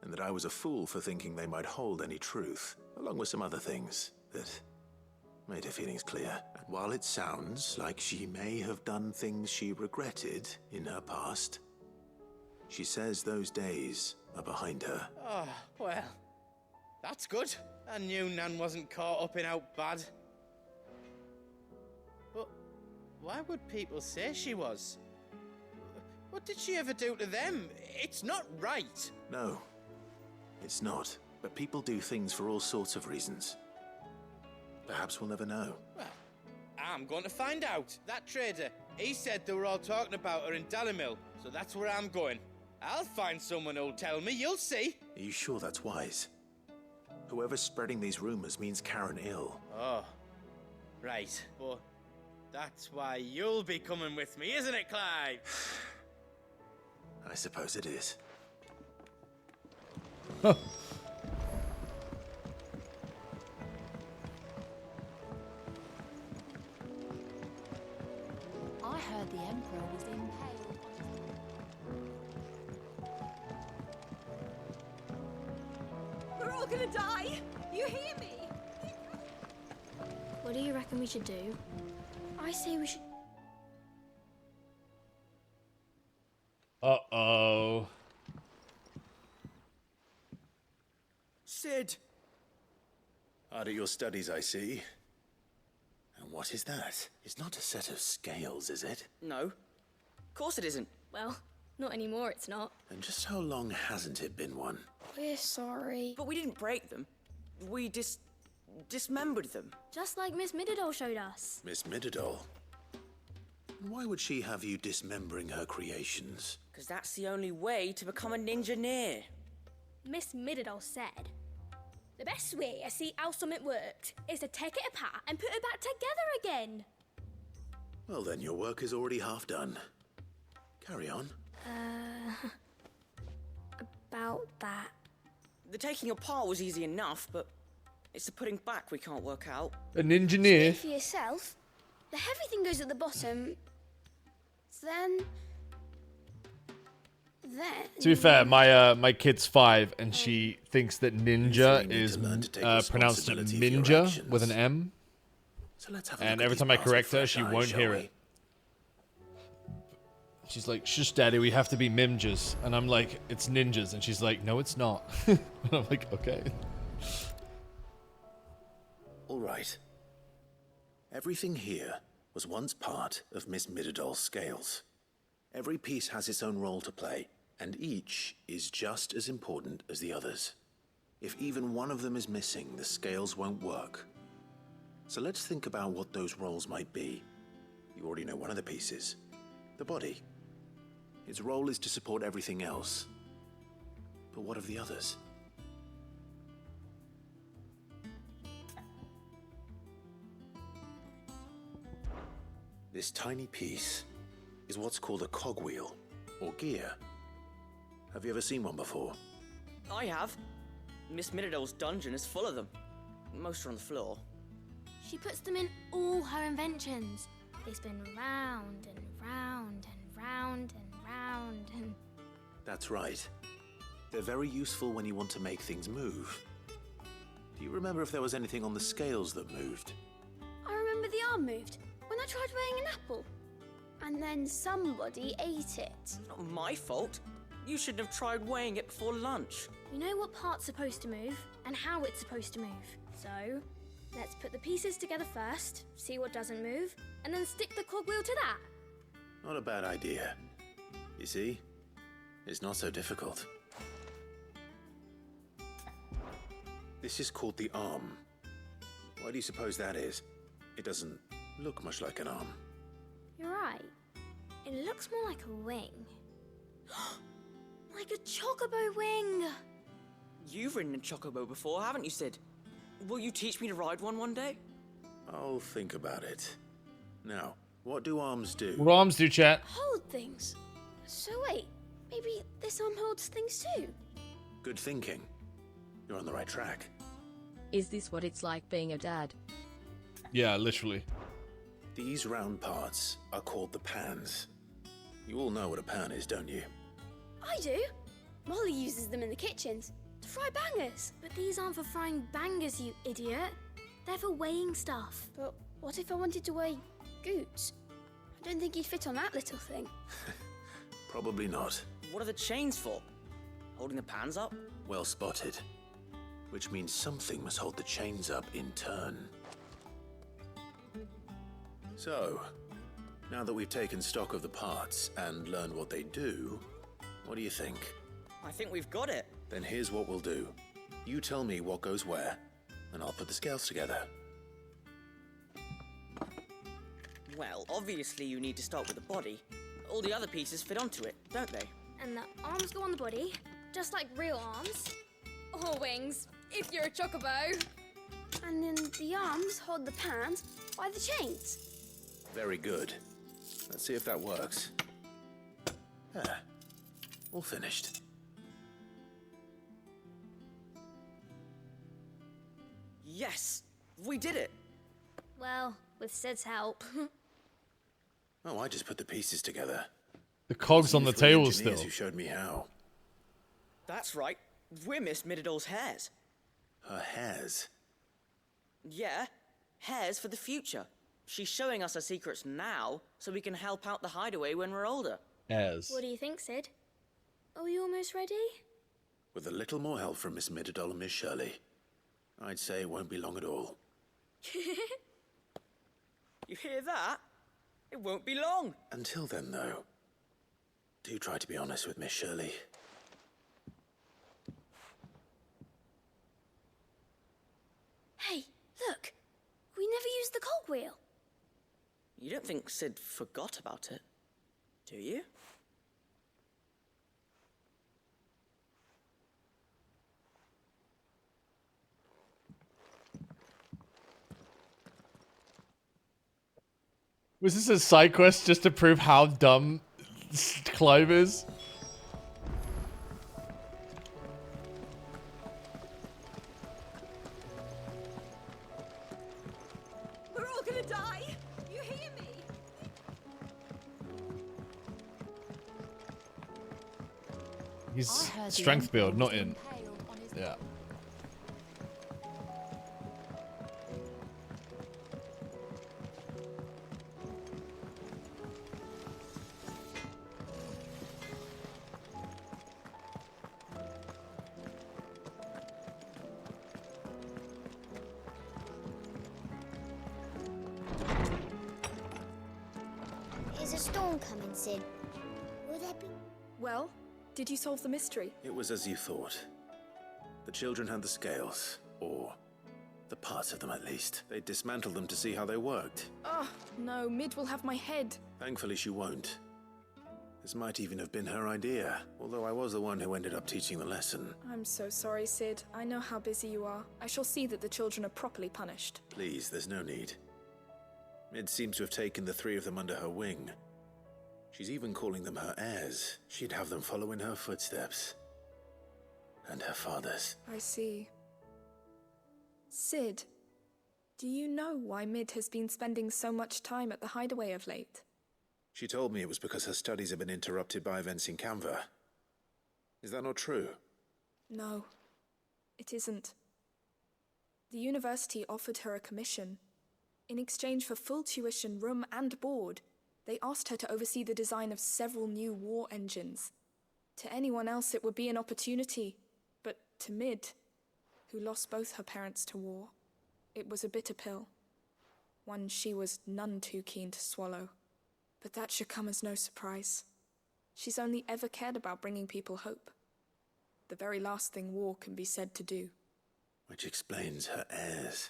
And that I was a fool for thinking they might hold any truth, along with some other things that made her feelings clear. And while it sounds like she may have done things she regretted in her past, she says those days are behind her. Oh, well, that's good. I knew Nan wasn't caught up in out bad. But why would people say she was? What did she ever do to them? It's not right. No, it's not. But people do things for all sorts of reasons. Perhaps we'll never know. Well, I'm going to find out. That trader, he said they were all talking about her in Dalimil, so that's where I'm going. I'll find someone who'll tell me, you'll see. Are you sure that's wise? Whoever's spreading these rumors means Karen ill. Oh, right. Well, that's why you'll be coming with me, isn't it, Clive? I suppose it is. I heard the Emperor was impaled. We're all gonna die! You hear me? What do you reckon we should do? I say we should... Uh-oh. Sid! Hard at your studies, I see. And what is that? It's not a set of scales, is it? No. Of course it isn't. Well, not anymore, it's not. And just how long hasn't it been one? We're sorry. But we didn't break them. We dismembered them. Just like Miss Mididol showed us. Miss Mididol? Why would she have you dismembering her creations? Because that's the only way to become a ninja-neer. Miss Mididol said, the best way to see how something worked is to take it apart and put it back together again. Well then, your work is already half done. Carry on. About that. The taking apart was easy enough, but it's the putting back we can't work out. An engineer. Speak for yourself. The heavy thing goes at the bottom. Then. To be fair, my kid's 5 and she thinks that ninja is pronounced minja with an M. So let's have and every time I correct her, she won't hear it. She's like, "Shush, Daddy, we have to be mimjas," and I'm like, "It's ninjas," and she's like, "No, it's not." And I'm like, "Okay." All right. Everything here was once part of Miss Midadol's scales. Every piece has its own role to play, and each is just as important as the others. If even one of them is missing, the scales won't work. So let's think about what those roles might be. You already know one of the pieces, the body. Its role is to support everything else. But what of the others? This tiny piece is what's called a cogwheel, or gear. Have you ever seen one before? I have. Miss Midadol's dungeon is full of them. Most are on the floor. She puts them in all her inventions. They spin round and round and round and round and... That's right. They're very useful when you want to make things move. Do you remember if there was anything on the scales that moved? I remember the arm moved when I tried weighing an apple. And then somebody ate it. It's not my fault. You should have tried weighing it before lunch. We know what part's supposed to move and how it's supposed to move. So, let's put the pieces together first, see what doesn't move, and then stick the cogwheel to that. Not a bad idea. You see? It's not so difficult. This is called the arm. Why do you suppose that is? It doesn't look much like an arm. You're right. It looks more like a wing. Like a chocobo wing! You've ridden a chocobo before, haven't you, Sid? Will you teach me to ride one day? I'll think about it. Now, what do arms do? What arms do, chat? Hold things. So wait, maybe this arm holds things too? Good thinking. You're on the right track. Is this what it's like being a dad? Yeah, literally. These round parts are called the pans. You all know what a pan is, don't you? I do. Molly uses them in the kitchens to fry bangers. But these aren't for frying bangers, you idiot. They're for weighing stuff. But what if I wanted to weigh goods? I don't think you'd fit on that little thing. Probably not. What are the chains for? Holding the pans up? Well spotted. Which means something must hold the chains up in turn. So, now that we've taken stock of the parts and learned what they do, what do you think? I think we've got it. Then here's what we'll do. You tell me what goes where, and I'll put the scales together. Well, obviously you need to start with the body. All the other pieces fit onto it, don't they? And the arms go on the body, just like real arms. Or wings, if you're a chocobo. And then the arms hold the pans by the chains. Very good. Let's see if that works. Ah, all finished. Yes! We did it! Well, with Sid's help. Oh, I just put the pieces together. The cogs on the table still. Who showed me how. That's right. We're Miss Midadol's hairs. Her hairs? Yeah, hairs for the future. She's showing us her secrets now, so we can help out the hideaway when we're older. Hairs. What do you think, Sid? Are we almost ready? With a little more help from Miss Midadol and Miss Shirley, I'd say it won't be long at all. You hear that? It won't be long. Until then, though, do try to be honest with Miss Shirley. Hey, look! We never used the cogwheel. You don't think Sid forgot about it, do you? Was this a side quest just to prove how dumb climbers. We're all gonna die. You hear me? He's I heard the strength Emperor build, not was in. impaled on his Yeah. Is a storm coming, Sid? Will there be... Well, did you solve the mystery? It was as you thought. The children had the scales, or the parts of them at least. They dismantled them to see how they worked. Oh, no, Mid will have my head. Thankfully she won't. This might even have been her idea, although I was the one who ended up teaching the lesson. I'm so sorry, Sid. I know how busy you are. I shall see that the children are properly punished. Please, there's no need. Mid seems to have taken the three of them under her wing. She's even calling them her heirs. She'd have them follow in her footsteps. And her father's. I see. Sid, do you know why Mid has been spending so much time at the hideaway of late? She told me it was because her studies have been interrupted by events in Canva. Is that not true? No, it isn't. The university offered her a commission. In exchange for full tuition, room and board, they asked her to oversee the design of several new war engines. To anyone else it would be an opportunity, but to Mid, who lost both her parents to war, it was a bitter pill. One she was none too keen to swallow. But that should come as no surprise. She's only ever cared about bringing people hope. The very last thing war can be said to do. Which explains her heirs.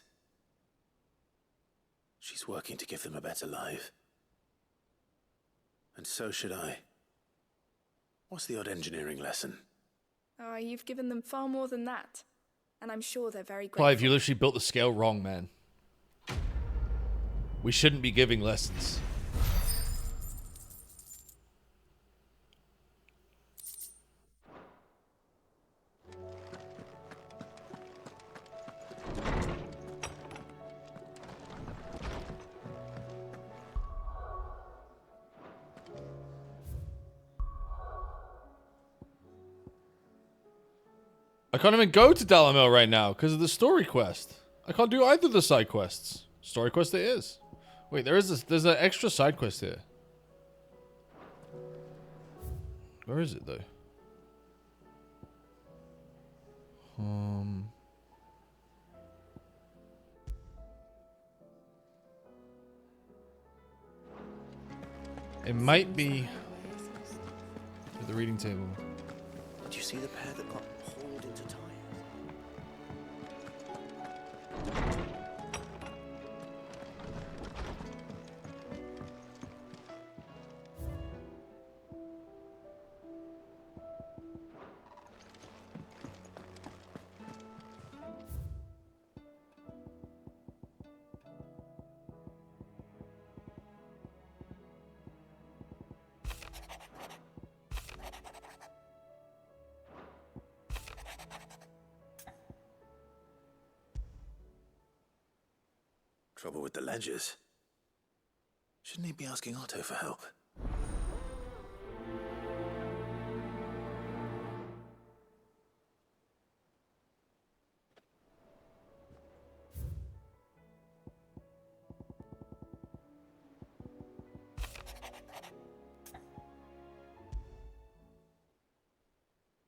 She's working to give them a better life. And so should I. What's the odd engineering lesson? Oh, you've given them far more than that. And I'm sure they're very grateful. Clive, you literally built the scale wrong, man. We shouldn't be giving lessons. I can't even go to Dalamel right now because of the story quest. I can't do either of the side quests. Story quest it is. Wait, there's an extra side quest here. Where is it though? It might be at the reading table. Did you see the pair that got hauled into tires? Trouble with the ledgers. Shouldn't he be asking Otto for help?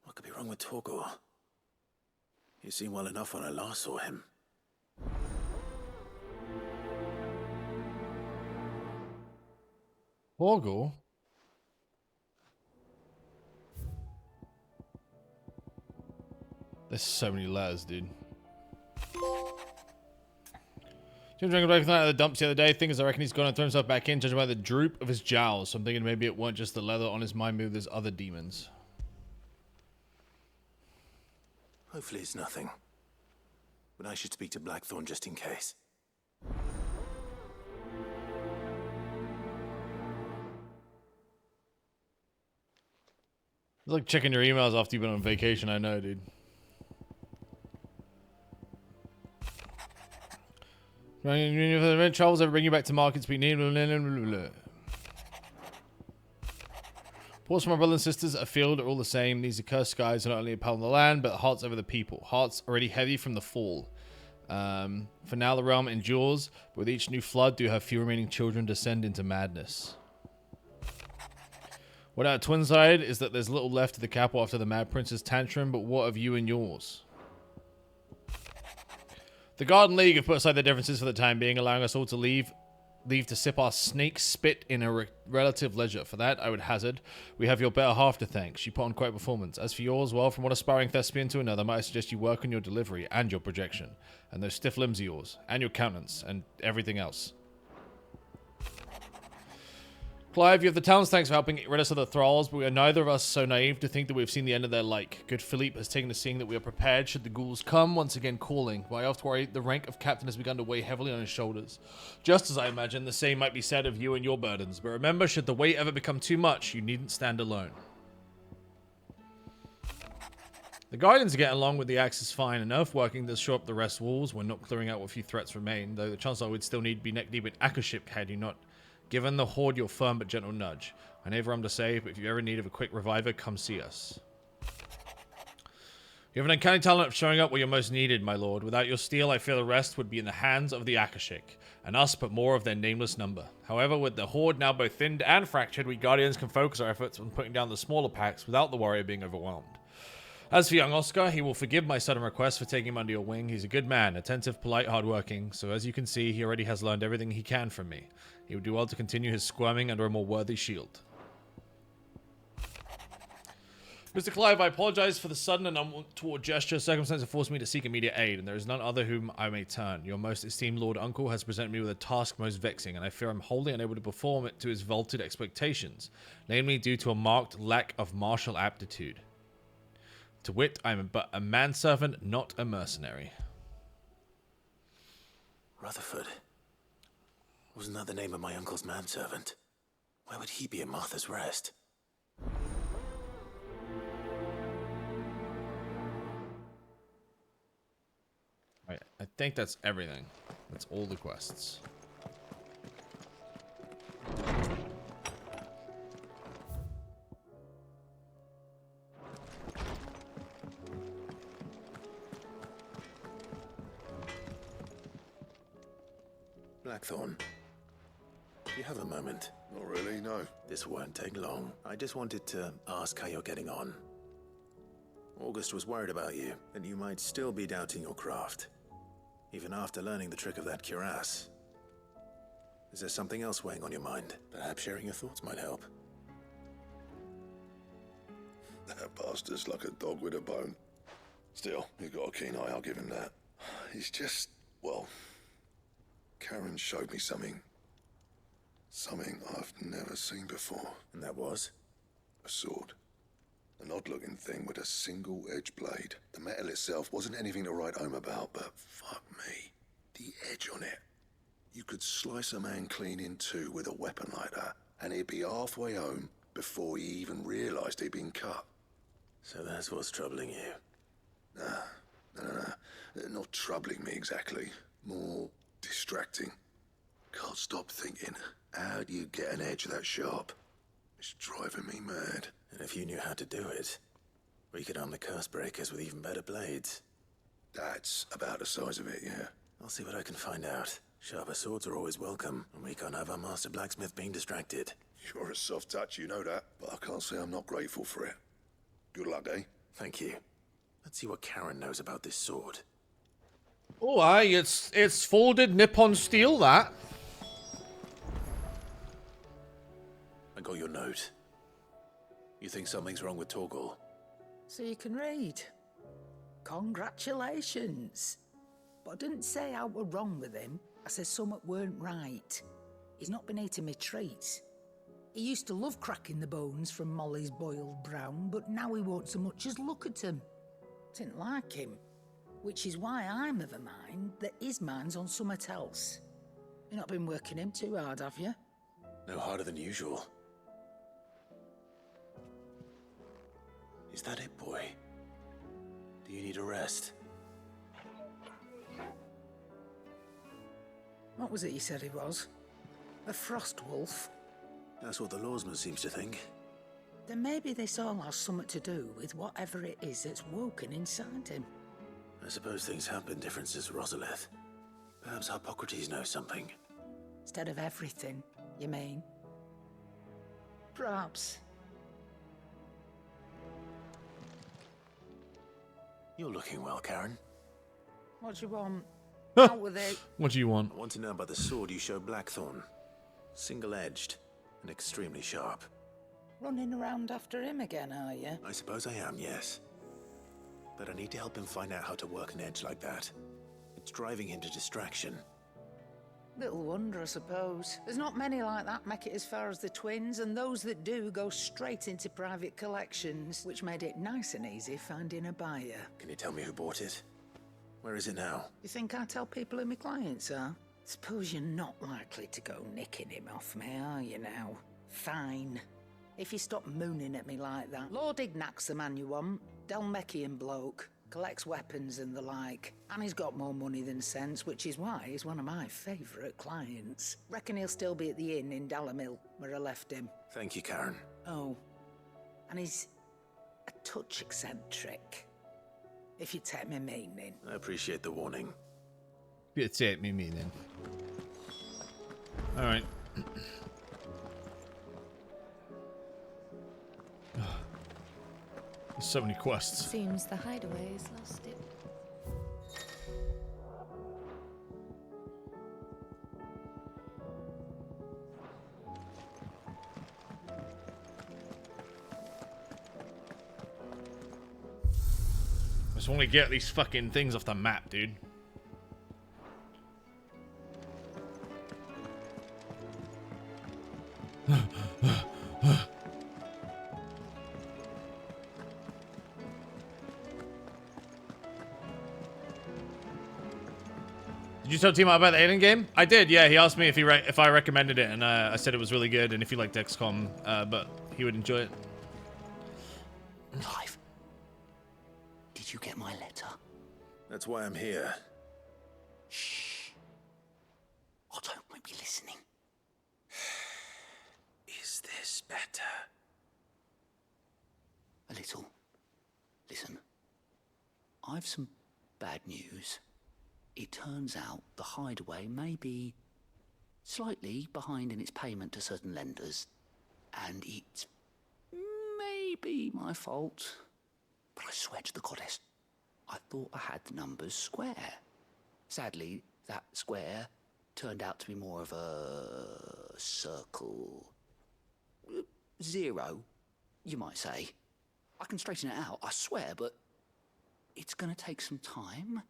What could be wrong with Torgor? He seemed well enough when I last saw him. Torgor? There's so many letters, dude. Jim drank back out of the dumps the other day. Thing is, I reckon he's gonna throw himself back in, judging by the droop of his jowls. So I'm thinking maybe it weren't just the leather on his mind, maybe there's other demons. Hopefully it's nothing. But I should speak to Blackthorn just in case. It's like checking your emails after you've been on vacation, I know, dude. If the event travels, ever bring you back to market speed. Ports from my brothers and sisters afield are all the same. These accursed skies are not only upon the land, but hearts over the people. Hearts already heavy from the fall. For now the realm endures, but with each new flood do have few remaining children descend into madness. What our twin side is that there's little left of the capital after the Mad Prince's tantrum, but what of you and yours? The Garden League have put aside their differences for the time being, allowing us all to leave to sip our snake spit in a relative leisure. For that, I would hazard, we have your better half to thank. She put on quite a performance. As for yours, well, from one aspiring thespian to another, might I suggest you work on your delivery and your projection, and those stiff limbs of yours, and your countenance, and everything else. Clive, you have the talents, thanks for helping rid us of the thralls, but we are neither of us so naive to think that we have seen the end of their like. Good Philippe has taken to seeing that we are prepared should the ghouls come, once again calling. But I often worry the rank of captain has begun to weigh heavily on his shoulders. Just as I imagine the same might be said of you and your burdens, but remember, should the weight ever become too much, you needn't stand alone. The Guardians are getting along with the axes fine enough, working to shore up the rest walls when not clearing out what few threats remain, though the Chancellor would still need to be neck deep in Akaship had you not given the Horde your firm but gentle nudge. I never am to say, but if you ever need of a quick reviver, come see us. You have an uncanny talent of showing up where you're most needed, my lord. Without your steel, I fear the rest would be in the hands of the Akashik, and us but more of their nameless number. However, with the Horde now both thinned and fractured, we Guardians can focus our efforts on putting down the smaller packs without the worry of being overwhelmed. As for young Oscar, he will forgive my sudden request for taking him under your wing. He's a good man, attentive, polite, hardworking, so as you can see, he already has learned everything he can from me. He would do well to continue his squirming under a more worthy shield. Mr. Clive, I apologize for the sudden and untoward gesture. Circumstances forced me to seek immediate aid, and there is none other whom I may turn. Your most esteemed Lord Uncle has presented me with a task most vexing, and I fear I'm wholly unable to perform it to his vaulted expectations, namely due to a marked lack of martial aptitude. To wit, I am but a manservant, not a mercenary. Rutherford. Wasn't that the name of my uncle's manservant? Why would he be at Martha's Rest? Right, I think that's everything. That's all the quests. Blackthorn, do you have a moment? Not really, no. This won't take long. I just wanted to ask how you're getting on. August was worried about you, and you might still be doubting your craft, even after learning the trick of that cuirass. Is there something else weighing on your mind? Perhaps sharing your thoughts might help. That bastard's like a dog with a bone. Still, he's got a keen eye, I'll give him that. He's just, well, Karen showed me something. Something I've never seen before. And that was? A sword. An odd-looking thing with a single-edged blade. The metal itself wasn't anything to write home about, but fuck me. The edge on it. You could slice a man clean in two with a weapon like that, and he'd be halfway home before he even realised he'd been cut. So that's what's troubling you? No. Not troubling me exactly. More distracting. Can't stop thinking, how do you get an edge that sharp? It's driving me mad. And if you knew how to do it, we could arm the curse breakers with even better blades. That's about the size of it, yeah. I'll see what I can find out. Sharper swords are always welcome, and we can't have our master blacksmith being distracted. You're a soft touch, you know that, but I can't say I'm not grateful for it. Good luck, eh? Thank you. Let's see what Karen knows about this sword. Oh, aye, it's folded Nippon steel, that. I got your note. You think something's wrong with Torgal? So you can read. Congratulations. But I didn't say I were wrong with him. I said something weren't right. He's not been eating me treats. He used to love cracking the bones from Molly's boiled brown, but now he won't so much as look at him. Didn't like him. Which is why I'm of a mind that his mind's on something else. You've not been working him too hard, have you? No harder than usual. Is that it, boy? Do you need a rest? What was it you said he was? A frost wolf? That's what the lawsman seems to think. Then maybe this all has something to do with whatever it is that's woken inside him. I suppose things have been different since Rosalith. Perhaps Hippocrates knows something. Instead of everything, you mean? Perhaps. You're looking well, Karen. What do you want? Out with it. What do you want? I want to know about the sword you showed Blackthorn. Single-edged and extremely sharp. Running around after him again, are you? I suppose I am, yes. But I need to help him find out how to work an edge like that. It's driving him to distraction. Little wonder, I suppose. There's not many like that make it as far as the twins, and those that do go straight into private collections, which made it nice and easy finding a buyer. Can you tell me who bought it? Where is it now? You think I tell people who my clients are? Suppose you're not likely to go nicking him off me, are you now? Fine. If you stop mooning at me like that. Lord Ignac's the man you want. Dalmekian bloke. Collects weapons and the like. And he's got more money than sense, which is why he's one of my favourite clients. Reckon he'll still be at the inn in Dalamil, where I left him. Thank you, Karen. Oh. And he's a touch eccentric. If you take me meaning. I appreciate the warning. You take me meaning. Alright. There's so many quests. Seems the hideaway's lost it. I just want to get these fucking things off the map, dude. Did you tell Timo about the Alien game? I did, yeah. He asked me if I recommended it, and I said it was really good, and if you liked XCOM, but he would enjoy it. Clive, did you get my letter? That's why I'm here. Shh. Otto might be listening. Is this better? A little. Listen, I've some bad news. It turns out the hideaway may be slightly behind in its payment to certain lenders, and it's maybe my fault. But I swear to the goddess, I thought I had the numbers square. Sadly, that square turned out to be more of a circle. Zero, you might say. I can straighten it out, I swear, but it's gonna take some time.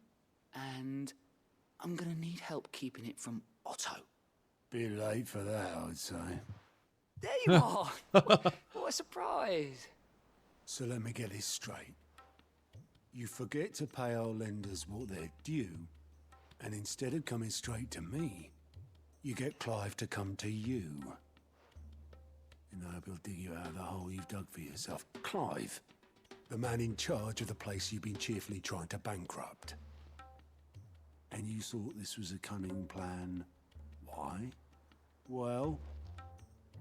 And I'm gonna need help keeping it from Otto. Bit late for that, I'd say. There you are! What a surprise! So let me get this straight. You forget to pay our lenders what they're due, and instead of coming straight to me, you get Clive to come to you. And I hope he'll dig you out of the hole you've dug for yourself. Clive, the man in charge of the place you've been cheerfully trying to bankrupt. And you thought this was a cunning plan. Why? Well,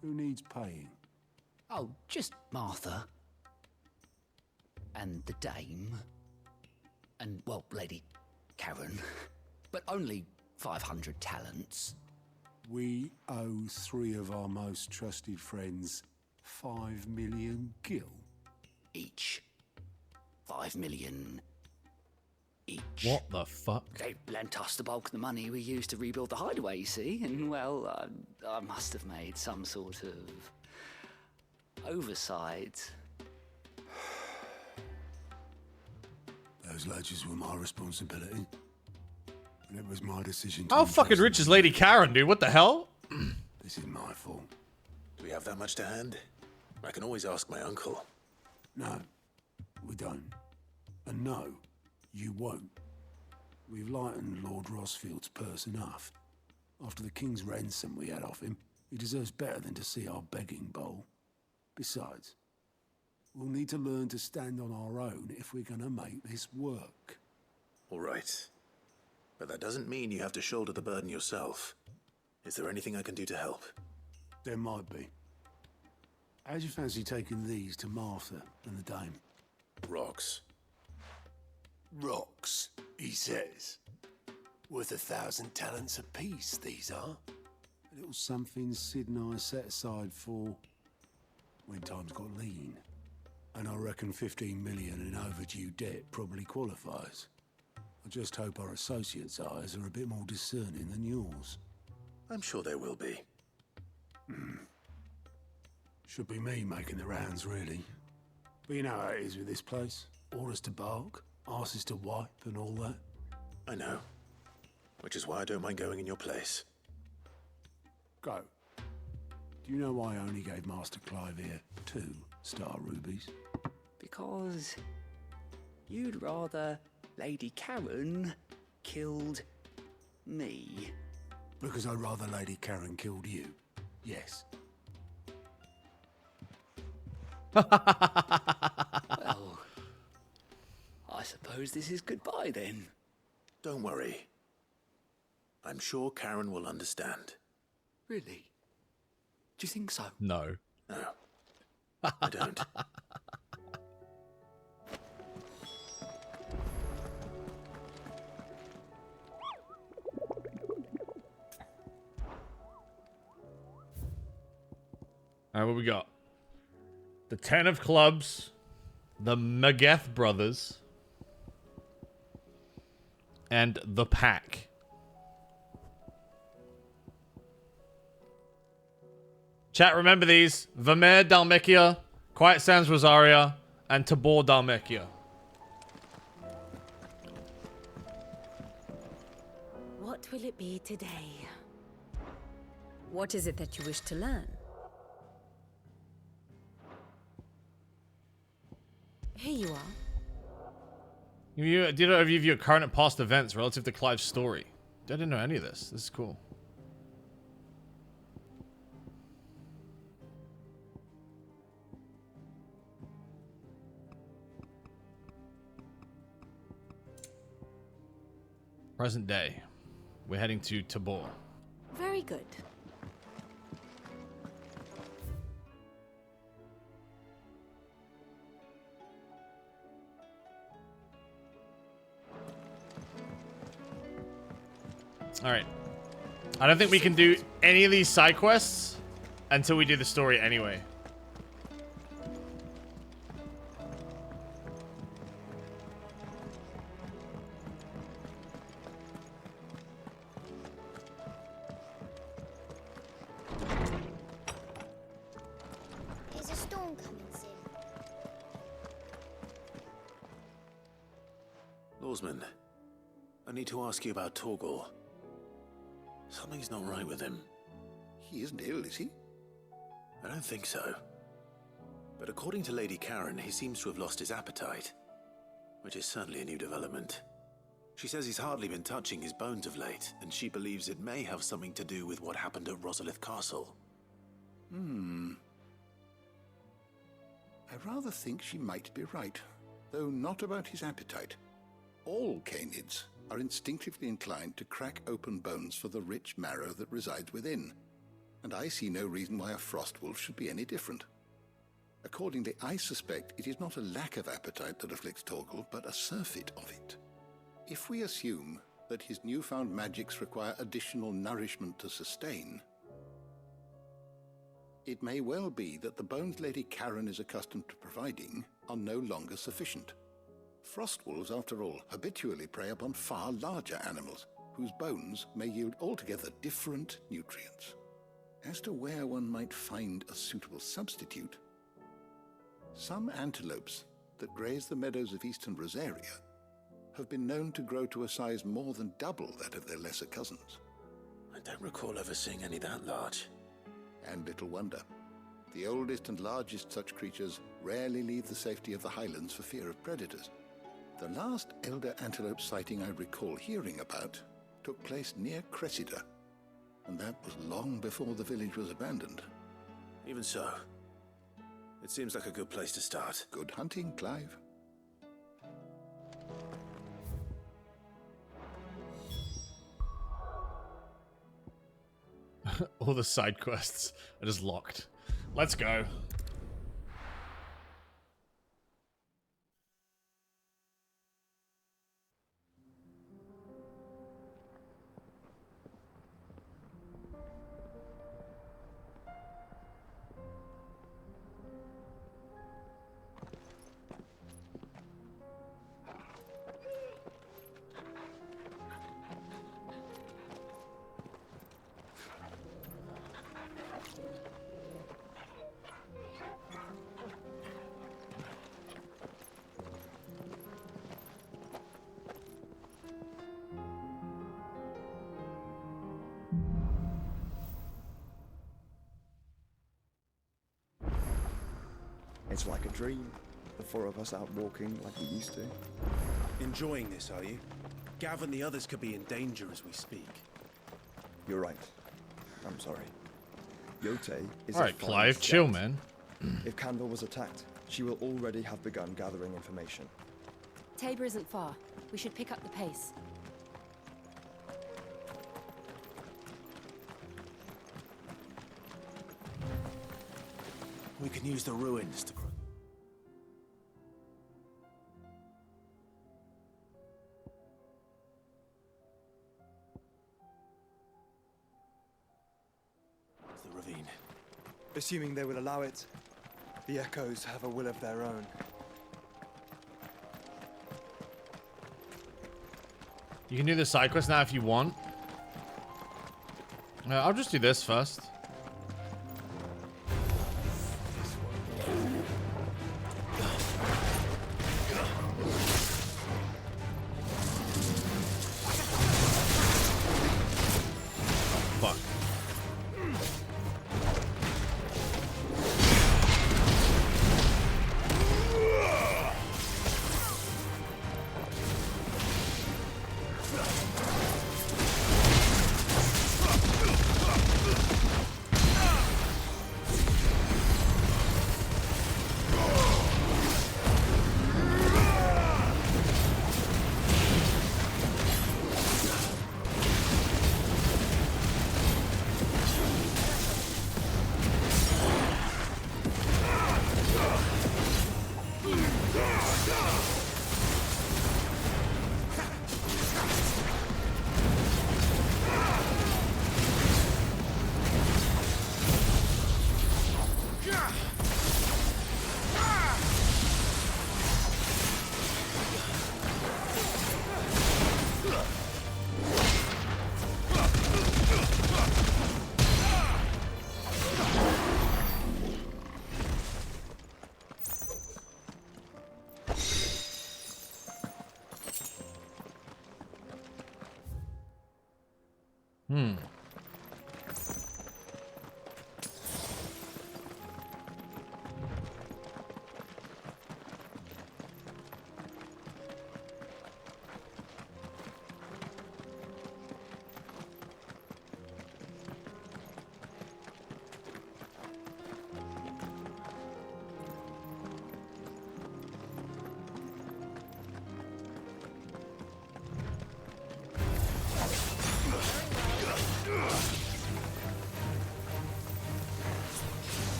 who needs paying? Oh, just Martha. And the dame. And, well, Lady Karen. But only 500 talents. We owe 3 of our most trusted friends 5 million gil. Each. 5 million each. What the fuck? They lent us the bulk of the money we used to rebuild the hideaway, you see, and well, I must have made some sort of oversight. Those ledgers were my responsibility. And it was my decision to... How fucking rich is Lady Karen, dude? What the hell? This is my fault. Do we have that much to hand? I can always ask my uncle. No, we don't. And no, you won't. We've lightened Lord Rosfield's purse enough. After the king's ransom we had off him, he deserves better than to see our begging bowl. Besides, We'll need to learn to stand on our own if we're gonna make this work. All right. But that doesn't mean you have to shoulder the burden yourself. Is there anything I can do to help? There might be. How'd you fancy taking these to Martha and the dame? Rocks. Rocks, he says. Worth 1,000 talents apiece, these are. A little something Sid and I set aside for when times got lean. And I reckon 15 million in overdue debt probably qualifies. I just hope our associates' eyes are a bit more discerning than yours. I'm sure there will be. Should be me making the rounds, really. But you know how it is with this place. Orders to bark, arses to wipe, and all that. I know. Which is why I don't mind going in your place. Go. Do you know why I only gave Master Clive here 2 star rubies? Because you'd rather Lady Karen killed me. Because I'd rather Lady Karen killed you. Yes. Well, I suppose this is goodbye then. Don't worry. I'm sure Karen will understand. Really? Do you think so? No. No. I don't. Alright, what we got? The 10 of clubs, the Mageth brothers, and the pack. Chat, remember these. Vermeer Dalmekia, Quiet Sands Rosaria, and Tabor Dalmekia. What will it be today? What is it that you wish to learn? Here you are. You did a review of your current and past events relative to Clive's story. I didn't know any of this. This is cool. Present day. We're heading to Tabor. Very good. Alright. I don't think we can do any of these side quests until we do the story anyway. Is a storm coming soon? Lawsman, I need to ask you about Torgal. Something's not right with him. He isn't ill, is he? I don't think so. But according to Lady Karen, he seems to have lost his appetite, which is certainly a new development. She says he's hardly been touching his bones of late, and she believes it may have something to do with what happened at Rosalith Castle. I rather think she might be right, though not about his appetite. All canids are instinctively inclined to crack open bones for the rich marrow that resides within, and I see no reason why a frostwolf should be any different. Accordingly, I suspect it is not a lack of appetite that afflicts Torgal, but a surfeit of it. If we assume that his newfound magics require additional nourishment to sustain, it may well be that the bones Lady Karen is accustomed to providing are no longer sufficient. Frostwolves, after all, habitually prey upon far larger animals, whose bones may yield altogether different nutrients. As to where one might find a suitable substitute, some antelopes that graze the meadows of eastern Rosaria have been known to grow to a size more than double that of their lesser cousins. I don't recall ever seeing any that large. And little wonder. The oldest and largest such creatures rarely leave the safety of the highlands for fear of predators. The last elder antelope sighting I recall hearing about took place near Cressida, and that was long before the village was abandoned. Even so, it It seems like a good place to start. Good hunting, Clive. All the side quests are just locked. Let's go. It's like a dream. The four of us out walking like we used to. Enjoying this, are you? Gav and the others could be in danger as we speak. You're right. I'm sorry. Yote is All right, Clive, chill, man. If Candor was attacked, she will already have begun gathering information. Tabor isn't far. We should pick up the pace. We can use the ruins to... It's the ravine. Assuming they will allow it, the Echoes have a will of their own. You can do the side quest now if you want. I'll just do this first.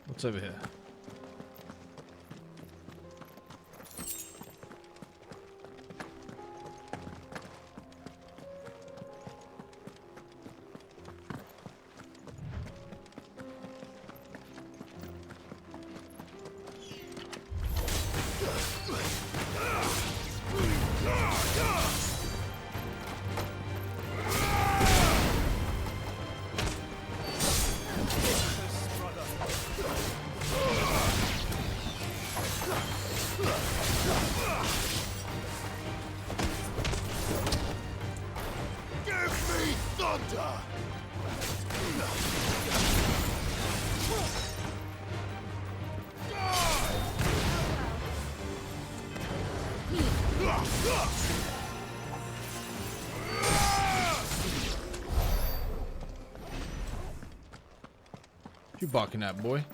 What's over here? You barking at, boy?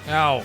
Ow.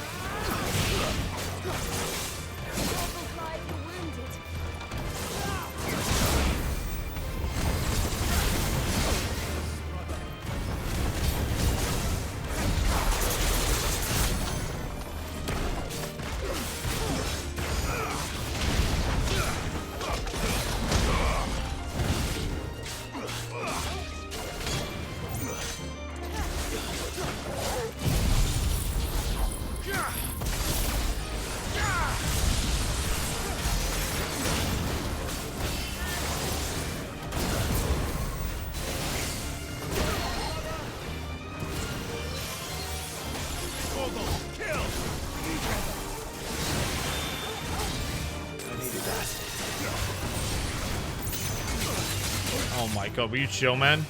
Oh my god, will you chill, man?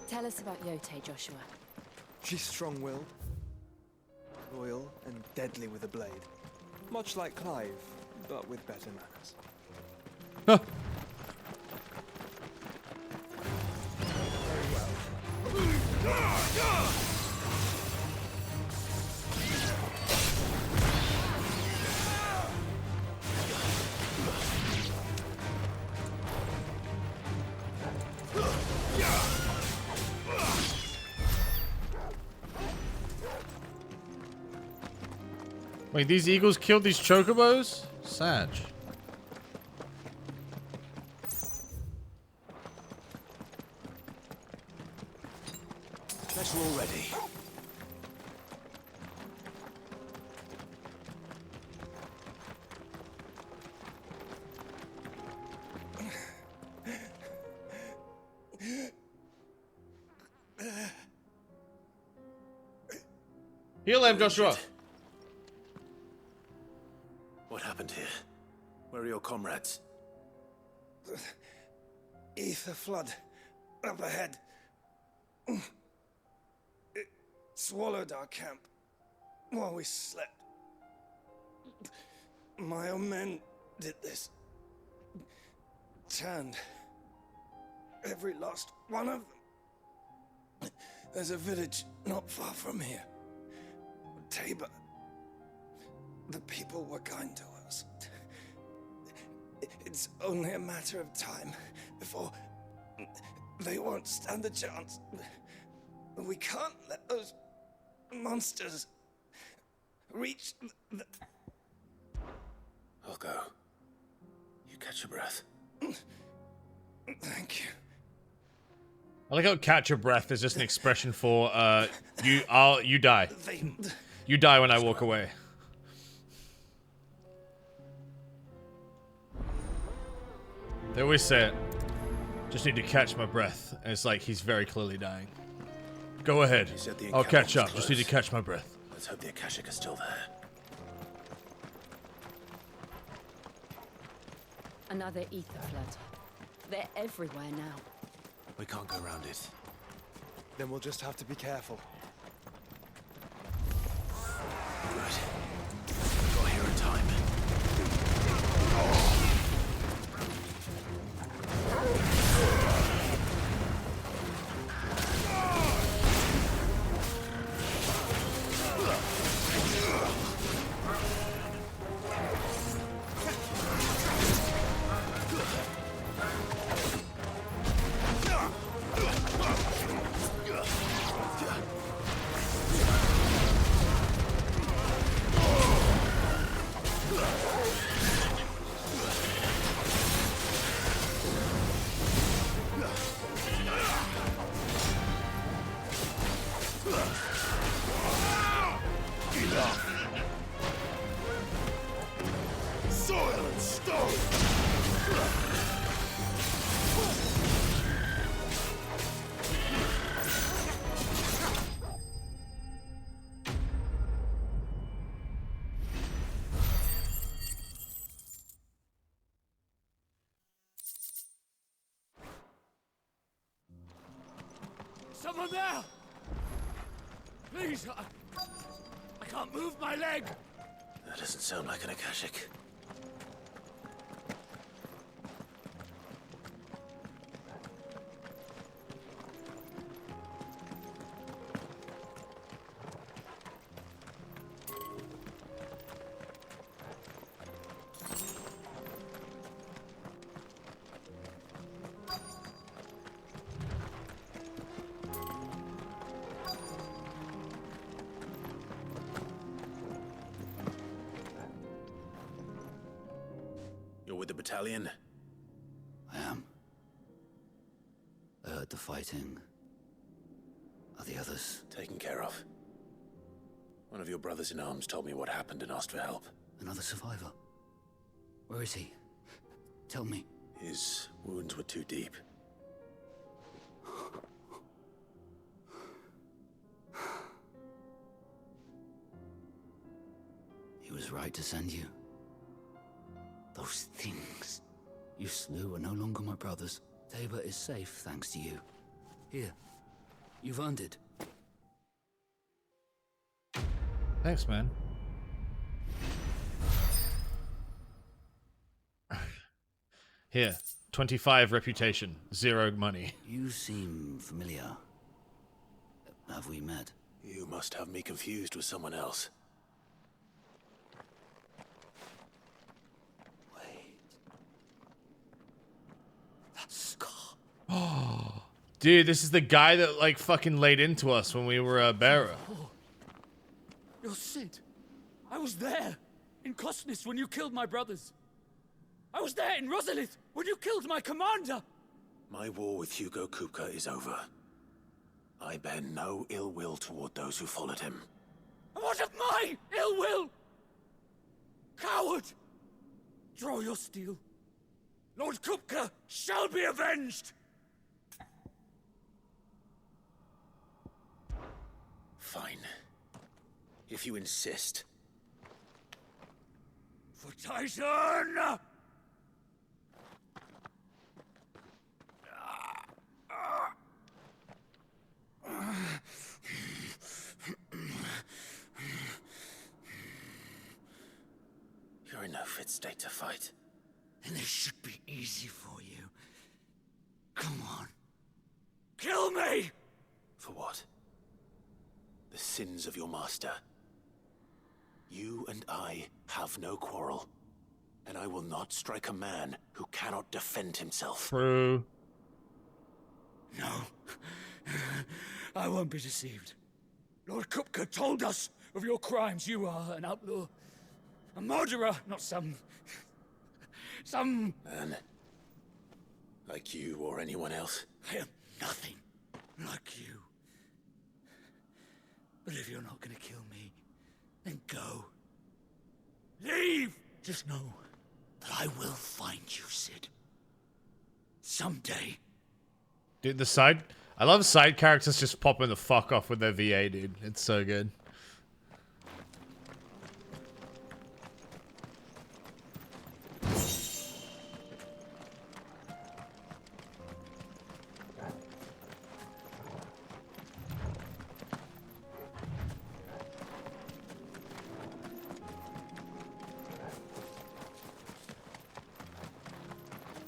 Tell us about Yote, Joshua. She's strong-willed, loyal, and deadly with a blade. Much like Clive, but with better manners. Huh. Wait, these eagles killed these chocobos? Sad. Guess we're all ready. Heal him, Joshua. What happened here? Where are your comrades? Ether flood up ahead. It swallowed our camp while we slept. My own men did this. Turned every last one of them. There's a village not far from here. Tabor. The people were kind to us. It's only a matter of time before they won't stand a chance. We can't let those monsters reach the... I'll go. You catch your breath. Thank you. I like how catch your breath is just an expression for you die. You die when I walk away. They always say it. Just need to catch my breath. And it's like he's very clearly dying. Go ahead. I'll catch up. Just need to catch my breath. Let's hope the Akashic is still there. Another ether flood. They're everywhere now. We can't go around it. Then we'll just have to be careful. Got here in time. Someone there! Please, I can't move my leg! That doesn't sound like an Akashic. With the battalion? I am. I heard the fighting. Are the others? Taken care of. One of your brothers in arms told me what happened and asked for help. Another survivor? Where is he? Tell me. His wounds were too deep. He was right to send you. Those things you slew are no longer my brothers. Tabor is safe thanks to you. Here, you've earned it. Thanks, man. Here, 25 reputation, 0 money. You seem familiar. Have we met? You must have me confused with someone else. Oh, dude, this is the guy that like fucking laid into us when we were bearer. Oh, you're Sid. I was there in Cosnis when you killed my brothers. I was there in Rosalith when you killed my commander. My war with Hugo Kupka is over. I bear no ill will toward those who followed him. And what of my ill will? Coward! Draw your steel. Lord Kupka shall be avenged! Fine. If you insist. For Titan! You're in no fit state to fight. And this should be easy for you. Come on. Kill me! For what? The sins of your master. You and I have no quarrel. And I will not strike a man who cannot defend himself. True. No. I won't be deceived. Lord Kupka told us of your crimes. You are an outlaw. A murderer, not some... Man. Like you or anyone else. I am nothing like you. But if you're not gonna kill me, then go. Leave! Just know that I will find you, Sid. Someday. Dude, I love side characters just popping the fuck off with their VA, dude. It's so good.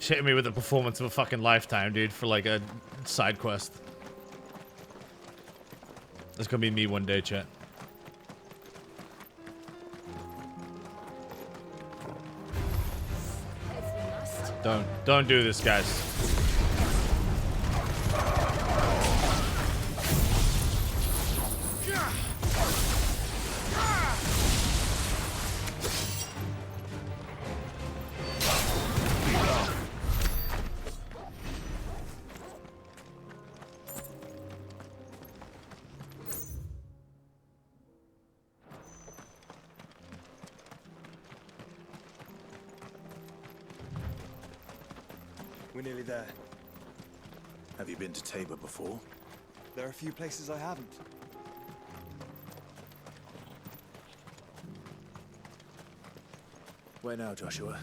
hitting me with the performance of a fucking lifetime, dude, for like a side quest. That's gonna be me one day, chat. Don't do this, guys. We're nearly there. Have you been to Tabor before? There are a few places I haven't. Where now, Joshua?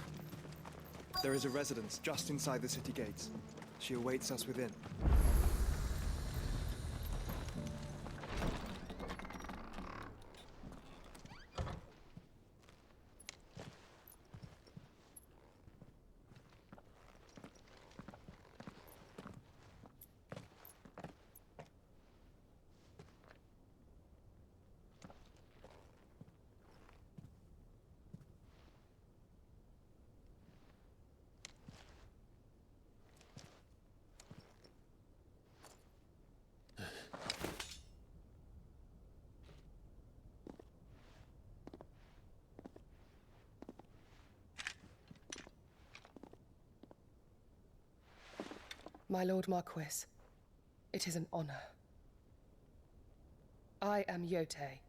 There is a residence just inside the city gates. She awaits us within. My Lord Marquis, it is an honor. I am Yotei,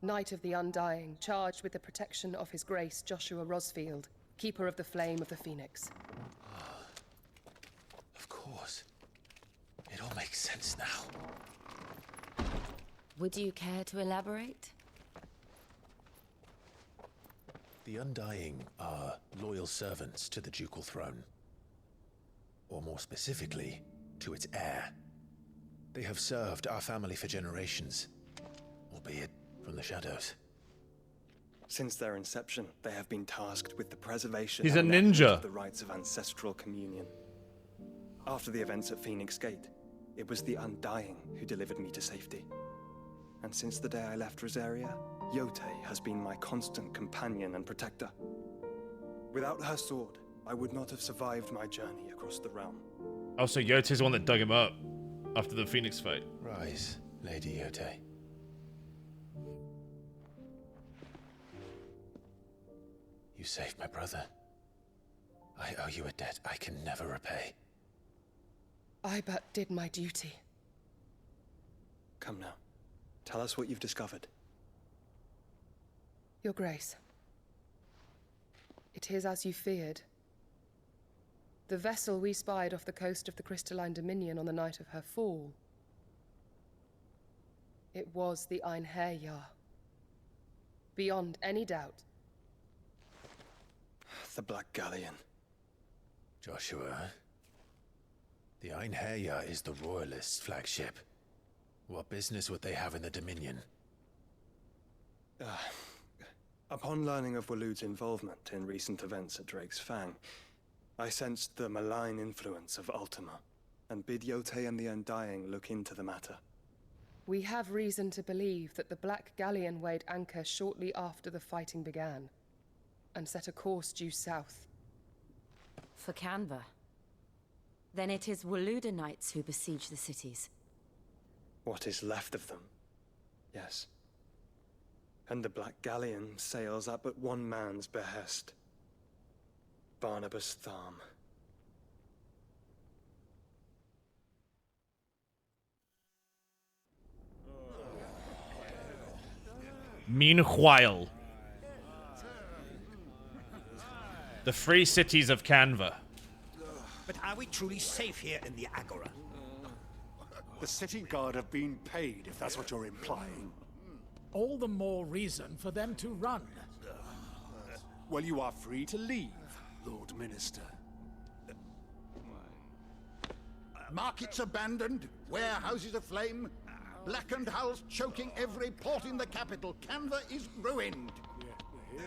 Knight of the Undying, charged with the protection of His Grace Joshua Rosfield, Keeper of the Flame of the Phoenix. Of course. It all makes sense now. Would you care to elaborate? The Undying are loyal servants to the ducal throne. Or more specifically, to its heir. They have served our family for generations, albeit from the shadows. Since their inception, they have been tasked with the preservation He's a and ninja. enactment of the rites of ancestral communion. After the events at Phoenix Gate, it was the Undying who delivered me to safety. And since the day I left Rosaria, Yotei has been my constant companion and protector. Without her sword, I would not have survived my journey across the realm. Oh, so Yotei's the one that dug him up after the Phoenix fight. Rise, Lady Yotei. You saved my brother. I owe you a debt I can never repay. I but did my duty. Come now. Tell us what you've discovered. Your Grace. It is as you feared. The vessel we spied off the coast of the Crystalline Dominion on the night of her fall. It was the Einherjar. Beyond any doubt. The Black Galleon. Joshua, the Einherjar is the Royalists' flagship. What business would they have in the Dominion? Upon learning of Waloed's involvement in recent events at Drake's Fang, I sensed the malign influence of Ultima, and bid Yotei and the Undying look into the matter. We have reason to believe that the Black Galleon weighed anchor shortly after the fighting began, and set a course due south. For Canva. Then it is Waloed knights who besiege the cities. What is left of them, yes. And the Black Galleon sails at but one man's behest. Barnabas Tharm. Meanwhile, the free cities of Canva. But are we truly safe here in the Agora? The city guard have been paid, if that's what you're implying. All the more reason for them to run. Well, you are free to leave, Lord Minister. Markets abandoned, warehouses aflame, blackened hulls choking every port in the capital. Canva is ruined.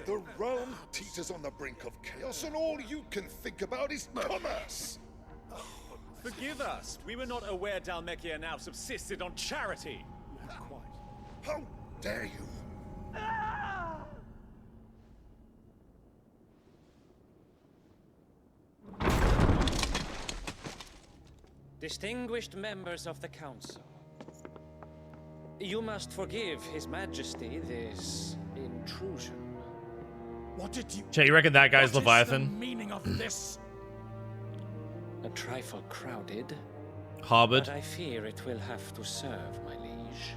The realm teeters on the brink of chaos, and all you can think about is commerce. Forgive us. We were not aware Dhalmekia now subsisted on charity. Quite. How dare you? Distinguished members of the council, you must forgive His Majesty this intrusion. What did you... Chet, you reckon that guy's What is Leviathan? the meaning of this? A trifle crowded. Harbored. But I fear it will have to serve, my liege.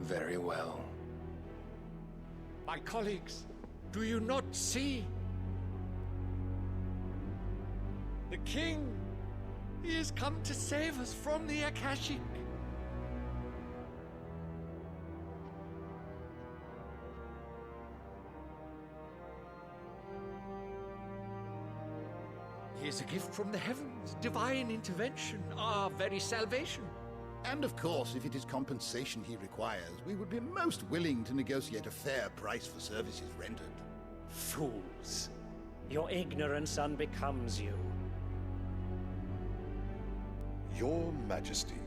Very well. My colleagues, do you not see? The king, he has come to save us from the Akashic. He is a gift from the heavens, divine intervention, our very salvation. And of course, if it is compensation he requires, we would be most willing to negotiate a fair price for services rendered. Fools. Your ignorance unbecomes you. Your Majesty,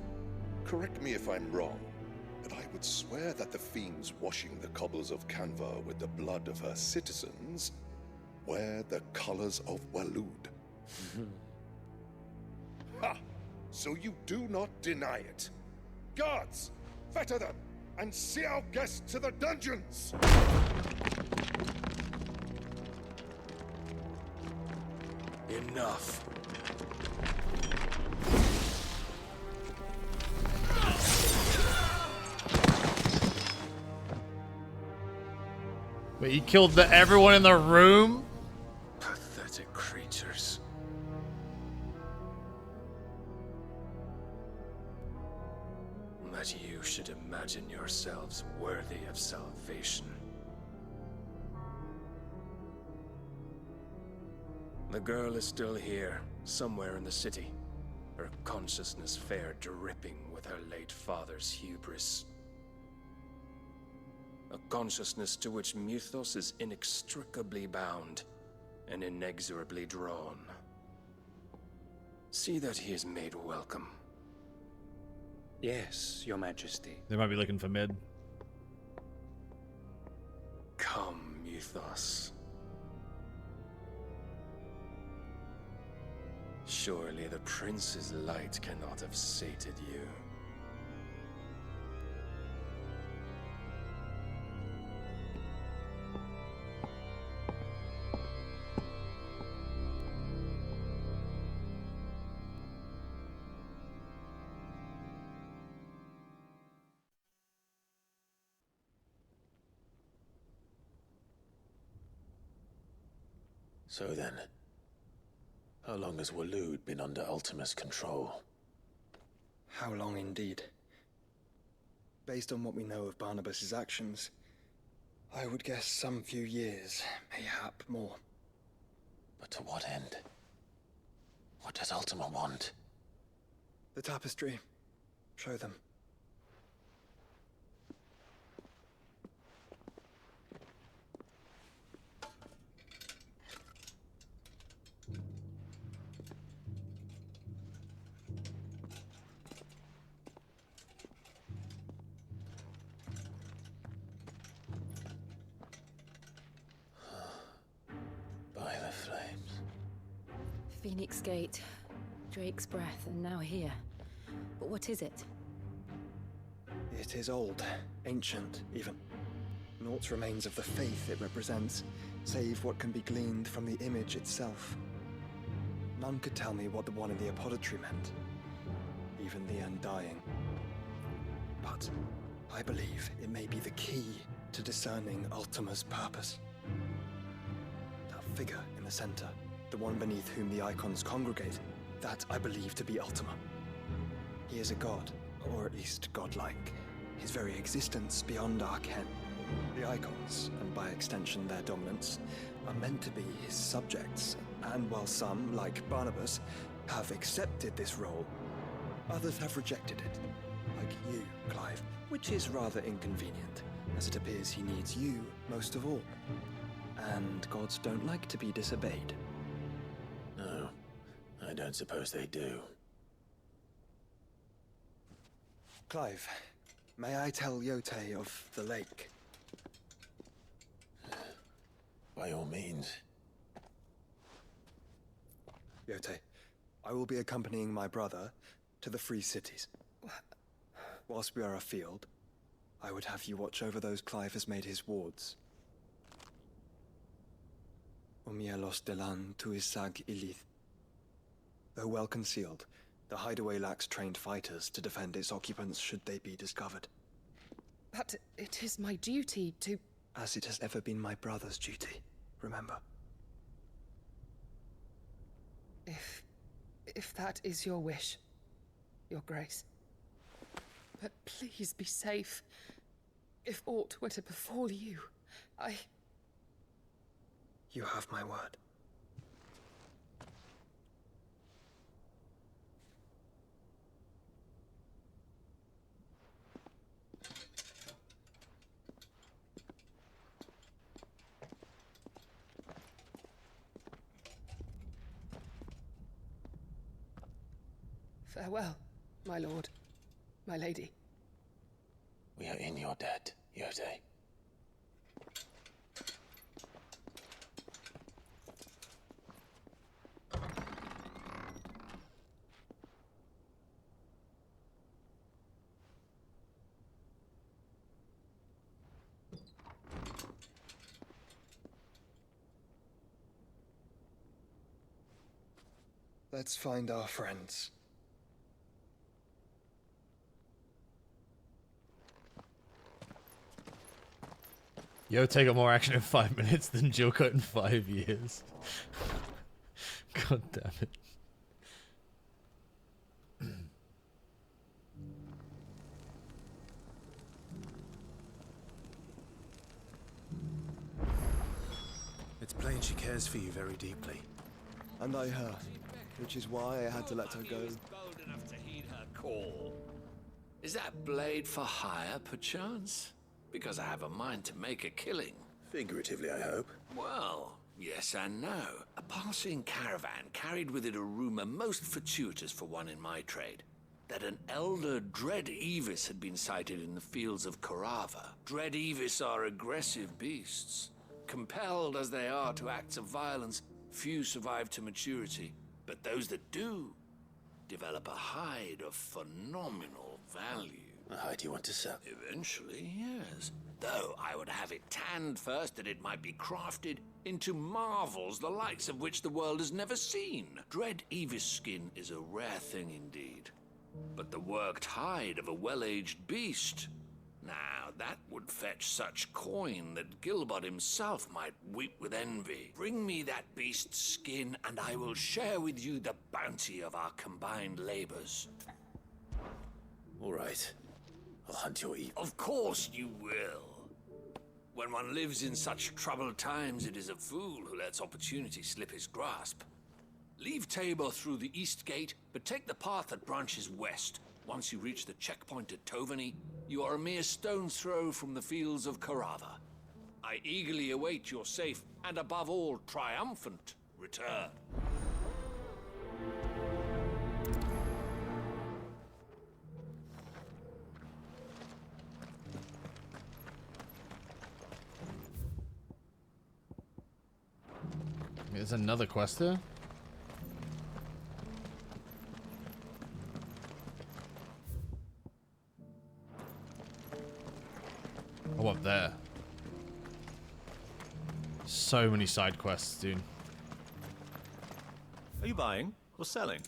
correct me if I'm wrong, but I would swear that the fiends washing the cobbles of Canva with the blood of her citizens wear the colors of Waloed. Ha! So you do not deny it. Guards, fetter them, and see our guests to the dungeons! Enough. Wait, he killed everyone in the room? Pathetic creatures. That you should imagine yourselves worthy of salvation. The girl is still here, somewhere in the city. Her consciousness fair dripping with her late father's hubris. A consciousness to which Mythos is inextricably bound and inexorably drawn. See that he is made welcome. Yes, Your Majesty. They might be looking for mid. Come, Mythos. Surely the prince's light cannot have sated you. So then, how long has Waloed been under Ultima's control? How long indeed? Based on what we know of Barnabas's actions, I would guess some few years, mayhap more. But to what end? What does Ultima want? The tapestry. Show them. By the flames. Phoenix Gate, Drake's Breath, and now here. But what is it? It is old, ancient, even. Naught remains of the faith it represents, save what can be gleaned from the image itself. None could tell me what the one in the apothecary meant, even the Undying. But I believe it may be the key to discerning Ultima's purpose. That figure in the center, the one beneath whom the icons congregate, that I believe to be Ultima. He is a god, or at least godlike. His very existence beyond our ken. The icons, and by extension their dominance, are meant to be his subjects, and while some, like Barnabas, have accepted this role, others have rejected it. I like you, Clive, which is rather inconvenient, as it appears he needs you most of all. And gods don't like to be disobeyed. No, I don't suppose they do. Clive, may I tell Yote of the lake? By all means. Yote, I will be accompanying my brother to the Free Cities. Whilst we are afield, I would have you watch over those Clive has made his wards. Umielos delan tuisag ilith. Though well concealed, the hideaway lacks trained fighters to defend its occupants should they be discovered. But it is my duty to... As it has ever been my brother's duty, remember. If that is your wish, Your Grace. But please be safe. If aught were to befall you, You have my word. Farewell, my lord, my lady. We are in your debt, Yote. Let's find our friends. Yote got more action in 5 minutes than Jilko in 5 years. God damn it. It's plain she cares for you very deeply. And I her, which is why I had to let her go. Bold enough to heed her call. Is that blade for hire, perchance? Because I have a mind to make a killing. Figuratively, I hope. Well, yes and no. A passing caravan carried with it a rumor most fortuitous for one in my trade. That an elder Dread Evis had been sighted in the fields of Korava. Dread Evis are aggressive beasts. Compelled as they are to acts of violence, few survive to maturity. But those that do develop a hide of phenomenal value. A hide you want to sell? Eventually, yes. Though I would have it tanned first that it might be crafted into marvels the likes of which the world has never seen. Dread Evis skin is a rare thing indeed. But the worked hide of a well-aged beast, now that would fetch such coin that Gilbert himself might weep with envy. Bring me that beast's skin and I will share with you the bounty of our combined labors. All right. I'll hunt your evil. Of course you will. When one lives in such troubled times, it is a fool who lets opportunity slip his grasp. Leave Tabor through the east gate, but take the path that branches west. Once you reach the checkpoint at Tovany, you are a mere stone's throw from the fields of Korava. I eagerly await your safe, and above all, triumphant return. There's another quest there? Oh, up there. So many side quests, dude. Are you buying or selling?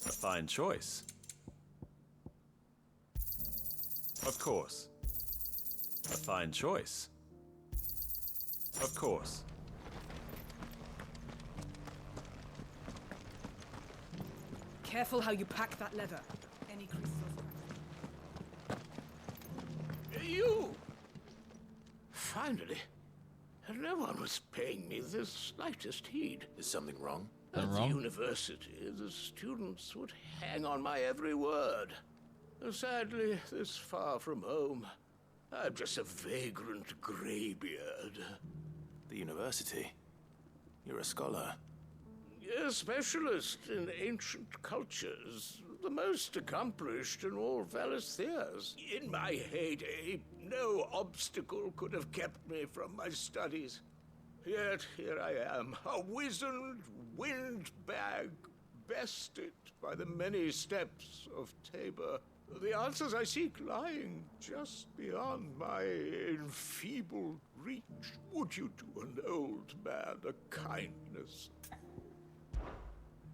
A fine choice. Of course. A fine choice. Of course. Careful how you pack that leather. Any crystals? You! Finally. No one was paying me the slightest heed. Is something wrong? At the wrong? university, the students would hang on my every word. Sadly, this far from home, I'm just a vagrant greybeard. The university? You're a scholar. A specialist in ancient cultures, the most accomplished in all Valistheas. In my heyday, no obstacle could have kept me from my studies. Yet here I am, a wizened windbag, bested by the many steps of Tabor. The answers I seek lying just beyond my enfeebled reach. Would you do an old man a kindness?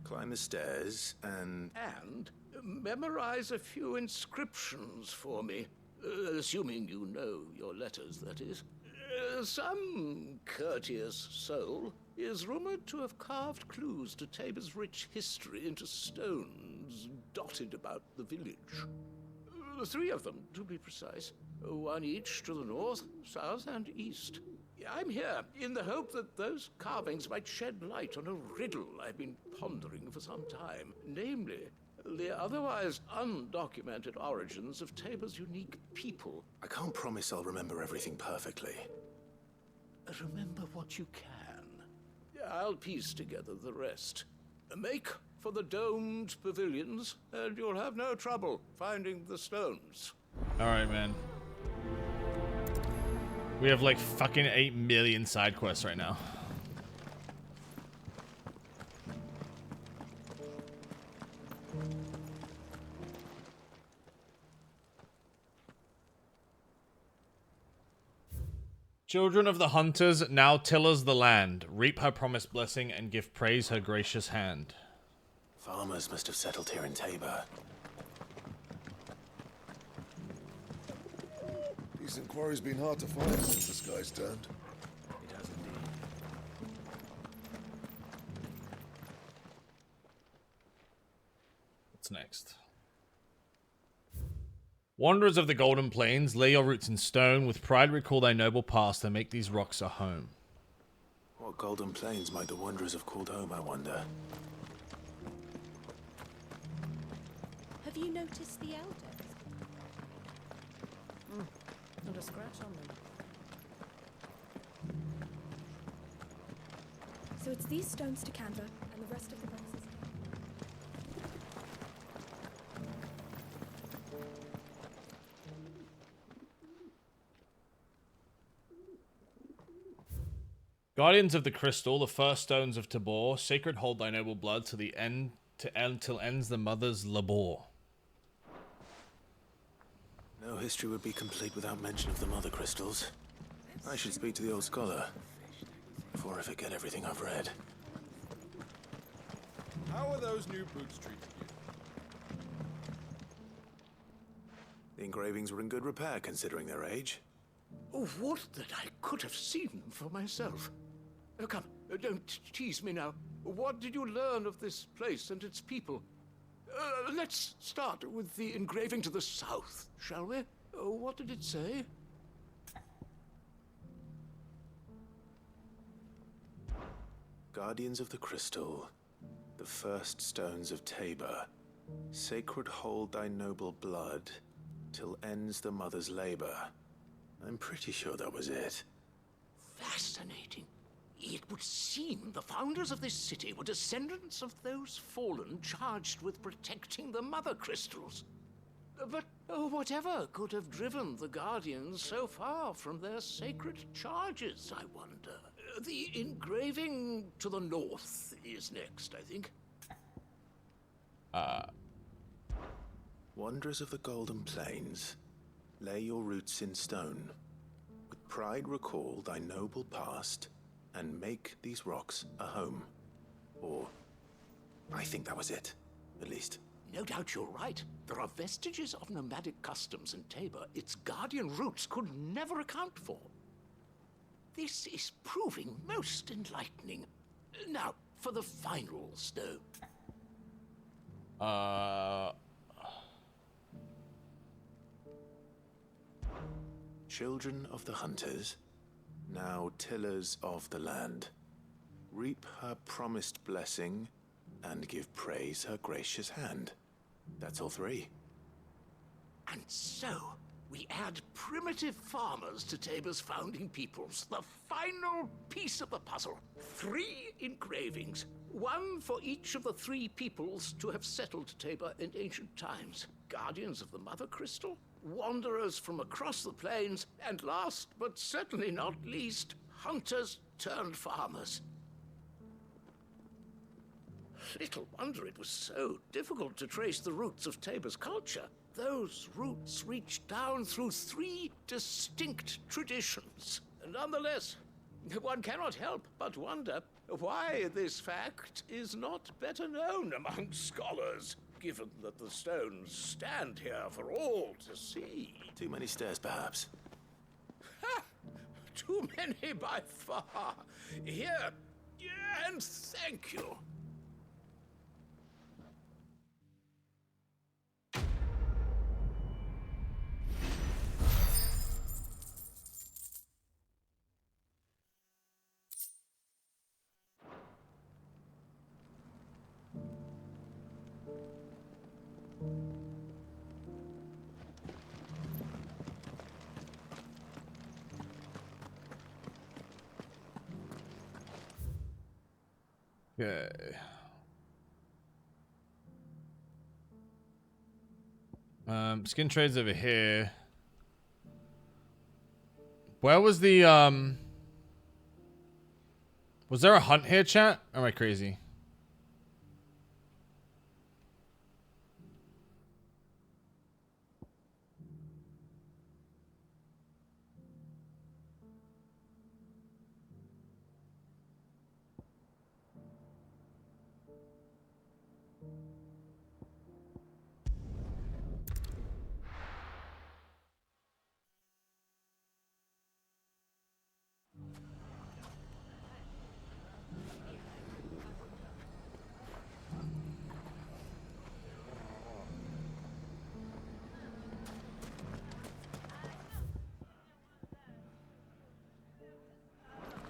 Climb the stairs and... And memorize a few inscriptions for me. Assuming you know your letters, that is. Some courteous soul is rumored to have carved clues to Tabor's rich history into stones dotted about the village. 3 of them, to be precise. 1 each to the north, south, and east. I'm here in the hope that those carvings might shed light on a riddle I've been pondering for some time. Namely, the otherwise undocumented origins of Tabor's unique people. I can't promise I'll remember everything perfectly. Remember what you can. I'll piece together the rest. Make for the domed pavilions, and you'll have no trouble finding the stones. Alright, man. We have like fucking 8 million side quests right now. Children of the hunters, now tillers the land, reap her promised blessing and give praise her gracious hand. Farmers must have settled here in Tabor. Decent quarry's been hard to find since the sky's turned. It has indeed. What's next? Wanderers of the Golden Plains, lay your roots in stone, with pride recall thy noble past and make these rocks a home. What golden plains might the wanderers have called home, I wonder? Have you noticed the elders? Not a scratch on them. So it's these stones to Canva and the rest of the boxes. Guardians of the Crystal, the first stones of Tabor, sacred hold thy noble blood to the end, till ends the mother's labor. No history would be complete without mention of the mother crystals. I should speak to the old scholar before I forget everything I've read. How are those new boots treating you? The engravings were in good repair considering their age. Oh, would that I could have seen them for myself. Come, don't tease me now. What did you learn of this place and its people? Let's start with the engraving to the south, shall we? What did it say? Guardians of the Crystal, the first stones of Tabor, sacred hold thy noble blood, till ends the mother's labor. I'm pretty sure that was it. Fascinating. It would seem the founders of this city were descendants of those fallen charged with protecting the mother crystals. But whatever could have driven the Guardians so far from their sacred charges, I wonder? The engraving to the north is next, I think. Wanderers of the Golden Plains, lay your roots in stone. With pride recall thy noble past, and make these rocks a home. Or, I think that was it, at least. No doubt you're right. There are vestiges of nomadic customs in Tabor its guardian roots could never account for. This is proving most enlightening. Now, for the final stone. Children of the hunters, Now tillers of the land, reap her promised blessing and give praise her gracious hand. That's all three. And so, we add primitive farmers to Tabor's founding peoples, the final piece of the puzzle. 3 engravings, one for each of the 3 peoples to have settled Tabor in ancient times. Guardians of the Mother Crystal, wanderers from across the plains, and last but certainly not least, hunters turned farmers. Little wonder it was so difficult to trace the roots of Tabor's culture. Those roots reach down through 3 distinct traditions. Nonetheless, one cannot help but wonder why this fact is not better known among scholars, given that the stones stand here for all to see. Too many stairs, perhaps. Ha! Too many by far. Here, and thank you. Okay. Skin trades over here. Where was the was there a hunt here, chat? Or am I crazy?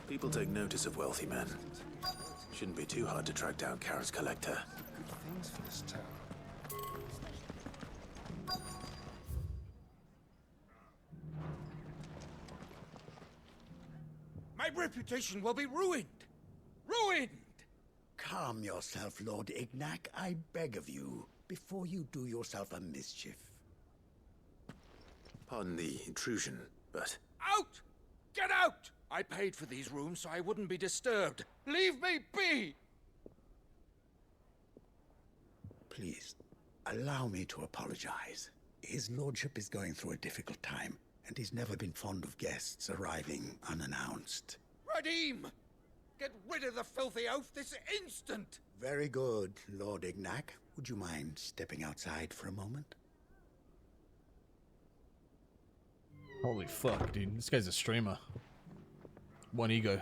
People take notice of wealthy men. Shouldn't be too hard to track down Karen's collector. Good things for this town. My reputation will be ruined! Ruined! Calm yourself, Lord Ignac, I beg of you, before you do yourself a mischief. Pardon the intrusion, but... Out! Get out! I paid for these rooms so I wouldn't be disturbed. Leave me be! Please, allow me to apologize. His lordship is going through a difficult time, and he's never been fond of guests arriving unannounced. Radim! Get rid of the filthy oaf this instant! Very good, Lord Ignac. Would you mind stepping outside for a moment? Holy fuck, dude. This guy's a streamer. One ego.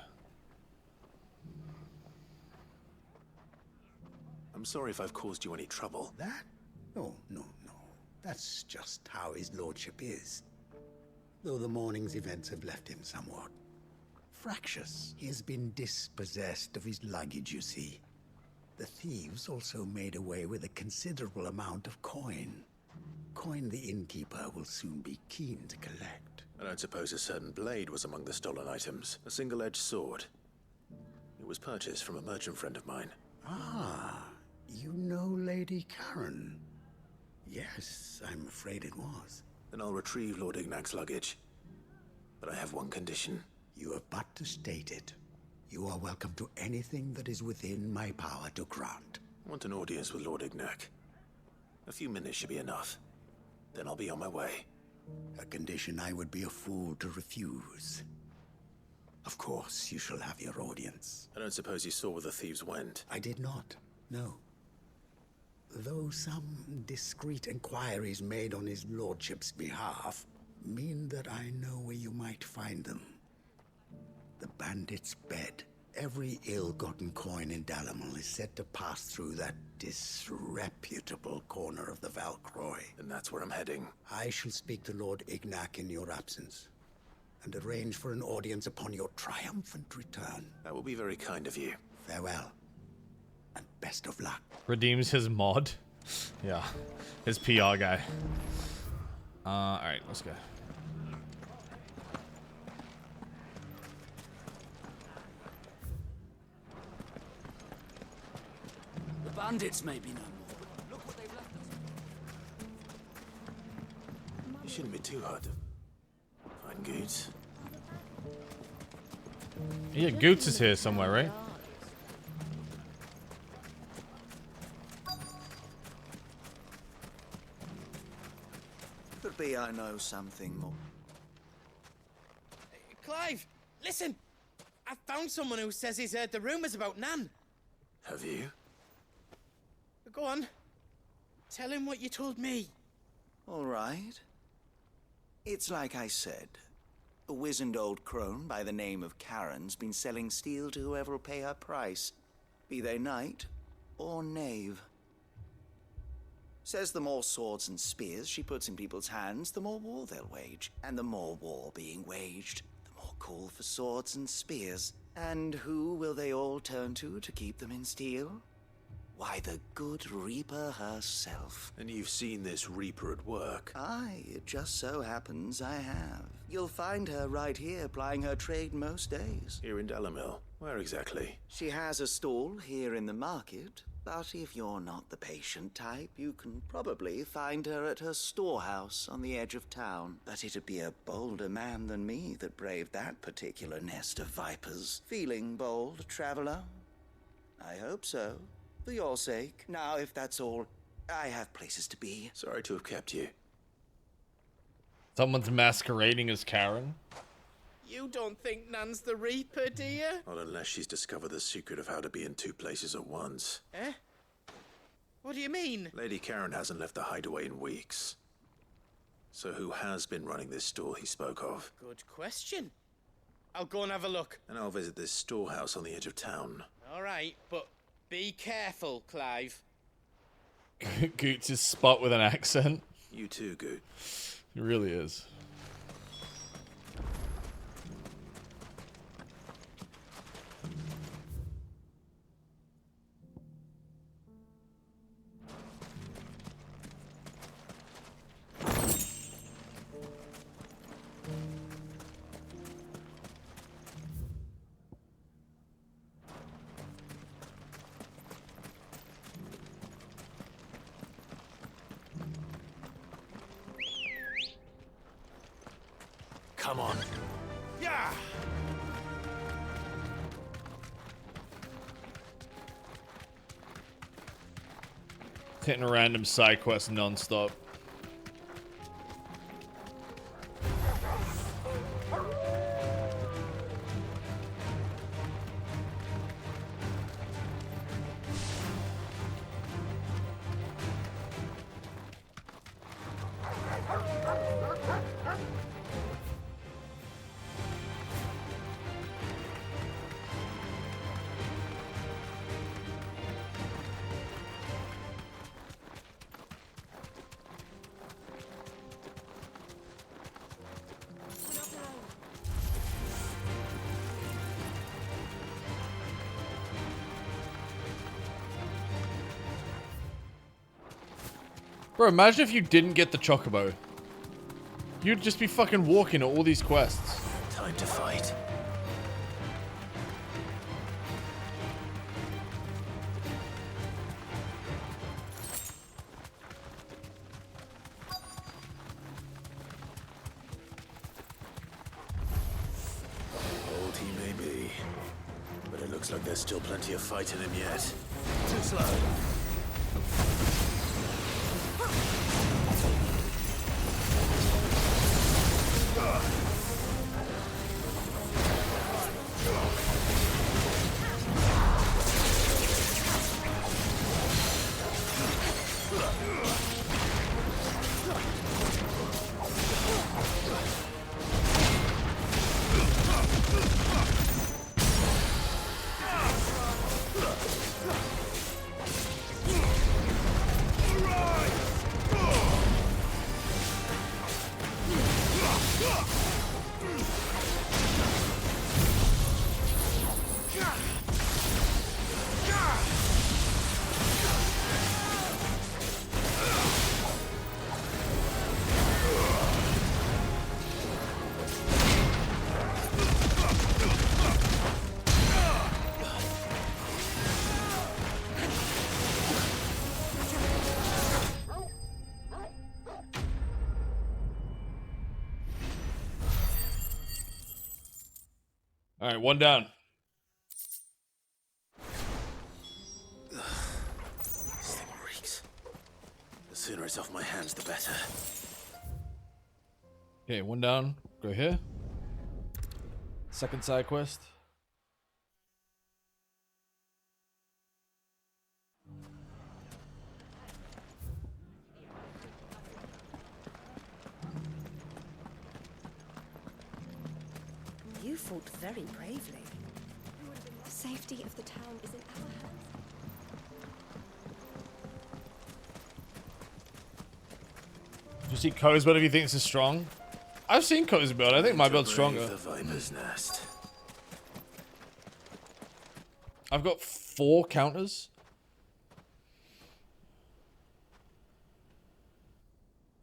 I'm sorry if I've caused you any trouble. That? No. That's just how his lordship is. Though the morning's events have left him somewhat fractious. He has been dispossessed of his luggage, you see. The thieves also made away with a considerable amount of coin. Coin the innkeeper will soon be keen to collect. I don't suppose a certain blade was among the stolen items. A single-edged sword. It was purchased from a merchant friend of mine. Ah, you know Lady Karen. Yes, I'm afraid it was. Then I'll retrieve Lord Ignac's luggage. But I have one condition. You have but to state it. You are welcome to anything that is within my power to grant. I want an audience with Lord Ignac. A few minutes should be enough. Then I'll be on my way. A condition I would be a fool to refuse. Of course, you shall have your audience. I don't suppose you saw where the thieves went? I did not, no. Though some discreet inquiries made on his lordship's behalf mean that I know where you might find them. The bandit's bed. Every ill-gotten coin in Dalamel is said to pass through that disreputable corner of the Valcroy. And that's where I'm heading. I shall speak to Lord Ignac in your absence. and arrange for an audience upon your triumphant return. That will be very kind of you. Farewell, and best of luck. Redeems his mod. Yeah, his PR guy. Alright, let's go. The bandits may be no more, but look what they've left us. You shouldn't be too hard to find Goots. Yeah, Goots is here somewhere, right? Could be I know something more. Clive, listen! I found someone who says he's heard the rumors about Nan. Have you? Go on. Tell him what you told me. All right. It's like I said. A wizened old crone by the name of Karen's been selling steel to whoever will pay her price, be they knight or knave. Says the more swords and spears she puts in people's hands, the more war they'll wage. And the more war being waged, the more call for swords and spears. And who will they all turn to keep them in steel? Why, the good Reaper herself. And you've seen this Reaper at work? Aye, it just so happens I have. You'll find her right here plying her trade most days. Here in Delamil? Where exactly? She has a stall here in the market, but if you're not the patient type, you can probably find her at her storehouse on the edge of town. But it'd be a bolder man than me that braved that particular nest of vipers. Feeling bold, traveler? I hope so. For your sake. Now, if that's all, I have places to be. Sorry to have kept you. Someone's masquerading as Karen. You don't think Nan's the Reaper, do you? Not unless she's discovered the secret of how to be in two places at once. Eh? What do you mean? Lady Karen hasn't left the hideaway in weeks. So who has been running this store he spoke of? Good question. I'll go and have a look. And I'll visit this storehouse on the edge of town. All right, but be careful, Clive. Goots is spot with an accent. You too, Goot. He really is. Come on. Yeah. Hitting a random side quest non-stop. Bro, imagine if you didn't get the Chocobo. You'd just be fucking walking at all these quests. Time to fight. Old he may be, but it looks like there's still plenty of fight in him yet. Too slow. All right, one down. This thing reeks. The sooner it's off my hands, the better. Okay, one down. Go here. Second side quest. You fought very bravely. The safety of the town is in our hands. Did you see Ko's build if you think this is strong? I've seen Ko's build. I think my build's stronger. The Viper's Nest. I've got 4 counters.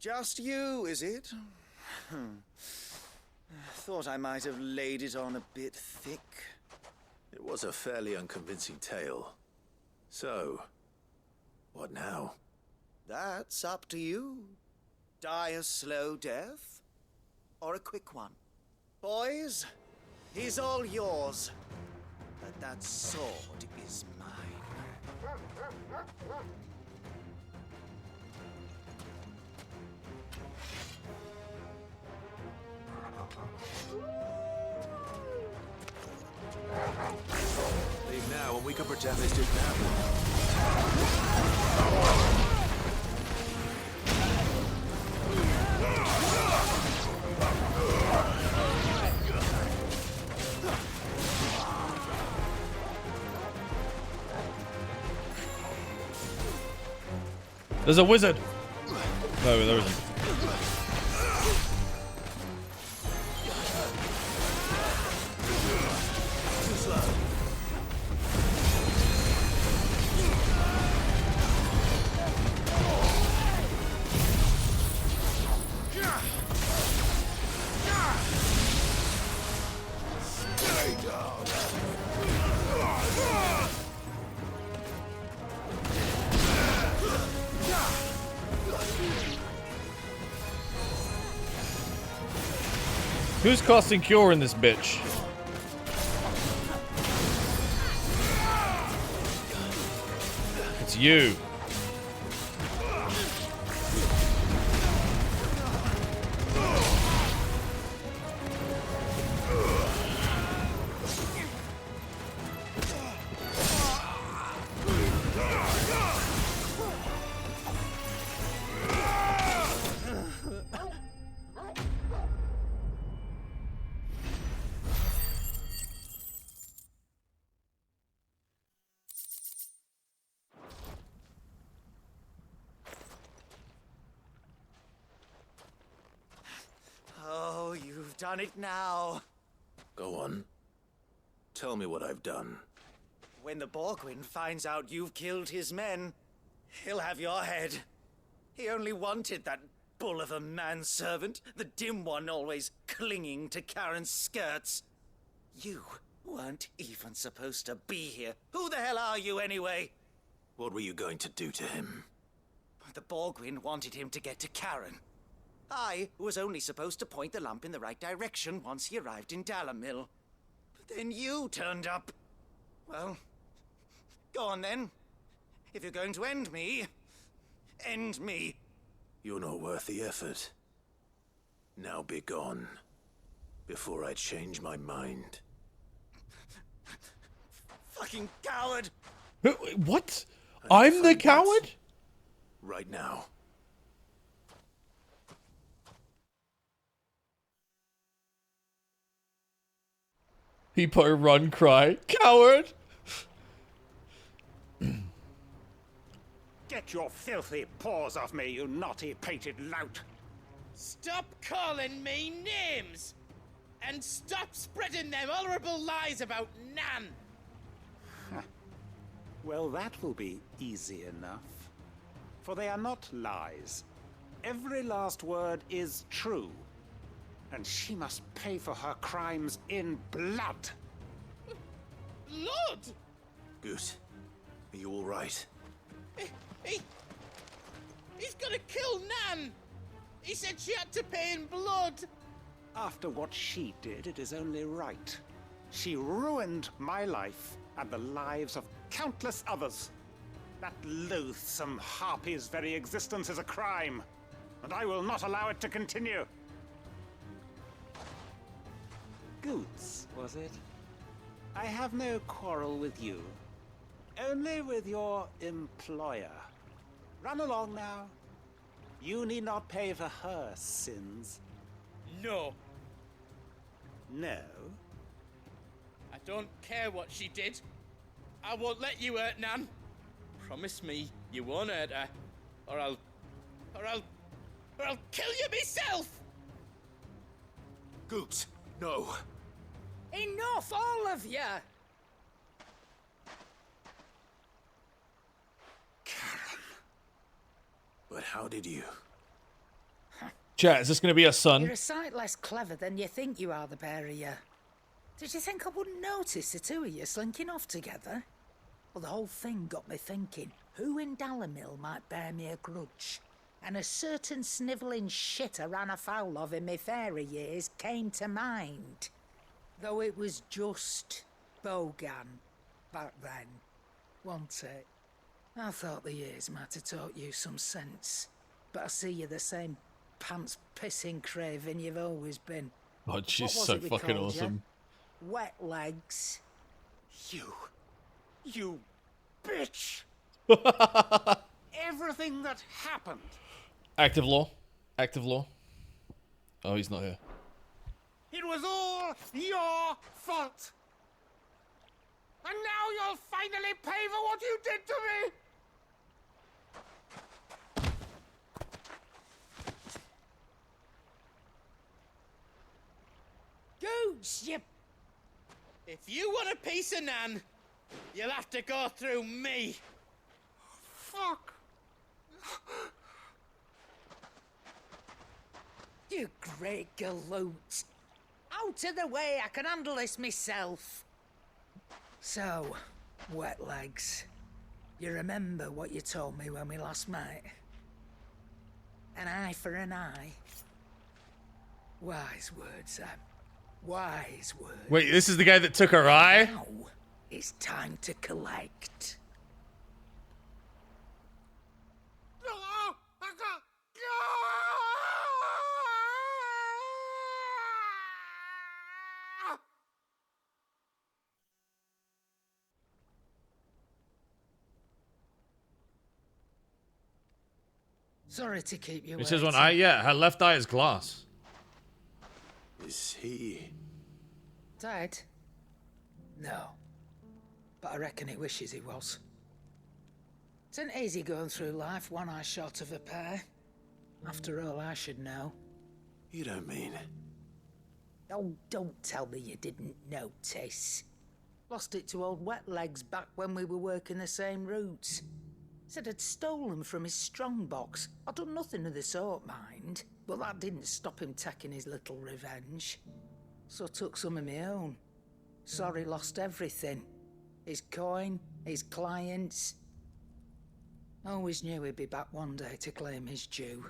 Just you, is it? Thought I might have laid it on a bit thick. It was a fairly unconvincing tale. So, what now? That's up to you. Die a slow death, or a quick one. Boys, he's all yours. But that sword is mine. Leave now and we can pretend this didn't happen. There's a wizard. No, there isn't. Who's casting Cure in this bitch? It's you. Oh, you've done it now. Go on. Tell me what I've done. When the Borgwyn finds out you've killed his men, he'll have your head. He only wanted that bull of a manservant, the dim one always clinging to Karen's skirts. You weren't even supposed to be here. Who the hell are you anyway? What were you going to do to him? The Borgwyn wanted him to get to Karen. I was only supposed to point the lamp in the right direction once he arrived in Dalamil. But then you turned up. Well, go on then. If you're going to end me, end me. You're not worth the effort. Now be gone, before I change my mind. Fucking coward! What? I'm the coward? Right now. He put a run cry. Coward! Get your filthy paws off me, you naughty-pated lout! Stop calling me names! And stop spreading them horrible lies about Nan! Well, that will be easy enough. For they are not lies. Every last word is true. And she must pay for her crimes in blood. Blood? Goose, are you all right? He's gonna kill Nan! He said she had to pay in blood! After what she did, it is only right. She ruined my life and the lives of countless others. That loathsome harpy's very existence is a crime, and I will not allow it to continue. Goots, was it? I have no quarrel with you. Only with your employer. Run along now. You need not pay for her sins. No. No? I don't care what she did. I won't let you hurt Nan. Promise me you won't hurt her, or I'll kill you myself! Goops, no. Enough, all of you! But how did you? Chat, is this going to be a son? You're a sight less clever than you think you are, the pair of you. Did you think I wouldn't notice the two of you slinking off together? Well, the whole thing got me thinking, who in Dalamil might bear me a grudge? And a certain snivelling shit I ran afoul of in my fairy years came to mind. Though it was just Bogan back then, wasn't it? I thought the years might have taught you some sense, but I see you're the same pants-pissing craven you've always been. Oh, she's so fucking awesome. Wet legs. You bitch! Everything that happened. Active law. Active law. Oh, he's not here. It was all your fault. And now you'll finally pay for what you did to me. Gooch, you... If you want a piece of Nan, you'll have to go through me. Fuck. You great galoot. Out of the way, I can handle this myself. So, wet legs, you remember what you told me when we last met? An eye for an eye. Wise words, Sam. Wise words. Wait, this is the guy that took her eye? Now, it's time to collect. Sorry to keep you It says one waiting. eye? Yeah, her left eye is glass. Is he... Dead? No. But I reckon he wishes he was. It isn't easy going through life one eye short of a pair. After all, I should know. You don't mean... Oh, don't tell me you didn't notice. Lost it to old Wet Legs back when we were working the same routes. Said I'd stolen from his strongbox. I'd done nothing of the sort, mind. But that didn't stop him taking his little revenge. So took some of my own. Sorry, lost everything. His coin, his clients. Always knew he'd be back one day to claim his due.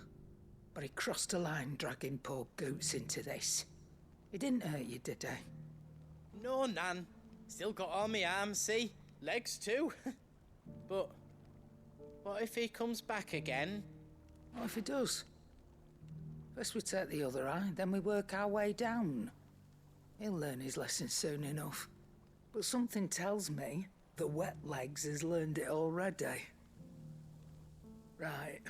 But he crossed a line dragging poor Goots into this. He didn't hurt you, did he? No, Nan. Still got all my arms, see? Legs too. But what if he comes back again? What if he does? First we take the other eye, then we work our way down. He'll learn his lesson soon enough. But something tells me that Wet Legs has learned it already. Right.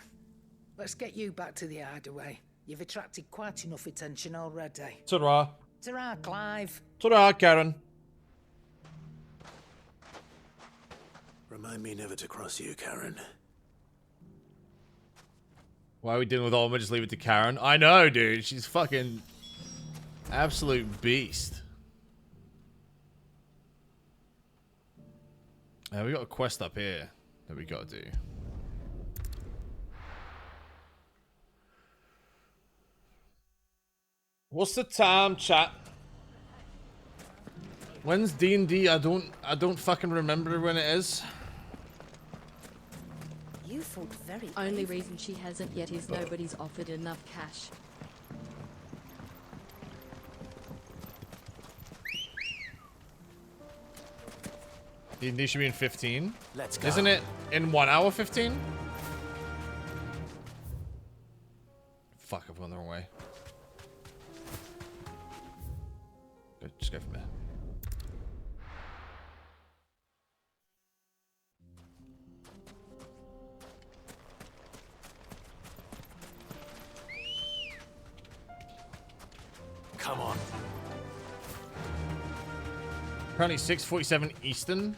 Let's get you back to the hideaway. You've attracted quite enough attention already. Ta-ra. Ta-ra, Clive. Ta-ra, Karen. Remind me never to cross you, Karen. Why are we dealing with Olma? Just leave it to Karen. I know, dude. She's fucking absolute beast. We got a quest up here that we got to do. What's the time, chat? When's D&D? I don't fucking remember when it is. You fought very Only bravely. reason she hasn't yet is nobody's offered enough cash. These should be in 15. Let's go. Isn't it in 1 hour 15? Fuck, I've gone the wrong way. Good, just go from there. Come on. Currently 6:47 Eastern.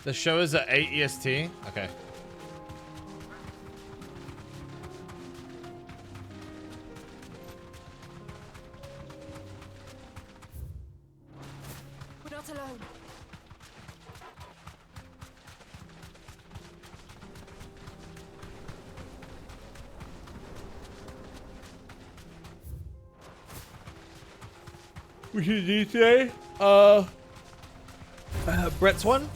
The show is at 8 EST. Okay. We're not alone. We should do today. Brett's one.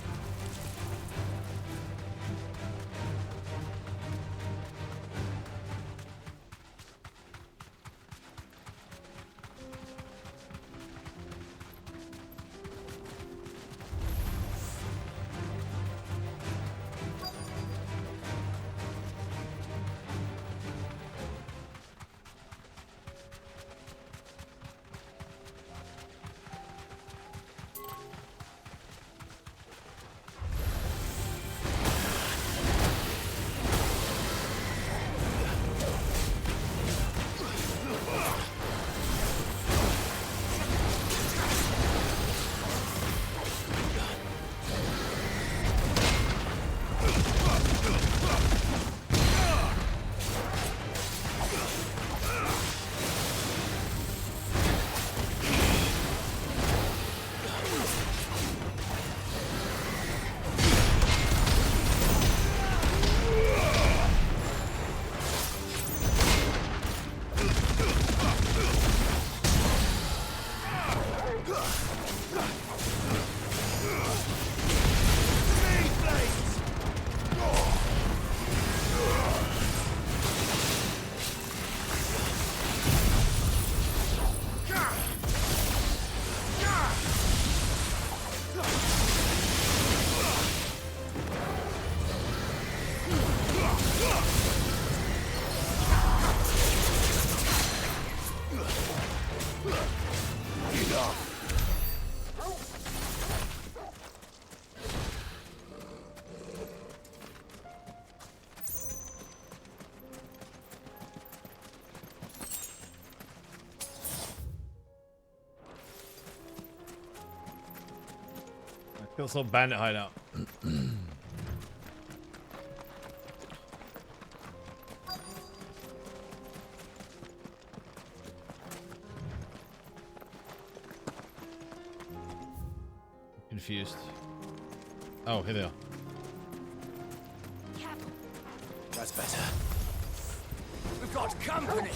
Feels so bandit hideout. Confused. Oh, here they are. That's better. We've got company.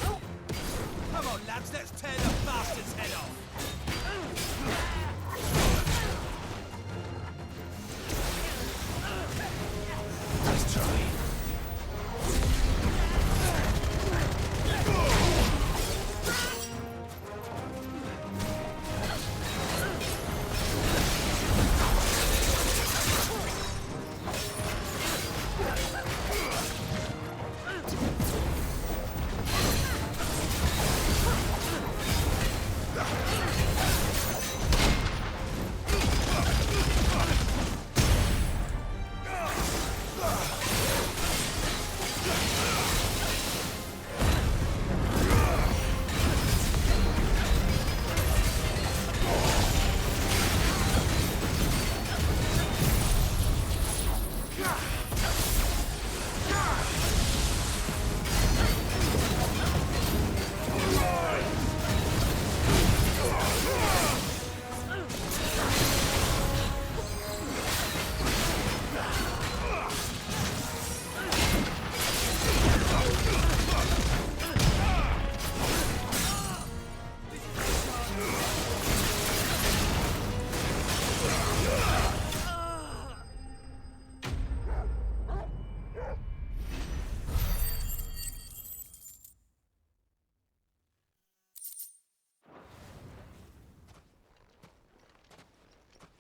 Come on, lads, let's tear the bastard's head off. Let's try.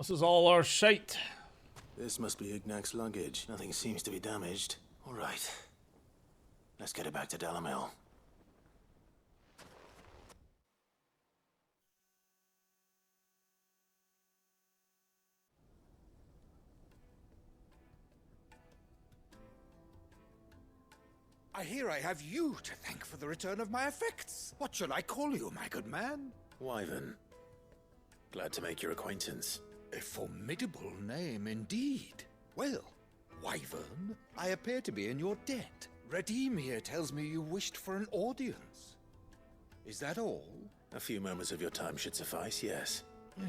This is all our shite. This must be Ignac's luggage. Nothing seems to be damaged. All right. Let's get it back to Dalamil. I hear I have you to thank for the return of my effects. What shall I call you, my good man? Wyvern. Glad to make your acquaintance. A formidable name indeed. Well, Wyvern, I appear to be in your debt. Redeem here tells me you wished for an audience. Is that all? A few moments of your time should suffice, yes.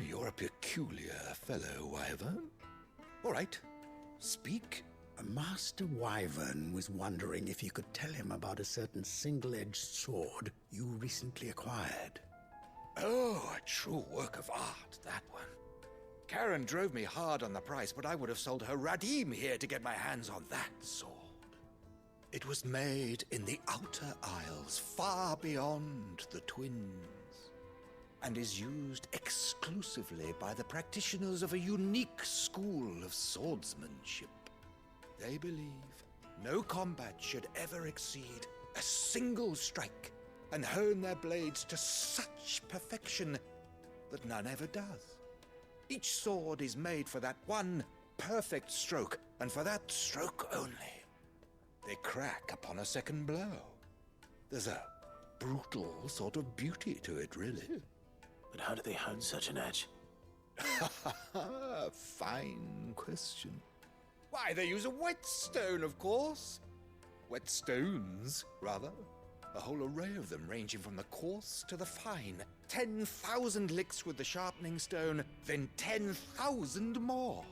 You're a peculiar fellow, Wyvern. All right, speak. Master Wyvern was wondering if you could tell him about a certain single-edged sword you recently acquired. Oh, a true work of art, that one. Karen drove me hard on the price, but I would have sold her Radim here to get my hands on that sword. It was made in the Outer Isles, far beyond the Twins, and is used exclusively by the practitioners of a unique school of swordsmanship. They believe no combat should ever exceed a single strike, and hone their blades to such perfection that none ever does. Each sword is made for that one perfect stroke, and for that stroke only. They crack upon a second blow. There's a brutal sort of beauty to it, really. But how do they hone such an edge? Fine question. Why, they use a whetstone, of course. Whetstones, rather. A whole array of them, ranging from the coarse to the fine. 10,000 licks with the sharpening stone, then 10,000 more.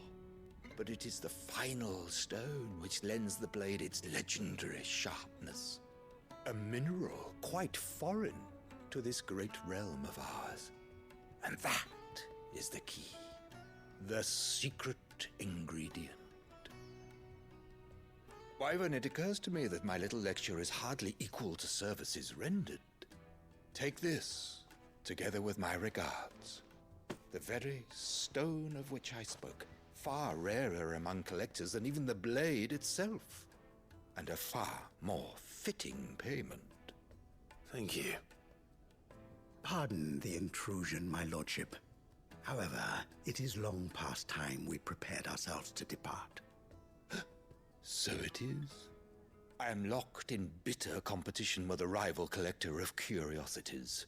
But it is the final stone which lends the blade its legendary sharpness. A mineral quite foreign to this great realm of ours. And that is the key. The secret ingredient. Wyvern, it occurs to me that my little lecture is hardly equal to services rendered. Take this, together with my regards. The very stone of which I spoke, far rarer among collectors than even the blade itself, and a far more fitting payment. Thank you. Pardon the intrusion, my lordship. However, it is long past time we prepared ourselves to depart. So it is. I am locked in bitter competition with a rival collector of curiosities.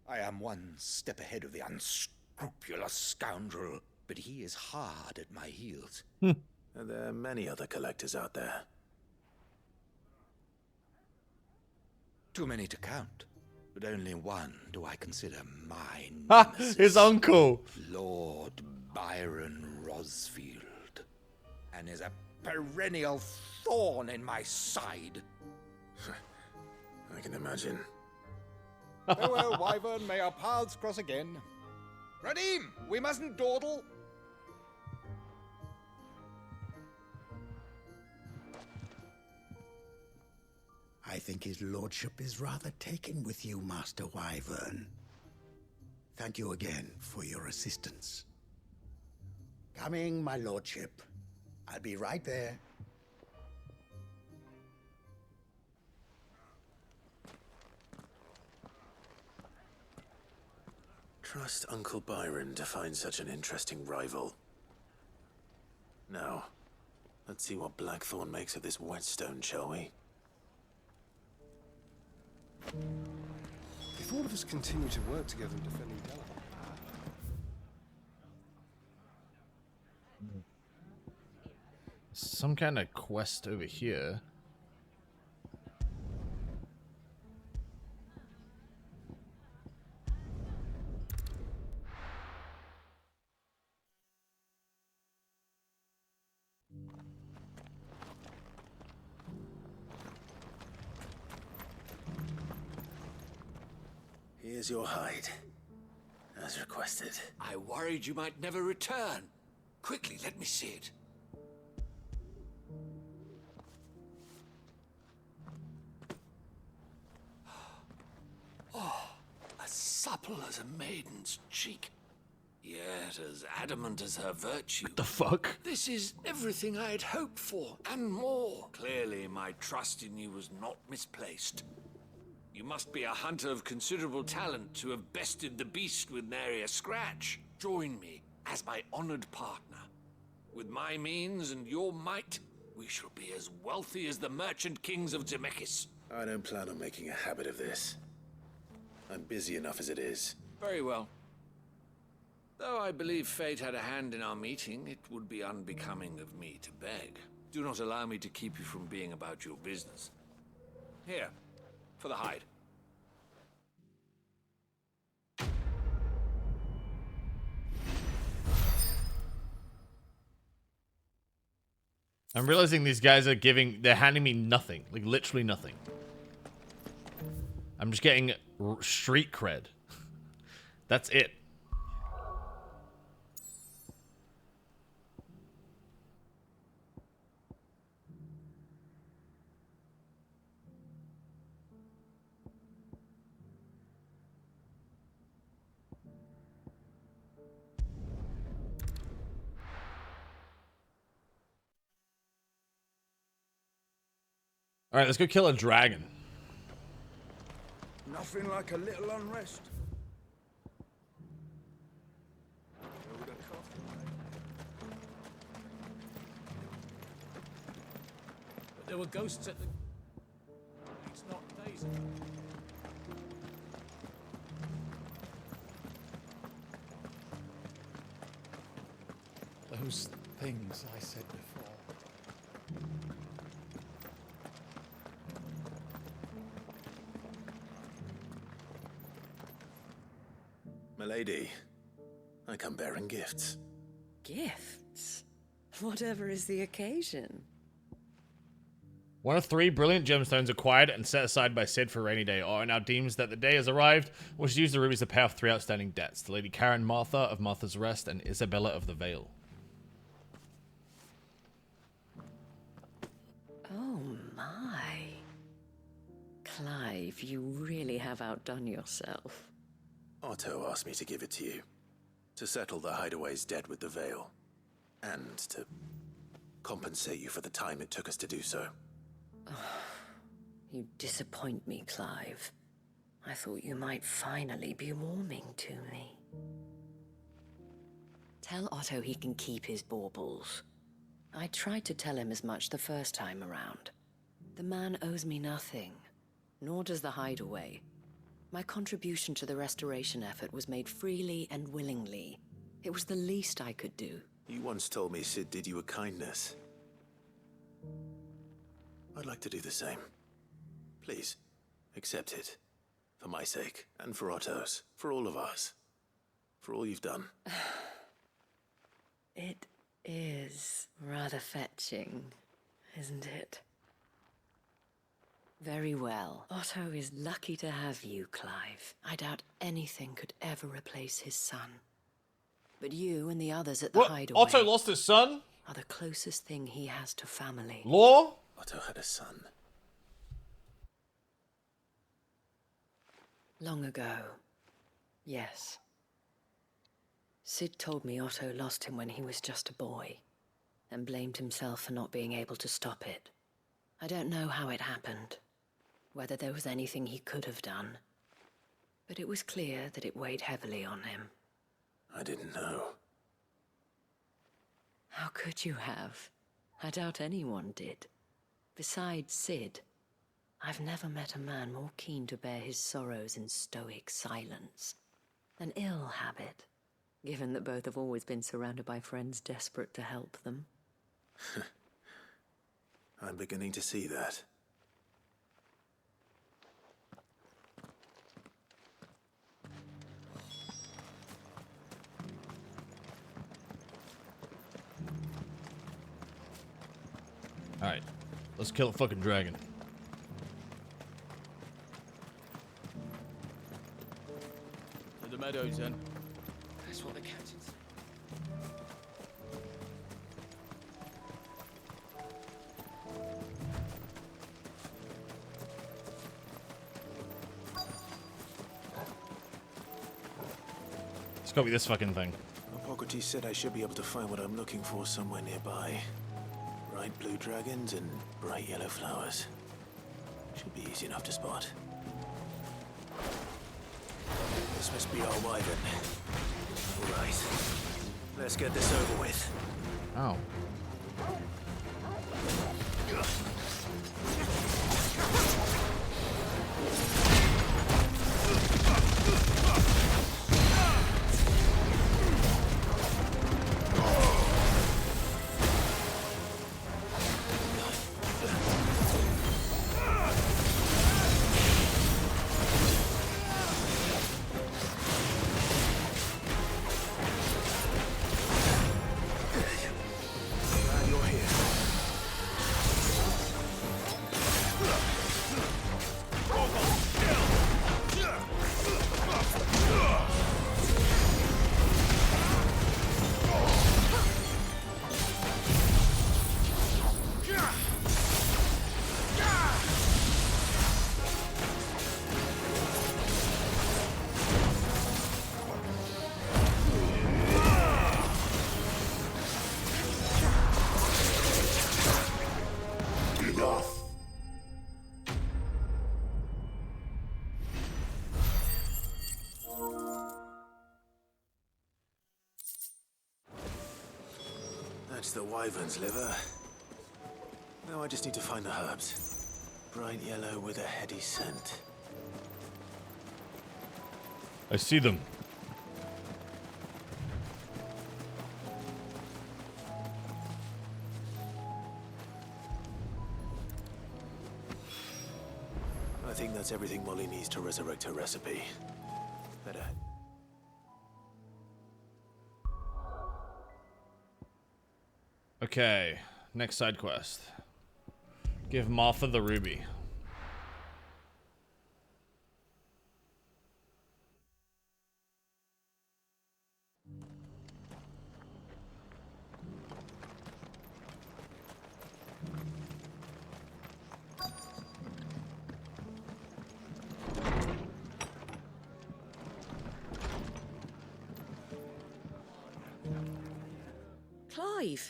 I am one step ahead of the unscrupulous scoundrel, but he is hard at my heels. Are there many other collectors out there? Too many to count, but only one do I consider my Ha! nemesis. His uncle! Lord Byron Rosfield. And is a perennial thorn in my side. I can imagine. Farewell, Wyvern. May our paths cross again. Radim, we mustn't dawdle. I think his lordship is rather taken with you, Master Wyvern. Thank you again for your assistance. Coming, my lordship. I'll be right there. Trust Uncle Byron to find such an interesting rival. Now, let's see what Blackthorn makes of this whetstone, shall we? If all of us continue to work together in defending Dalamir. Some kind of quest over here. Here's your hide, as requested. I worried you might never return. Quickly, let me see it. Oh, as supple as a maiden's cheek. yet as adamant as her virtue. What the fuck? This is everything I had hoped for, and more. Clearly, my trust in you was not misplaced. You must be a hunter of considerable talent to have bested the beast with nary a scratch. Join me as my honored partner. With my means and your might, we shall be as wealthy as the merchant kings of Zemeckis. I don't plan on making a habit of this. I'm busy enough as it is. Very well. Though I believe fate had a hand in our meeting, it would be unbecoming of me to beg. Do not allow me to keep you from being about your business. Here, for the hide. I'm realizing these guys are they're handing me nothing. Like, literally nothing. I'm just getting street cred. That's it. All right, let's go kill a dragon. Nothing like a little unrest. But there were ghosts at the... It's not days ago. Those things I said before. Milady, I come bearing gifts. Gifts? Whatever is the occasion. One of 3 brilliant gemstones acquired and set aside by Sid for a rainy day. Otto now deems that the day has arrived, which use the rubies to pay off 3 outstanding debts. The Lady Karen Martha of Martha's Rest and Isabella of the Vale. Oh my. Clive, you really have outdone yourself. Otto asked me to give it to you. To settle the Hideaway's debt with the Vale. And to compensate you for the time it took us to do so. You disappoint me, Clive. I thought you might finally be warming to me. Tell Otto he can keep his baubles. I tried to tell him as much the first time around. The man owes me nothing, nor does the Hideaway. My contribution to the restoration effort was made freely and willingly. It was the least I could do. You once told me Sid did you a kindness. I'd like to do the same. Please, accept it. For my sake, and for Otto's. For all of us. For all you've done. It is rather fetching, isn't it? Very well. Otto is lucky to have you, Clive. I doubt anything could ever replace his son. But you and the others at the Hideaway... Otto lost his son? ...are the closest thing he has to family. Law? Otto had a son. Long ago. Yes. Sid told me Otto lost him when he was just a boy, and blamed himself for not being able to stop it. I don't know how it happened, whether there was anything he could have done, but it was clear that it weighed heavily on him. I didn't know. How could you have? I doubt anyone did. Besides Sid, I've never met a man more keen to bear his sorrows in stoic silence. An ill habit, given that both have always been surrounded by friends desperate to help them. I'm beginning to see that. Alright, let's kill a fucking dragon. To the meadows, then. That's what the captain said. It's gotta be this fucking thing. Property said I should be able to find what I'm looking for somewhere nearby. Bright blue dragons and bright yellow flowers. Should be easy enough to spot. This must be our wyvern. All right. Let's get this over with. Oh. That's the wyvern's liver. Now I just need to find the herbs. Bright yellow with a heady scent. I see them. I think that's everything Molly needs to resurrect her recipe. Better. Okay, next side quest. Give Martha the ruby.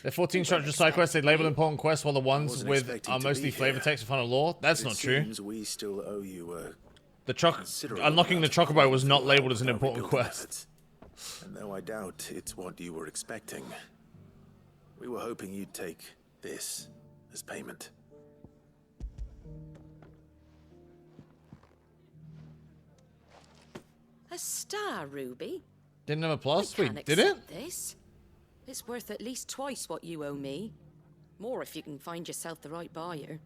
The 14 structured side quests, they label important quests, while the ones with are mostly flavor text with final lore. That's not true. We still owe you unlocking the Chocobo was not labeled as an important quest. And though I doubt it's what you were expecting, we were hoping you'd take this as payment. A star ruby? Didn't have a plus? Wait, did it? This? It's worth at least twice what you owe me. More if you can find yourself the right buyer.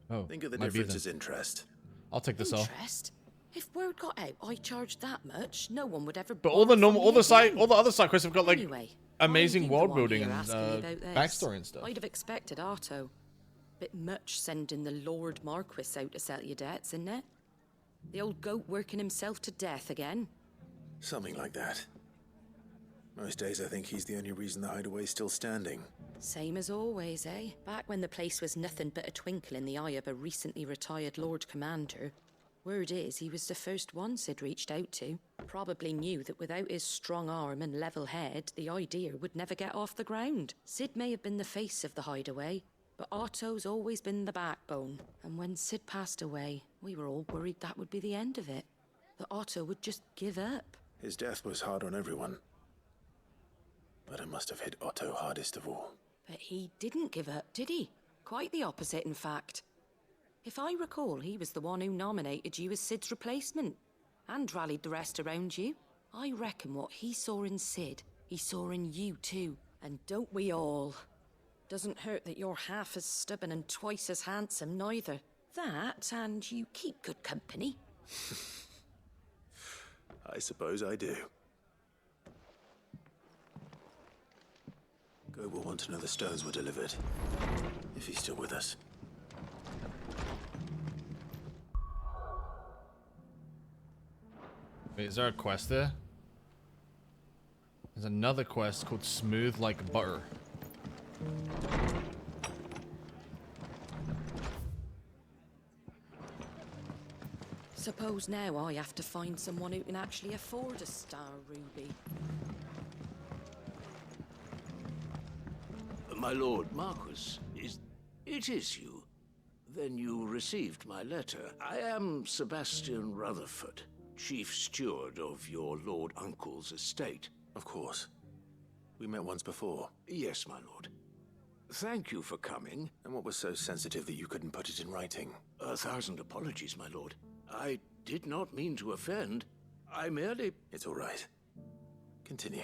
Oh, think of the difference as interest. I'll take this off. Interest? If word got out I charged that much, no one would ever. But all the other side quests have got like anyway, amazing world building and about this. backstory and stuff. I'd have expected Arto. Bit much sending the Lord Marquis out to settle your debts, isn't it? The old goat working himself to death again. Something like that. Most days I think he's the only reason the hideaway's still standing. Same as always, eh? Back when the place was nothing but a twinkle in the eye of a recently retired Lord Commander. Word is he was the first one Sid reached out to. Probably knew that without his strong arm and level head, the idea would never get off the ground. Sid may have been the face of the hideaway, but Arto's always been the backbone. And when Sid passed away, we were all worried that would be the end of it. That Arto would just give up. His death was hard on everyone. But it must have hit Otto hardest of all. But he didn't give up, did he? Quite the opposite, in fact. If I recall, he was the one who nominated you as Sid's replacement. And rallied the rest around you. I reckon what he saw in Sid, he saw in you too. And don't we all? Doesn't hurt that you're half as stubborn and twice as handsome, neither. That, and you keep good company. I suppose I do. Go will want to know the stones were delivered. If he's still with us. Wait, is there a quest there? There's another quest called Smooth Like Butter. Suppose now I have to find someone who can actually afford a star ruby. My lord Marquis, it is you. Then you received my letter. I am Sebastian Rutherford, chief steward of your lord uncle's estate. Of course. We met once before. Yes, my lord. Thank you for coming. And what was so sensitive that you couldn't put it in writing? 1,000 apologies, my lord. I did not mean to offend. I merely... It's all right. Continue.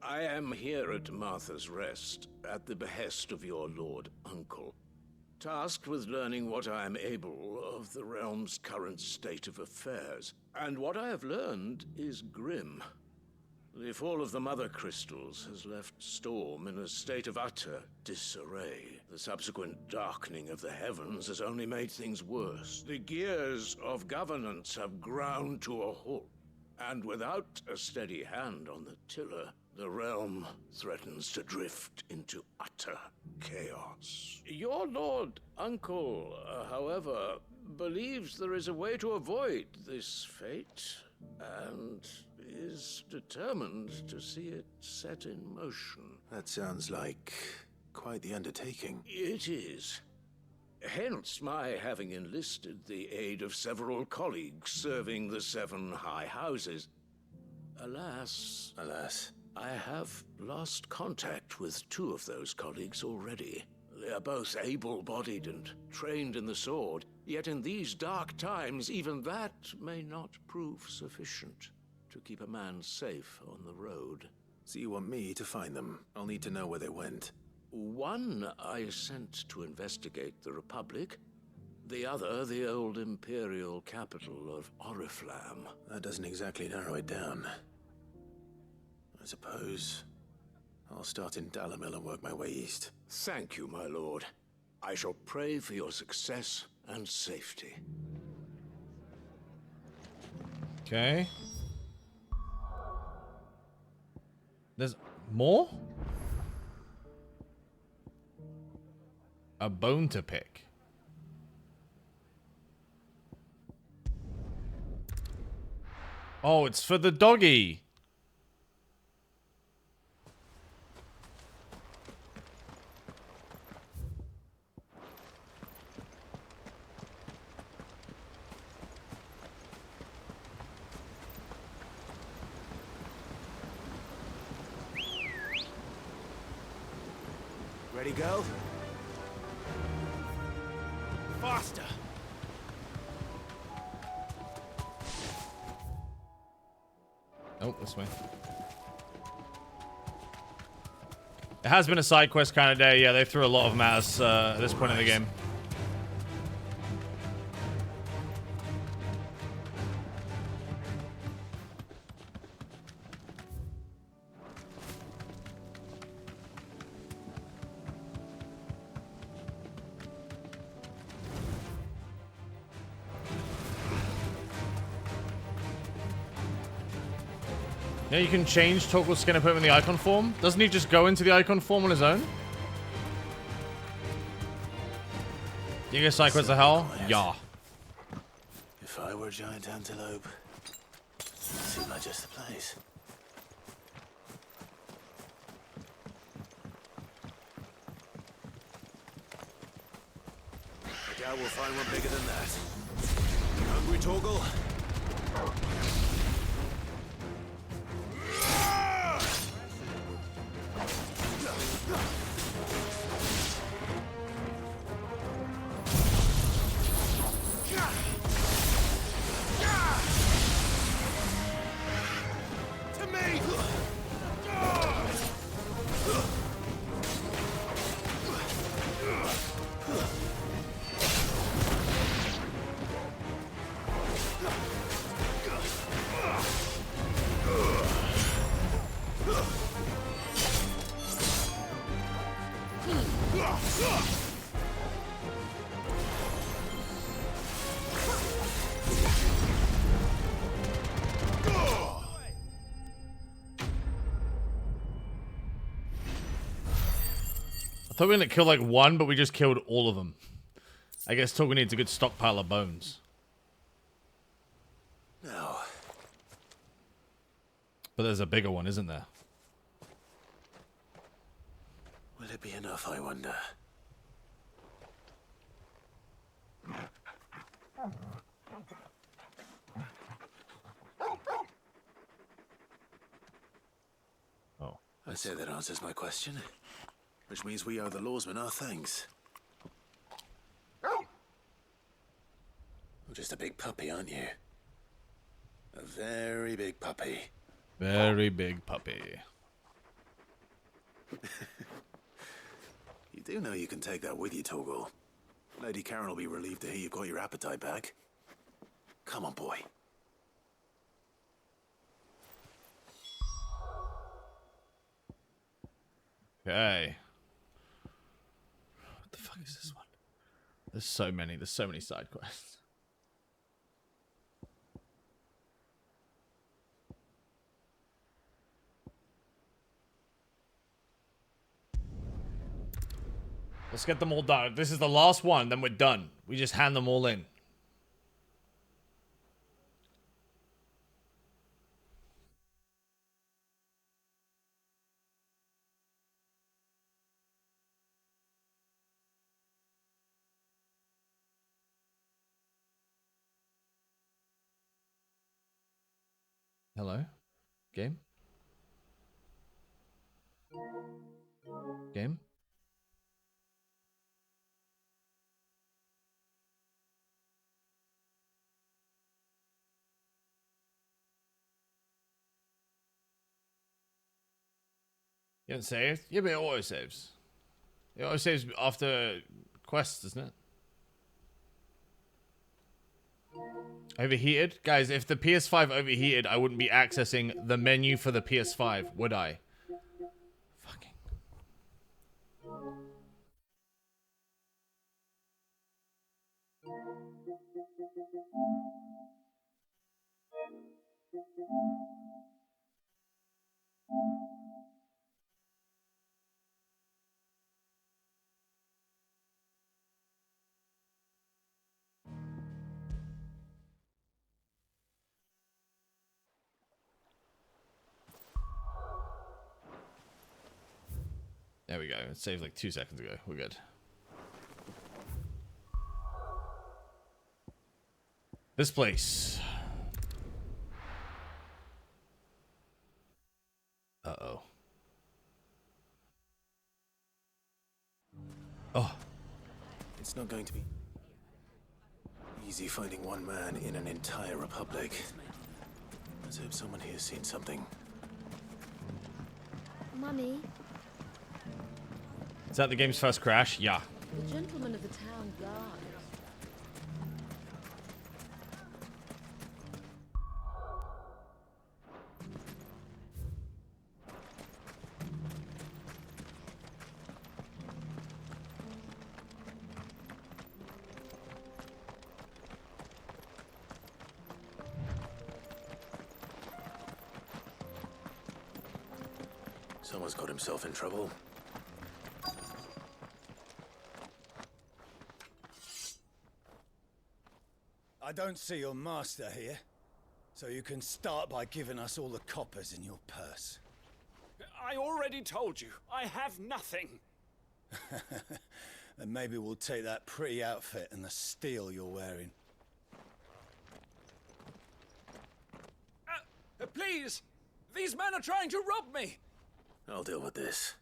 I am here at Martha's Rest, at the behest of your lord uncle, tasked with learning what I am able of the realm's current state of affairs. And what I have learned is grim. The fall of the Mother Crystals has left Storm in a state of utter disarray. The subsequent darkening of the heavens has only made things worse. The gears of governance have ground to a halt, and without a steady hand on the tiller, the realm threatens to drift into utter chaos. Your lord uncle, however, believes there is a way to avoid this fate, and is determined to see it set in motion. That sounds like quite the undertaking. It is. Hence my having enlisted the aid of several colleagues serving the 7 high houses. Alas, I have lost contact with 2 of those colleagues already. They are both able-bodied and trained in the sword, yet in these dark times even that may not prove sufficient to keep a man safe on the road. So you want me to find them? I'll need to know where they went. One I sent to investigate the Republic, the other the old Imperial capital of Oriflamme. That doesn't exactly narrow it down. I suppose I'll start in Dalamil and work my way east. Thank you, my lord. I shall pray for your success and safety. Okay. There's more? A bone to pick. Oh, it's for the doggy. Ready, go? Faster! Oh, this way. It has been a side quest kind of day. Yeah, they threw a lot of them at us at this point in the game. Yeah, you can change Torgal's skin and put him in the icon form. Doesn't he just go into the icon form on his own? You get side quests to hell? Yeah. If I were a giant antelope, it seemed like just the place. I doubt we'll find one bigger than that. Hungry, Torgal? I thought we were going to kill like one, but we just killed all of them. I guess Torgal needs a good stockpile of bones. No. But there's a bigger one, isn't there? Will it be enough, I wonder? Oh. I say that answers my question. Which means we owe the lawsman our thanks. You're just a big puppy, aren't you? A very big puppy. Very big puppy. You do know you can take that with you, Torgal. Lady Karen will be relieved to hear you've got your appetite back. Come on, boy. Okay. What the fuck is this one? There's so many side quests. Let's get them all done. If this is the last one, then we're done. We just hand them all in. Hello? Game? Game? You haven't saved? Yeah, but it auto saves. It auto saves after quests, doesn't it? Overheated? Guys, if the PS5 overheated, I wouldn't be accessing the menu for the PS5, would I? Fucking. There we go. It saved like 2 seconds ago. We're good. This place. Uh-oh. Oh. It's not going to be easy finding one man in an entire republic. Let's hope someone here's seen something. Mummy, Is that the game's first crash? Yeah. the gentleman of the town guard. Someone's got himself in trouble. I don't see your master here, so you can start by giving us all the coppers in your purse. I already told you, I have nothing. Then maybe we'll take that pretty outfit and the steel you're wearing. Please! These men are trying to rob me! I'll deal with this.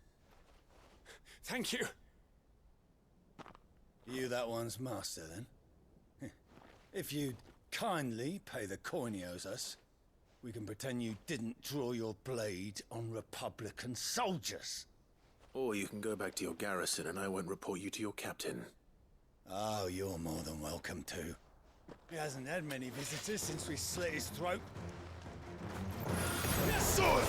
Thank you. You that one's master, then? If you'd kindly pay the coin he owes us, we can pretend you didn't draw your blade on Republican soldiers. Or you can go back to your garrison and I won't report you to your captain. Oh, you're more than welcome to. He hasn't had many visitors since we slit his throat. Sword!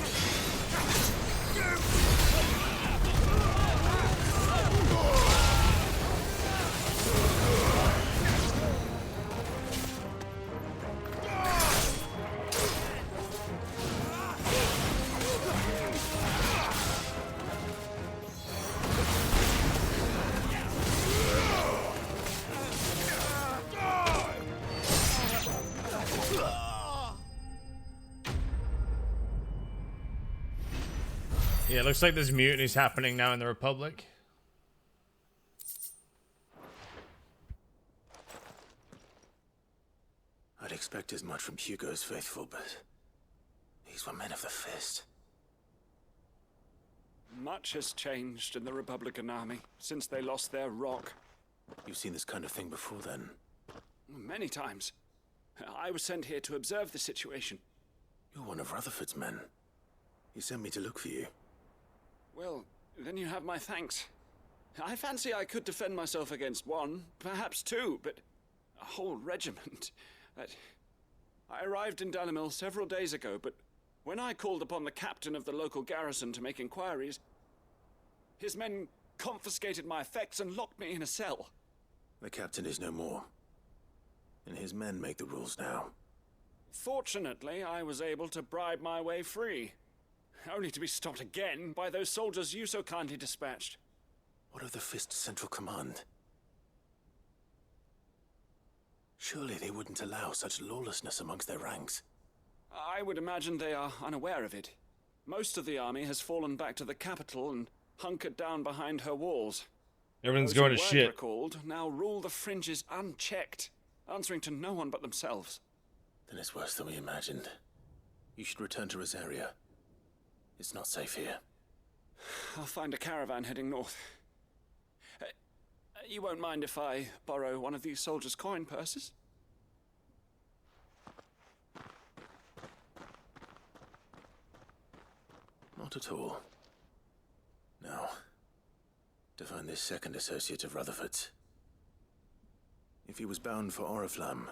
Yeah, it looks like there's mutinies happening now in the Republic. I'd expect as much from Hugo's faithful, but these were men of the fist. Much has changed in the Republican army since they lost their rock. You've seen this kind of thing before, then? Many times. I was sent here to observe the situation. You're one of Rutherford's men. He sent me to look for you. Well, then you have my thanks. I fancy I could defend myself against one, perhaps two, but a whole regiment. I arrived in Dalimil several days ago, but when I called upon the captain of the local garrison to make inquiries, his men confiscated my effects and locked me in a cell. The captain is no more, and his men make the rules now. Fortunately, I was able to bribe my way free, only to be stopped again by those soldiers you so kindly dispatched. What of the Fist's central command? Surely they wouldn't allow such lawlessness amongst their ranks. I would imagine they are unaware of it. Most of the army has fallen back to the capital and hunkered down behind her walls. Everyone's Those going who to weren't shit. recalled now rule the fringes unchecked, answering to no one but themselves. Then it's worse than we imagined. You should return to Rosaria. It's not safe here. I'll find a caravan heading north. You won't mind if I borrow one of these soldiers' coin purses? Not at all. Now, to find this second associate of Rutherford's. If he was bound for Oriflamme,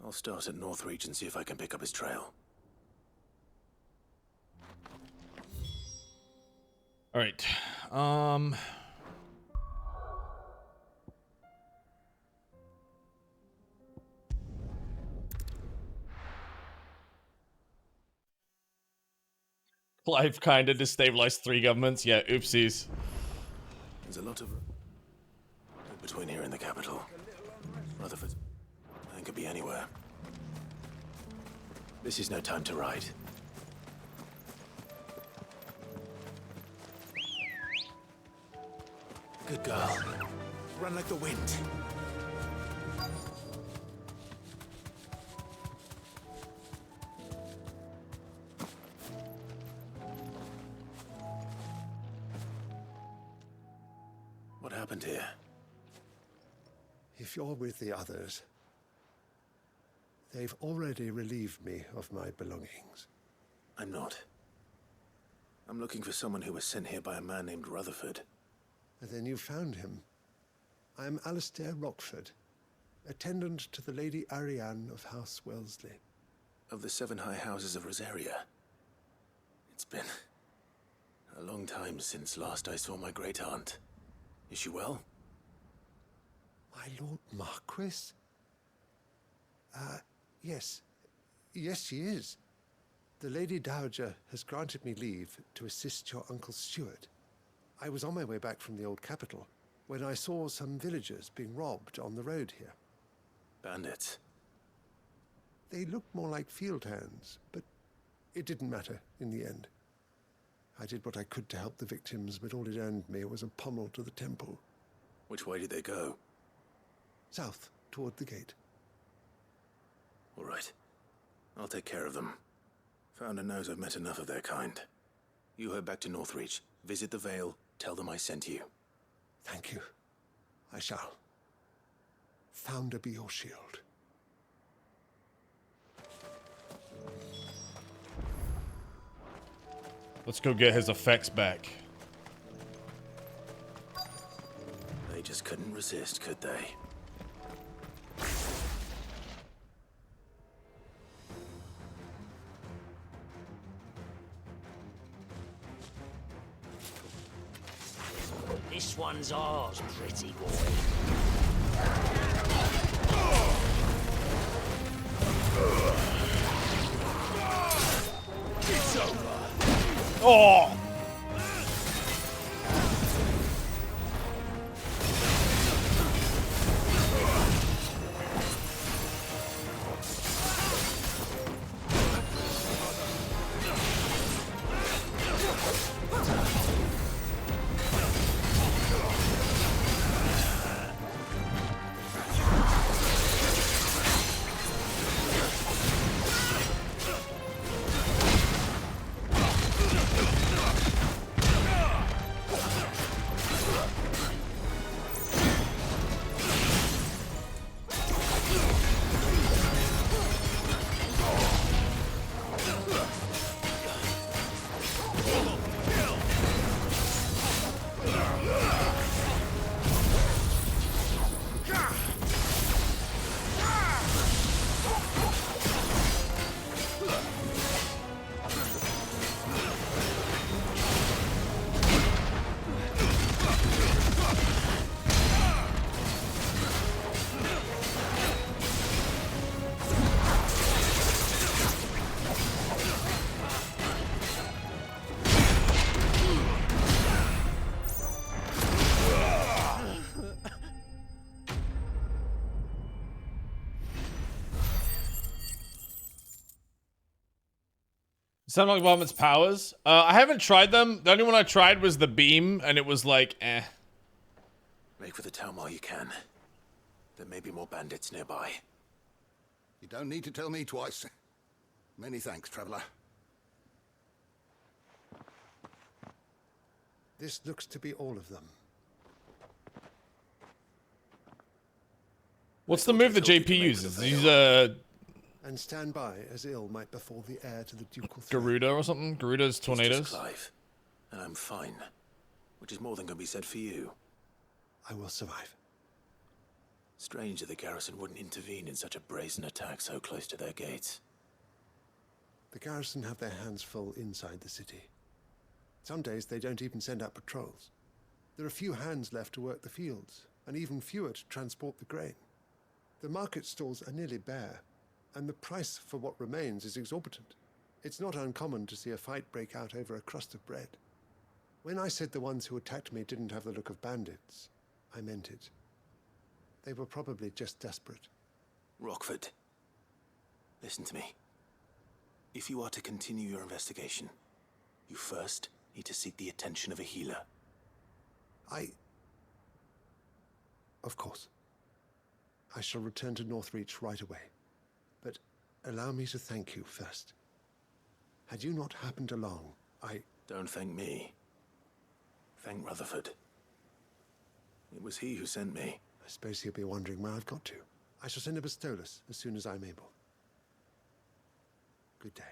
I'll start at Northreach and see if I can pick up his trail. All right. Clive kind of destabilized 3 governments. Yeah, oopsies. There's a lot of between here and the capital. Rutherford, I could be anywhere. This is no time to ride. Good girl. Run like the wind. What happened here? If you're with the others, they've already relieved me of my belongings. I'm not. I'm looking for someone who was sent here by a man named Rutherford. And then you found him. I am Alistair Rockford, attendant to the Lady Ariane of House Wellesley. Of the 7 high houses of Rosaria. It's been a long time since last I saw my great-aunt. Is she well? My Lord Marquis? Yes. Yes, she is. The Lady Dowager has granted me leave to assist your Uncle Stuart. I was on my way back from the old capital when I saw some villagers being robbed on the road here. Bandits? They looked more like field hands, but it didn't matter in the end. I did what I could to help the victims, but all it earned me was a pommel to the temple. Which way did they go? South, toward the gate. All right. I'll take care of them. Founder knows I've met enough of their kind. You head back to Northreach, visit the Vale, tell them I sent you. Thank you. I shall. Founder be your shield. Let's go get his effects back. They just couldn't resist, could they? This one's ours, pretty boy. It's over. Oh! Sunlock Bombardment's powers. I haven't tried them. The only one I tried was the beam, and it was like, eh. Make for the town while you can. There may be more bandits nearby. You don't need to tell me twice. Many thanks, traveler. This looks to be all of them. What's the move that JP uses? He's And stand by as ill might befall the heir to the ducal throne. Garuda or something? Garuda's tornadoes? He's just Clive, and I'm fine. Which is more than can be said for you. I will survive. Strange that the garrison wouldn't intervene in such a brazen attack so close to their gates. The garrison have their hands full inside the city. Some days they don't even send out patrols. There are few hands left to work the fields, and even fewer to transport the grain. The market stalls are nearly bare, and the price for what remains is exorbitant. It's not uncommon to see a fight break out over a crust of bread. When I said the ones who attacked me didn't have the look of bandits, I meant it. They were probably just desperate. Rockford, listen to me. If you are to continue your investigation, you first need to seek the attention of a healer. Of course. I shall return to Northreach right away. But allow me to thank you first. Had you not happened along, Don't thank me. Thank Rutherford. It was he who sent me. I suppose he'll be wondering where I've got to. I shall send a Bistolus as soon as I'm able. Good day.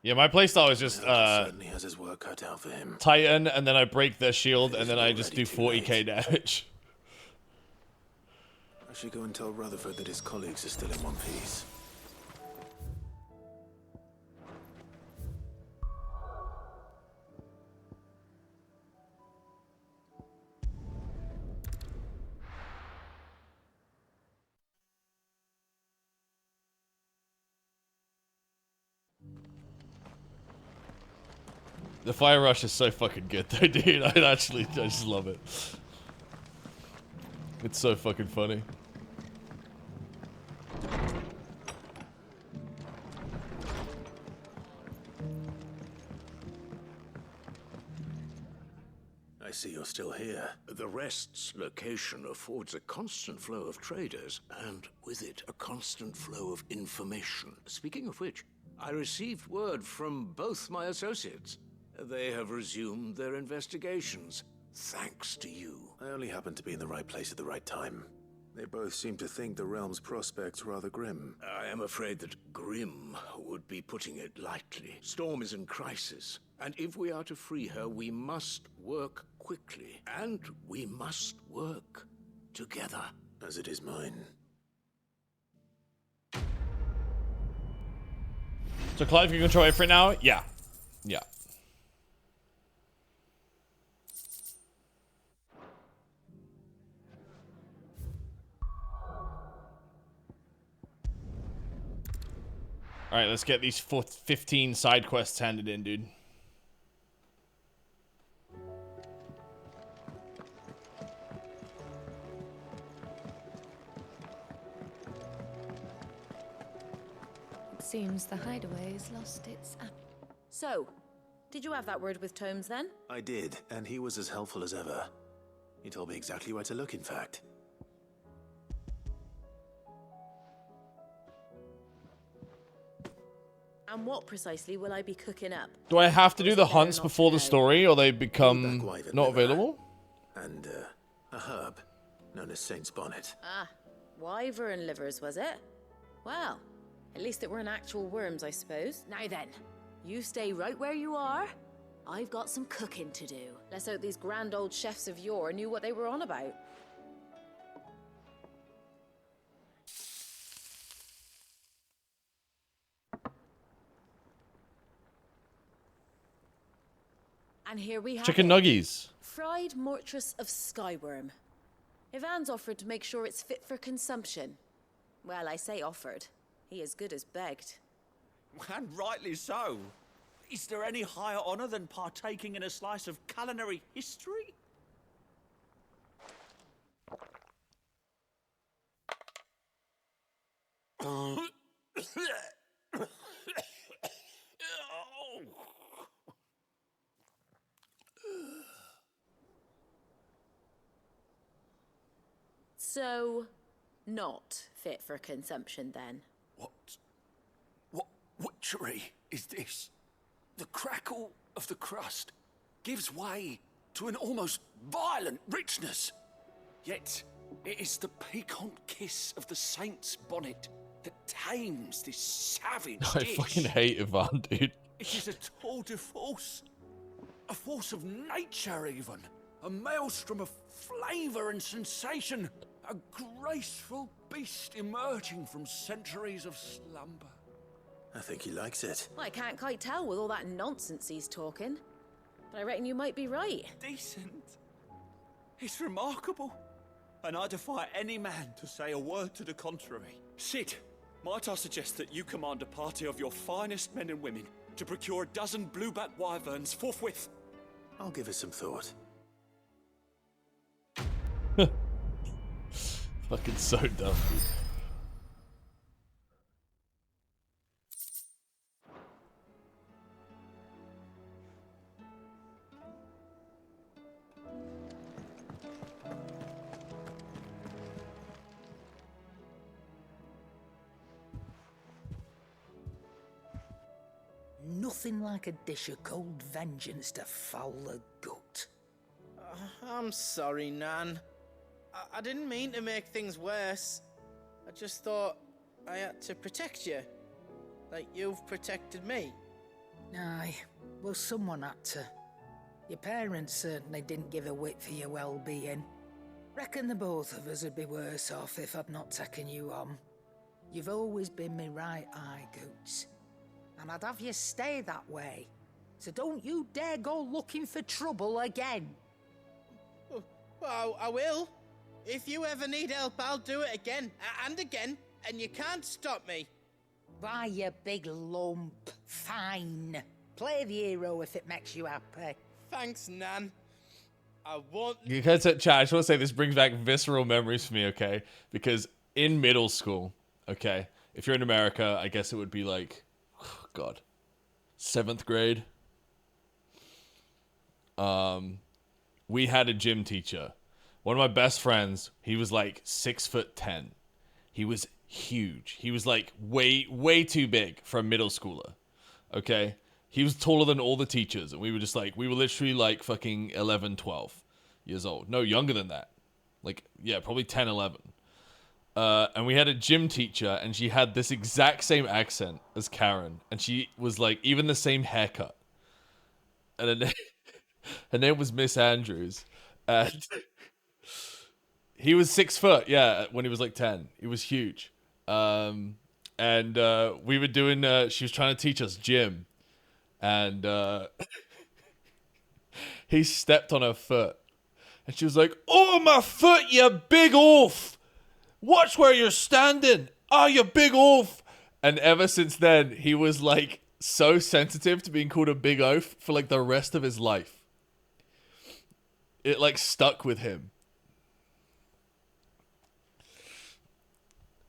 Yeah, my playstyle is just certainly has his work cut out for him. Titan, and then I break their shield, and then I just do 40k damage. I should go and tell Rutherford that his colleagues are still in one piece. The fire rush is so fucking good though, dude. I just love it. It's so fucking funny. I see you're still here. The Rest's location affords a constant flow of traders, and with it, a constant flow of information. Speaking of which, I received word from both my associates. They have resumed their investigations, thanks to you. I only happened to be in the right place at the right time. They both seem to think the realm's prospects rather grim. I am afraid that grim would be putting it lightly. Storm is in crisis, and if we are to free her, we must work quickly, and we must work together. As it is mine. So Clive can control it for now? Yeah. Yeah. Alright, let's get these 15 side quests handed in, dude. It seems the hideaway has lost its So, did you have that word with Tomes then? I did, and he was as helpful as ever. He told me exactly where to look, in fact. And what precisely will I be cooking up? Do I have to do the hunts before the story, or they become not available? And, a herb known as Saint's Bonnet. Ah, wyvern livers, was it? Well, at least it weren't actual worms, I suppose. Now then, you stay right where you are. I've got some cooking to do. Let's hope these grand old chefs of yore knew what they were on about. And here we have Chicken it. nuggies. Fried mortress of skyworm. Ivan's offered to make sure it's fit for consumption. Well, I say offered. He as good as begged. And rightly so. Is there any higher honor than partaking in a slice of culinary history? So, not fit for consumption then? What witchery is this? The crackle of the crust gives way to an almost violent richness. Yet, it is the piquant kiss of the saint's bonnet that tames this savage I dish. fucking hate Ivan, dude. It is a tour de force. A force of nature, even. A maelstrom of flavour and sensation. A graceful beast emerging from centuries of slumber. I think he likes it. Well, I can't quite tell with all that nonsense he's talking. But I reckon you might be right. Decent. It's remarkable. And I defy any man to say a word to the contrary. Sid, might I suggest that you command a party of your finest men and women to procure a dozen blueback wyverns forthwith? I'll give it some thought. Fucking so dumb, dude. Nothing like a dish of cold vengeance to foul the gut. I'm sorry, Nan. I didn't mean to make things worse. I just thought I had to protect you. Like you've protected me. Aye, well, someone had to. Your parents certainly didn't give a whit for your well-being. Reckon the both of us would be worse off if I'd not taken you on. You've always been me right eye, Goots. And I'd have you stay that way. So don't you dare go looking for trouble again. Well, I will. If you ever need help, I'll do it again and again, and you can't stop me. Why, you big lump. Fine. Play the hero if it makes you happy. Thanks, Nan. I won't... You guys, chat, I just want to say this brings back visceral memories for me, okay? Because in middle school, okay, if you're in America, I guess it would be like, oh God, 7th grade. We had a gym teacher. One of my best friends, he was like 6'10". He was huge. He was like way too big for a middle schooler. Okay? He was taller than all the teachers. And we were just like, we were literally like fucking 11, 12 years old. No, younger than that. Like, yeah, probably 10, 11. And we had a gym teacher, and she had this exact same accent as Karen. And she was like, even the same haircut. And her name was Miss Andrews. And he was 6 foot, yeah, when he was like 10. He was huge. And we were doing, she was trying to teach us gym. And he stepped on her foot. And she was like, "Oh, my foot, you big oaf! Watch where you're standing! Oh, you big oaf!" And ever since then, he was like so sensitive to being called a big oaf for like the rest of his life. It like stuck with him.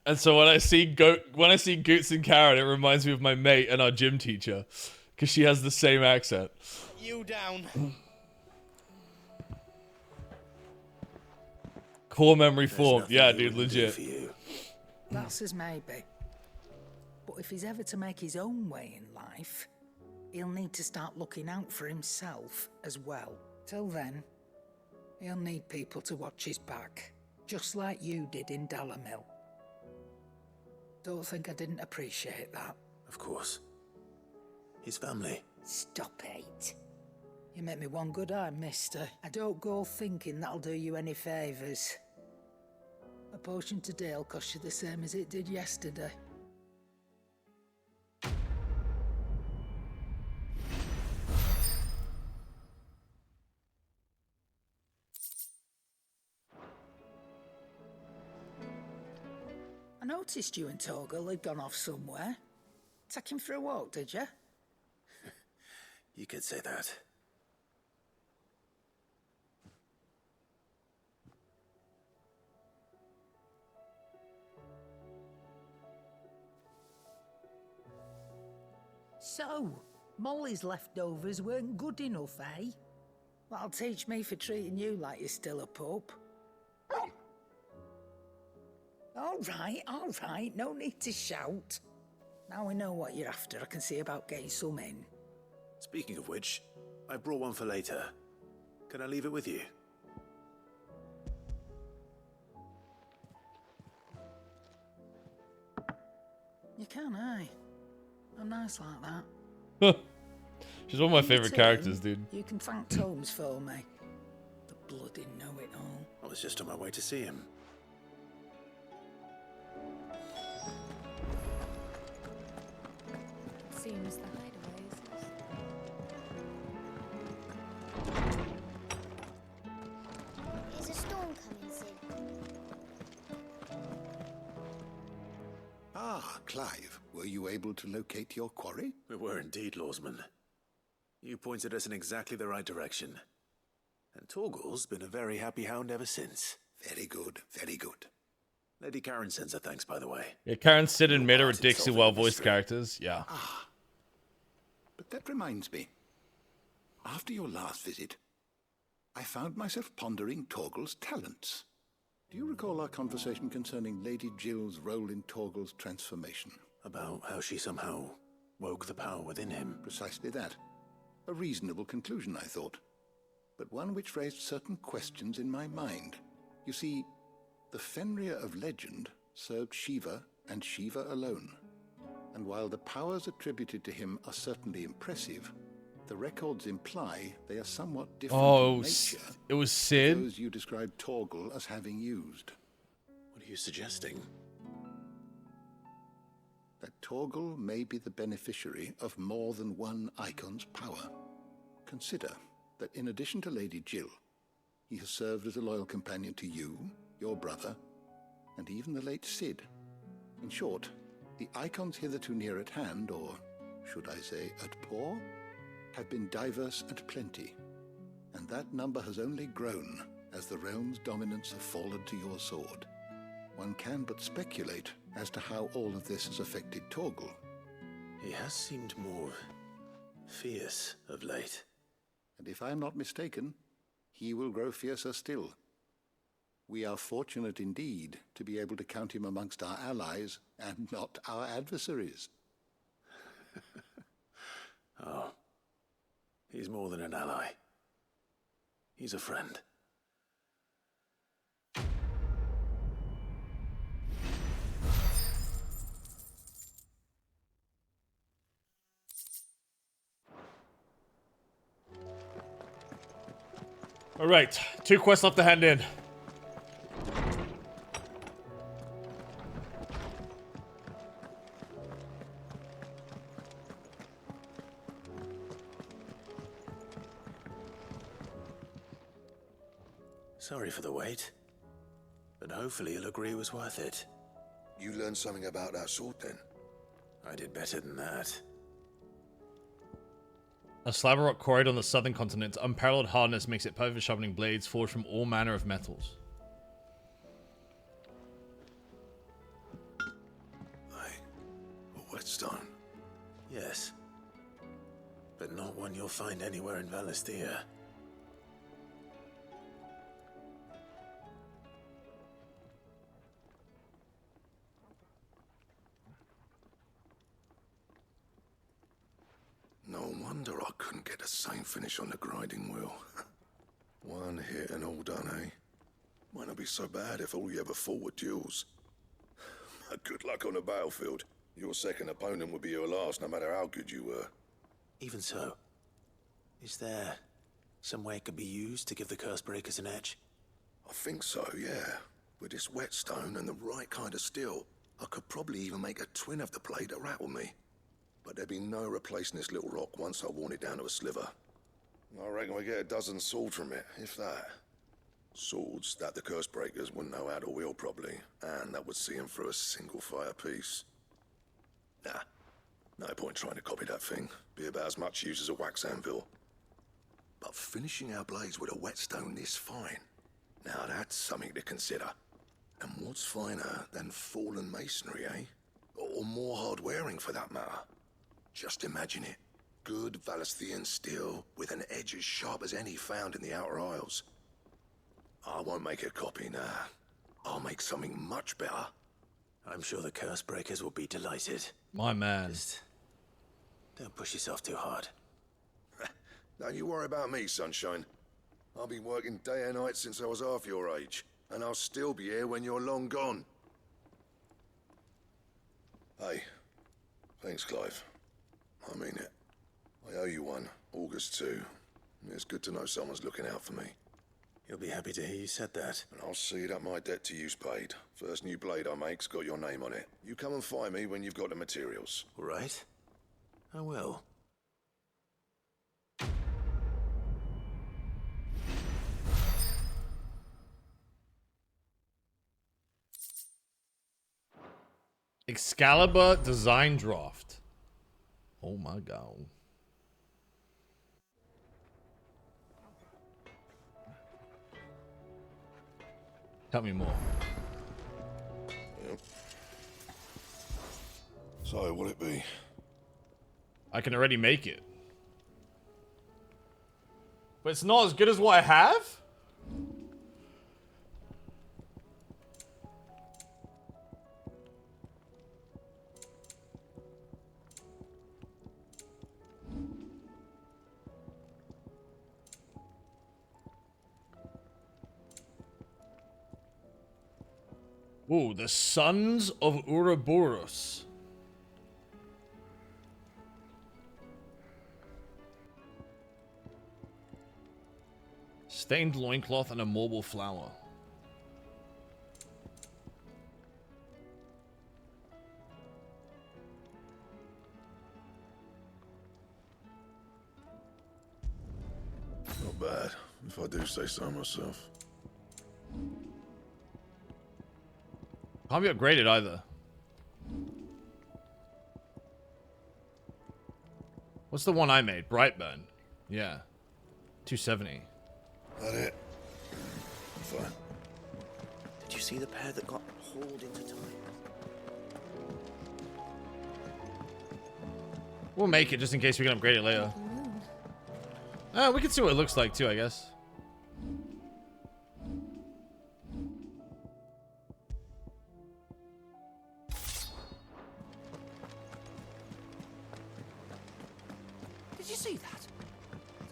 And so when I see Goots and Karen, it reminds me of my mate and our gym teacher, because she has the same accent. You down. Core memory formed. Yeah, dude, legit. That's as maybe. But if he's ever to make his own way in life, he'll need to start looking out for himself as well. Till then, he'll need people to watch his back, just like you did in Dalamil. Don't think I didn't appreciate that. Of course. His family. Stop it. You make me one good eye, mister. I don't go thinking that'll do you any favours. A potion today'll cost you the same as it did yesterday. I noticed you and Torgal had gone off somewhere. Take him for a walk, did you? You could say that. So, Molly's leftovers weren't good enough, eh? That'll teach me for treating you like you're still a pup. All right, no need to shout. Now we know what you're after, I can see about getting some in. Speaking of which, I brought one for later. Can I leave it with you? You can, eh? I'm nice like that. She's one of my favorite characters, dude. You can thank Tomes for me. The bloody know-it-all. I was just on my way to see him. Seems the hideaways is... Is a storm coming, Sid? Ah, Clive, were you able to locate your quarry? We were indeed, Lawsman. You pointed us in exactly the right direction. And Torgal's been a very happy hound ever since. Very good, very good. Lady Karen sends her thanks, by the way. Yeah, Karen, Sid, and Meta are ridiculously well-voiced characters. Yeah. Ah. But that reminds me. After your last visit, I found myself pondering Torgal's talents. Do you recall our conversation concerning Lady Jill's role in Torgal's transformation? About how she somehow woke the power within him. Precisely that. A reasonable conclusion, I thought. But one which raised certain questions in my mind. You see, the Fenrir of legend served Shiva and Shiva alone. And while the powers attributed to him are certainly impressive, the records imply they are somewhat different in nature. It was Sid? Those you described Torgal as having used. What are you suggesting? That Torgal may be the beneficiary of more than one icon's power. Consider that in addition to Lady Jill, he has served as a loyal companion to you, your brother, and even the late Sid. In short, the icons hitherto near at hand, or should I say at paw, have been diverse and plenty, and that number has only grown as the realm's dominance have fallen to your sword. One can but speculate as to how all of this has affected Torgal. He has seemed more fierce of late. And if I am not mistaken, he will grow fiercer still. We are fortunate indeed to be able to count him amongst our allies and not our adversaries. Oh, he's more than an ally. He's a friend. All right, 2 quests left to hand in. Sorry for the wait, but hopefully he'll agree it was worth it. You learned something about that sword then? I did better than that. A slab of rock quarried on the southern continent's unparalleled hardness makes it perfect for sharpening blades forged from all manner of metals. A whetstone? Yes, but not one you'll find anywhere in Valisthea. No wonder I couldn't get the same finish on the grinding wheel. One hit and all done, eh? Might not be so bad if all you ever fought were duels. Good luck on the battlefield. Your second opponent would be your last, no matter how good you were. Even so, is there some way it could be used to give the curse breakers an edge? I think so, yeah. With this whetstone and the right kind of steel, I could probably even make a twin of the blade that rattled me. But there'd be no replacing this little rock once I worn it down to a sliver. I reckon we get a dozen swords from it, if that. Swords that the curse breakers wouldn't know how to wield properly, and that would see them through a single fire piece. Nah, no point trying to copy that thing. Be about as much use as a wax anvil. But finishing our blades with a whetstone this fine, now that's something to consider. And what's finer than fallen masonry, eh? Or more hard wearing, for that matter? Just imagine it. Good Valisthian steel with an edge as sharp as any found in the Outer Isles. I won't make a copy now. I'll make something much better. I'm sure the curse breakers will be delighted. My man. Just don't push yourself too hard. Don't you worry about me, sunshine. I've been working day and night since I was half your age, and I'll still be here when you're long gone. Hey, thanks, Clive. I mean it. I owe you one, August too. It's good to know someone's looking out for me. You'll be happy to hear you said that. And I'll see that my debt to you's paid. First new blade I make's got your name on it. You come and find me when you've got the materials. All right. I will. Excalibur design draft. Oh my god. Tell me more. Yep. So, will it be? I can already make it. But it's not as good as what I have? Ooh, the Sons of Ouroboros. Stained loincloth and a mobile flower. Not bad, if I do say so myself. Can't be upgraded either. What's the one I made? Brightburn. Yeah. 270. That it? Fine. Did you see the pair that got hauled into time? We'll make it just in case we can upgrade it later. We can see what it looks like too, I guess. Did you see that?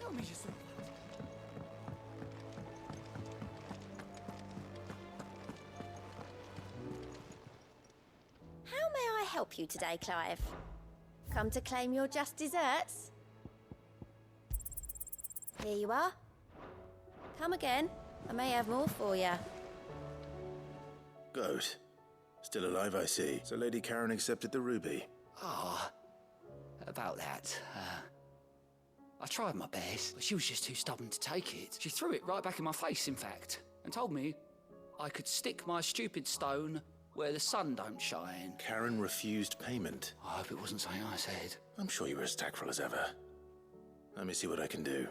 Tell me you saw that. How may I help you today, Clive? Come to claim your just desserts? Here you are. Come again. I may have more for you. Good. Still alive, I see. So Lady Karen accepted the ruby. Ah, about that. I tried my best, but she was just too stubborn to take it. She threw it right back in my face, in fact, and told me I could stick my stupid stone where the sun don't shine. Karen refused payment. I hope it wasn't something I said. I'm sure you were as tactful as ever. Let me see what I can do.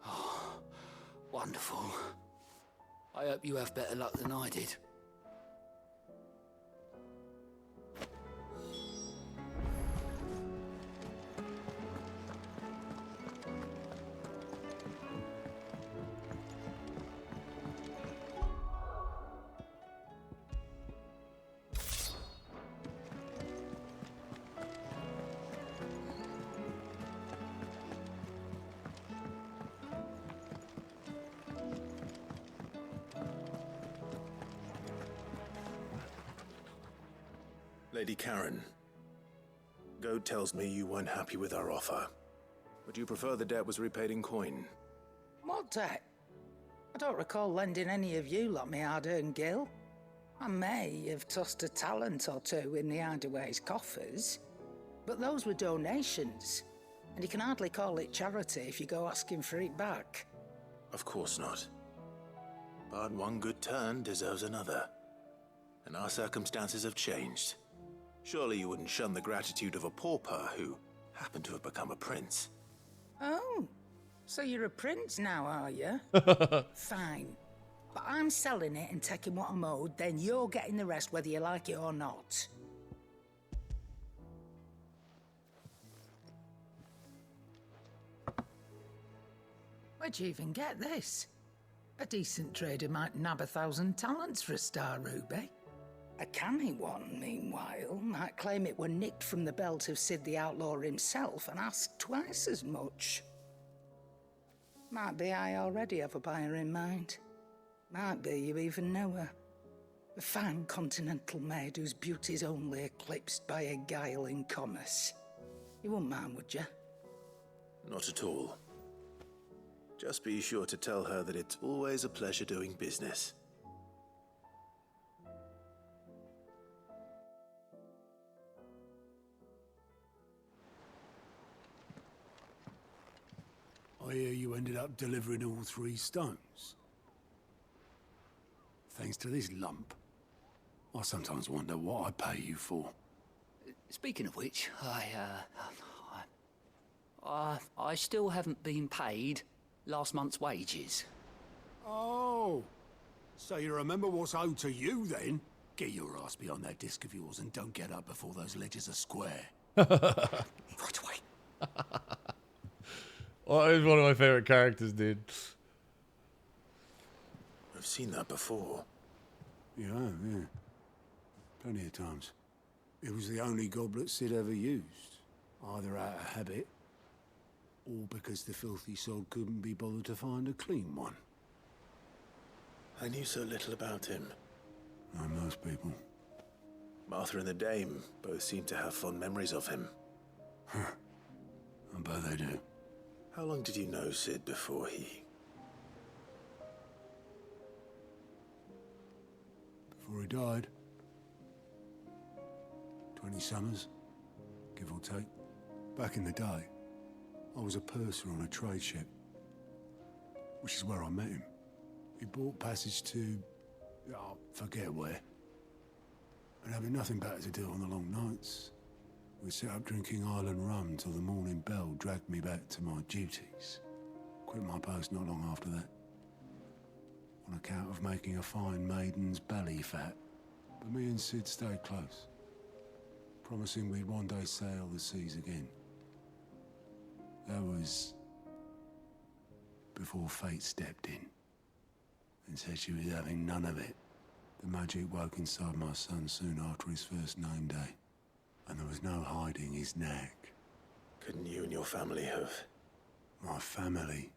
Oh, wonderful. I hope you have better luck than I did. Lady Karen, Goad tells me you weren't happy with our offer. Would you prefer the debt was repaid in coin? What debt? I don't recall lending any of you lot me hard-earned gil. I may have tossed a talent or two in the Hardaway's coffers, but those were donations, and you can hardly call it charity if you go asking for it back. Of course not. But one good turn deserves another. And our circumstances have changed. Surely you wouldn't shun the gratitude of a pauper who happened to have become a prince. Oh, so you're a prince now, are you? Fine. But I'm selling it and taking what I'm owed, then you're getting the rest whether you like it or not. Where'd you even get this? A decent trader might nab 1,000 talents for a star ruby. A canny one, meanwhile, might claim it were nicked from the belt of Sid the Outlaw himself and ask twice as much. Might be I already have a buyer in mind. Might be you even know her. A fine continental maid whose beauty's only eclipsed by a guile in commerce. You wouldn't mind, would you? Not at all. Just be sure to tell her that it's always a pleasure doing business. I hear you ended up delivering all 3 stones. Thanks to this lump. I sometimes wonder what I pay you for. Speaking of which, I still haven't been paid last month's wages. Oh, so you remember what's owed to you then? Get your ass behind that disc of yours and don't get up before those ledgers are square. Right away. Oh, he's one of my favorite characters, dude. I've seen that before. Yeah, yeah. Plenty of times. It was the only goblet Sid ever used. Either out of habit, or because the filthy sod couldn't be bothered to find a clean one. I knew so little about him. Like most people. Martha and the Dame both seem to have fond memories of him. I bet they do. How long did you know Sid before he... Before he died? 20 summers, give or take. Back in the day, I was a purser on a trade ship, which is where I met him. He bought passage to... oh, forget where. And having nothing better to do on the long nights, we set up drinking island rum till the morning bell dragged me back to my duties. Quit my post not long after that, on account of making a fine maiden's belly fat. But me and Sid stayed close, promising we'd one day sail the seas again. That was before fate stepped in and said she was having none of it. The magic woke inside my son soon after his first name day, and there was no hiding his knack. Couldn't you and your family have... My family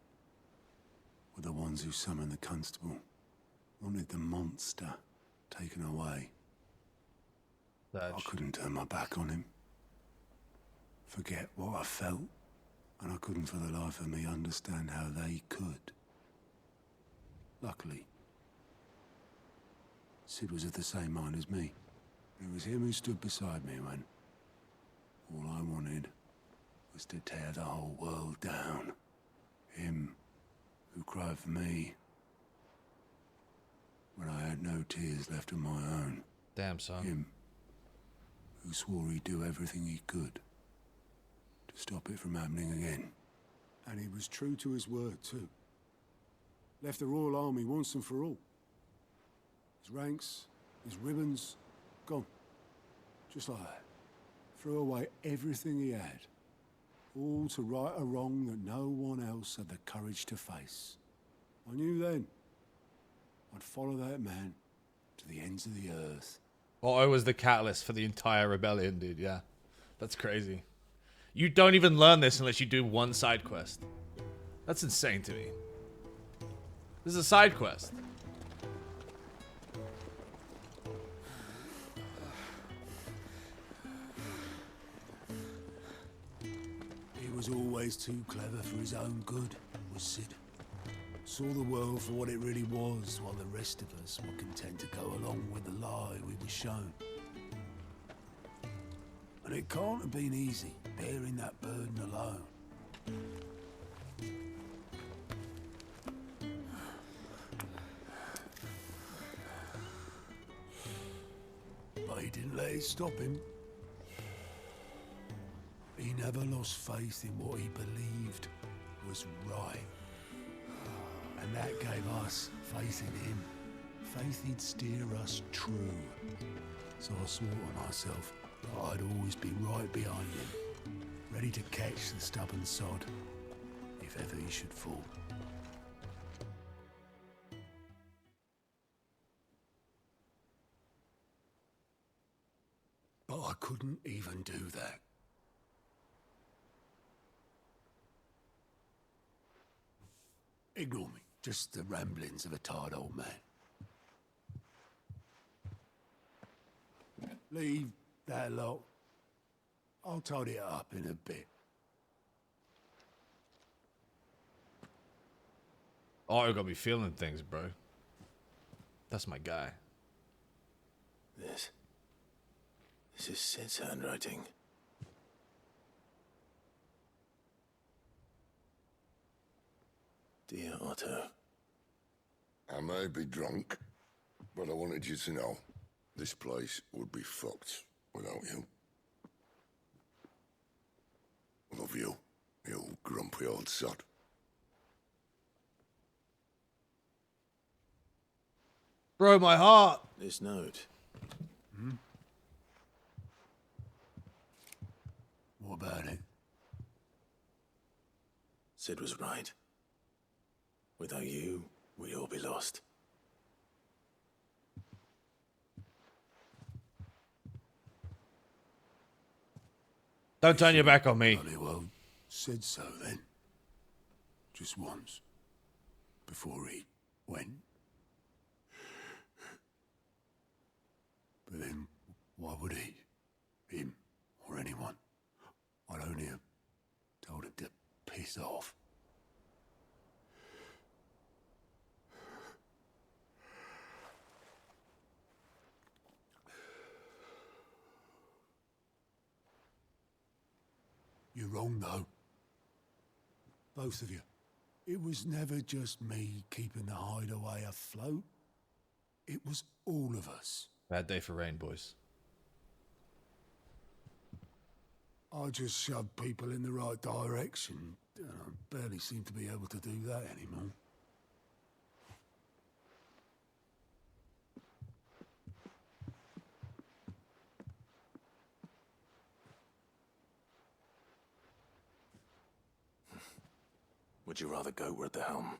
were the ones who summoned the constable, wanted the monster taken away. I couldn't turn my back on him. Forget what I felt, and I couldn't for the life of me understand how they could. Luckily, Sid was of the same mind as me. It was him who stood beside me when all I wanted was to tear the whole world down. Him who cried for me when I had no tears left of my own. Damn, son. Him who swore he'd do everything he could to stop it from happening again. And he was true to his word, too. Left the Royal Army once and for all. His ranks, his ribbons, gone. Just like that. Threw away everything he had. All to right a wrong that no one else had the courage to face. I knew then I'd follow that man to the ends of the earth. Otto was the catalyst for the entire rebellion, dude. Yeah. That's crazy. You don't even learn this unless you do one side quest. That's insane to me. This is a side quest. He was always too clever for his own good, was Sid. Saw the world for what it really was, while the rest of us were content to go along with the lie we were shown. And it can't have been easy, bearing that burden alone. But he didn't let it stop him. He never lost faith in what he believed was right. And that gave us faith in him. Faith he'd steer us true. So I swore to myself that I'd always be right behind him, ready to catch the stubborn sod if ever he should fall. I couldn't even do that. Ignore me. Just the ramblings of a tired old man. Leave that lot. I'll tidy it up in a bit. Oh, I got me feeling things, bro. That's my guy. This is Sid's handwriting. Dear Otto. I may be drunk, but I wanted you to know this place would be fucked without you. Love you, you grumpy old sod. Bro, my heart. This note. What about it? Sid was right. Without you, we'd all be lost. Don't turn your back on me. Bloody well said so then. Just once. Before he went. But then, why would he? Him, or anyone? I'd only have told him to piss off. You're wrong, though. Both of you. It was never just me keeping the hideaway afloat. It was all of us. Bad day for rain, boys. I just shoved people in the right direction. I barely seem to be able to do that anymore. Would you rather go at the helm?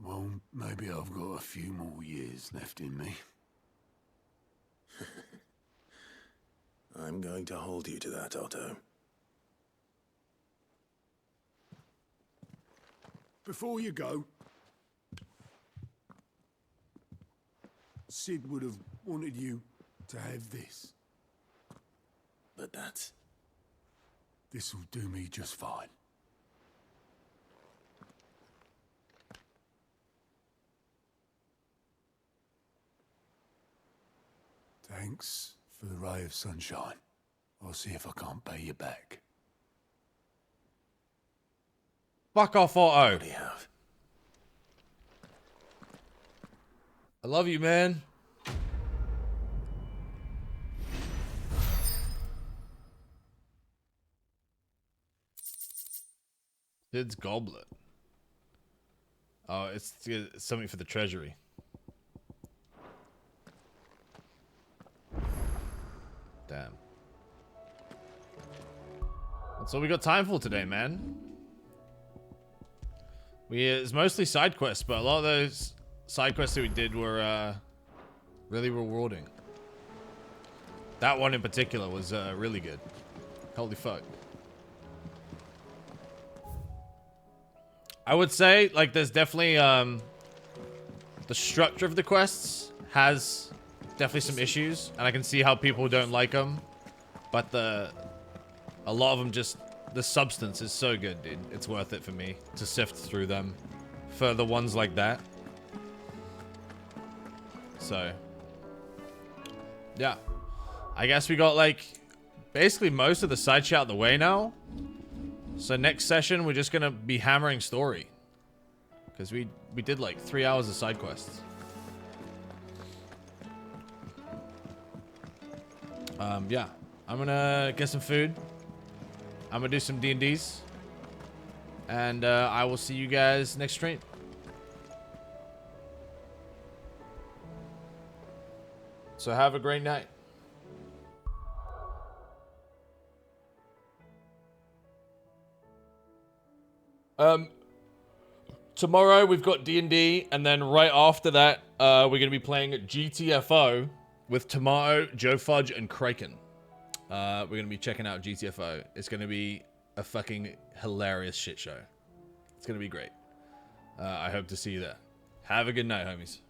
Well, maybe I've got a few more years left in me. I'm going to hold you to that, Otto. Before you go, Sid would have wanted you to have this. But that's... This'll do me just fine. Thanks for the ray of sunshine. I'll see if I can't pay you back. Fuck off, Otto. What do you have? I love you, man. Sid's goblet. Oh, it's something for the treasury. Damn. That's all we got time for today, man. It's mostly side quests, but a lot of those side quests that we did were really rewarding. That one in particular was really good. Holy fuck. I would say, like, there's definitely the structure of the quests has definitely some issues, and I can see how people don't like them, but a lot of them just, the substance is so good, dude. It's worth it for me to sift through them for the ones like that. So yeah, I guess we got like basically most of the side shit out of the way now. So next session we're just gonna be hammering story, because we did like 3 hours of side quests. Yeah, I'm gonna get some food. I'm gonna do some D&Ds. And I will see you guys next stream. So have a great night. Tomorrow we've got D&D, and then right after that we're gonna be playing GTFO. with Tomato, Joe Fudge, and Kraken. We're going to be checking out GTFO. It's going to be a fucking hilarious shit show. It's going to be great. I hope to see you there. Have a good night, homies.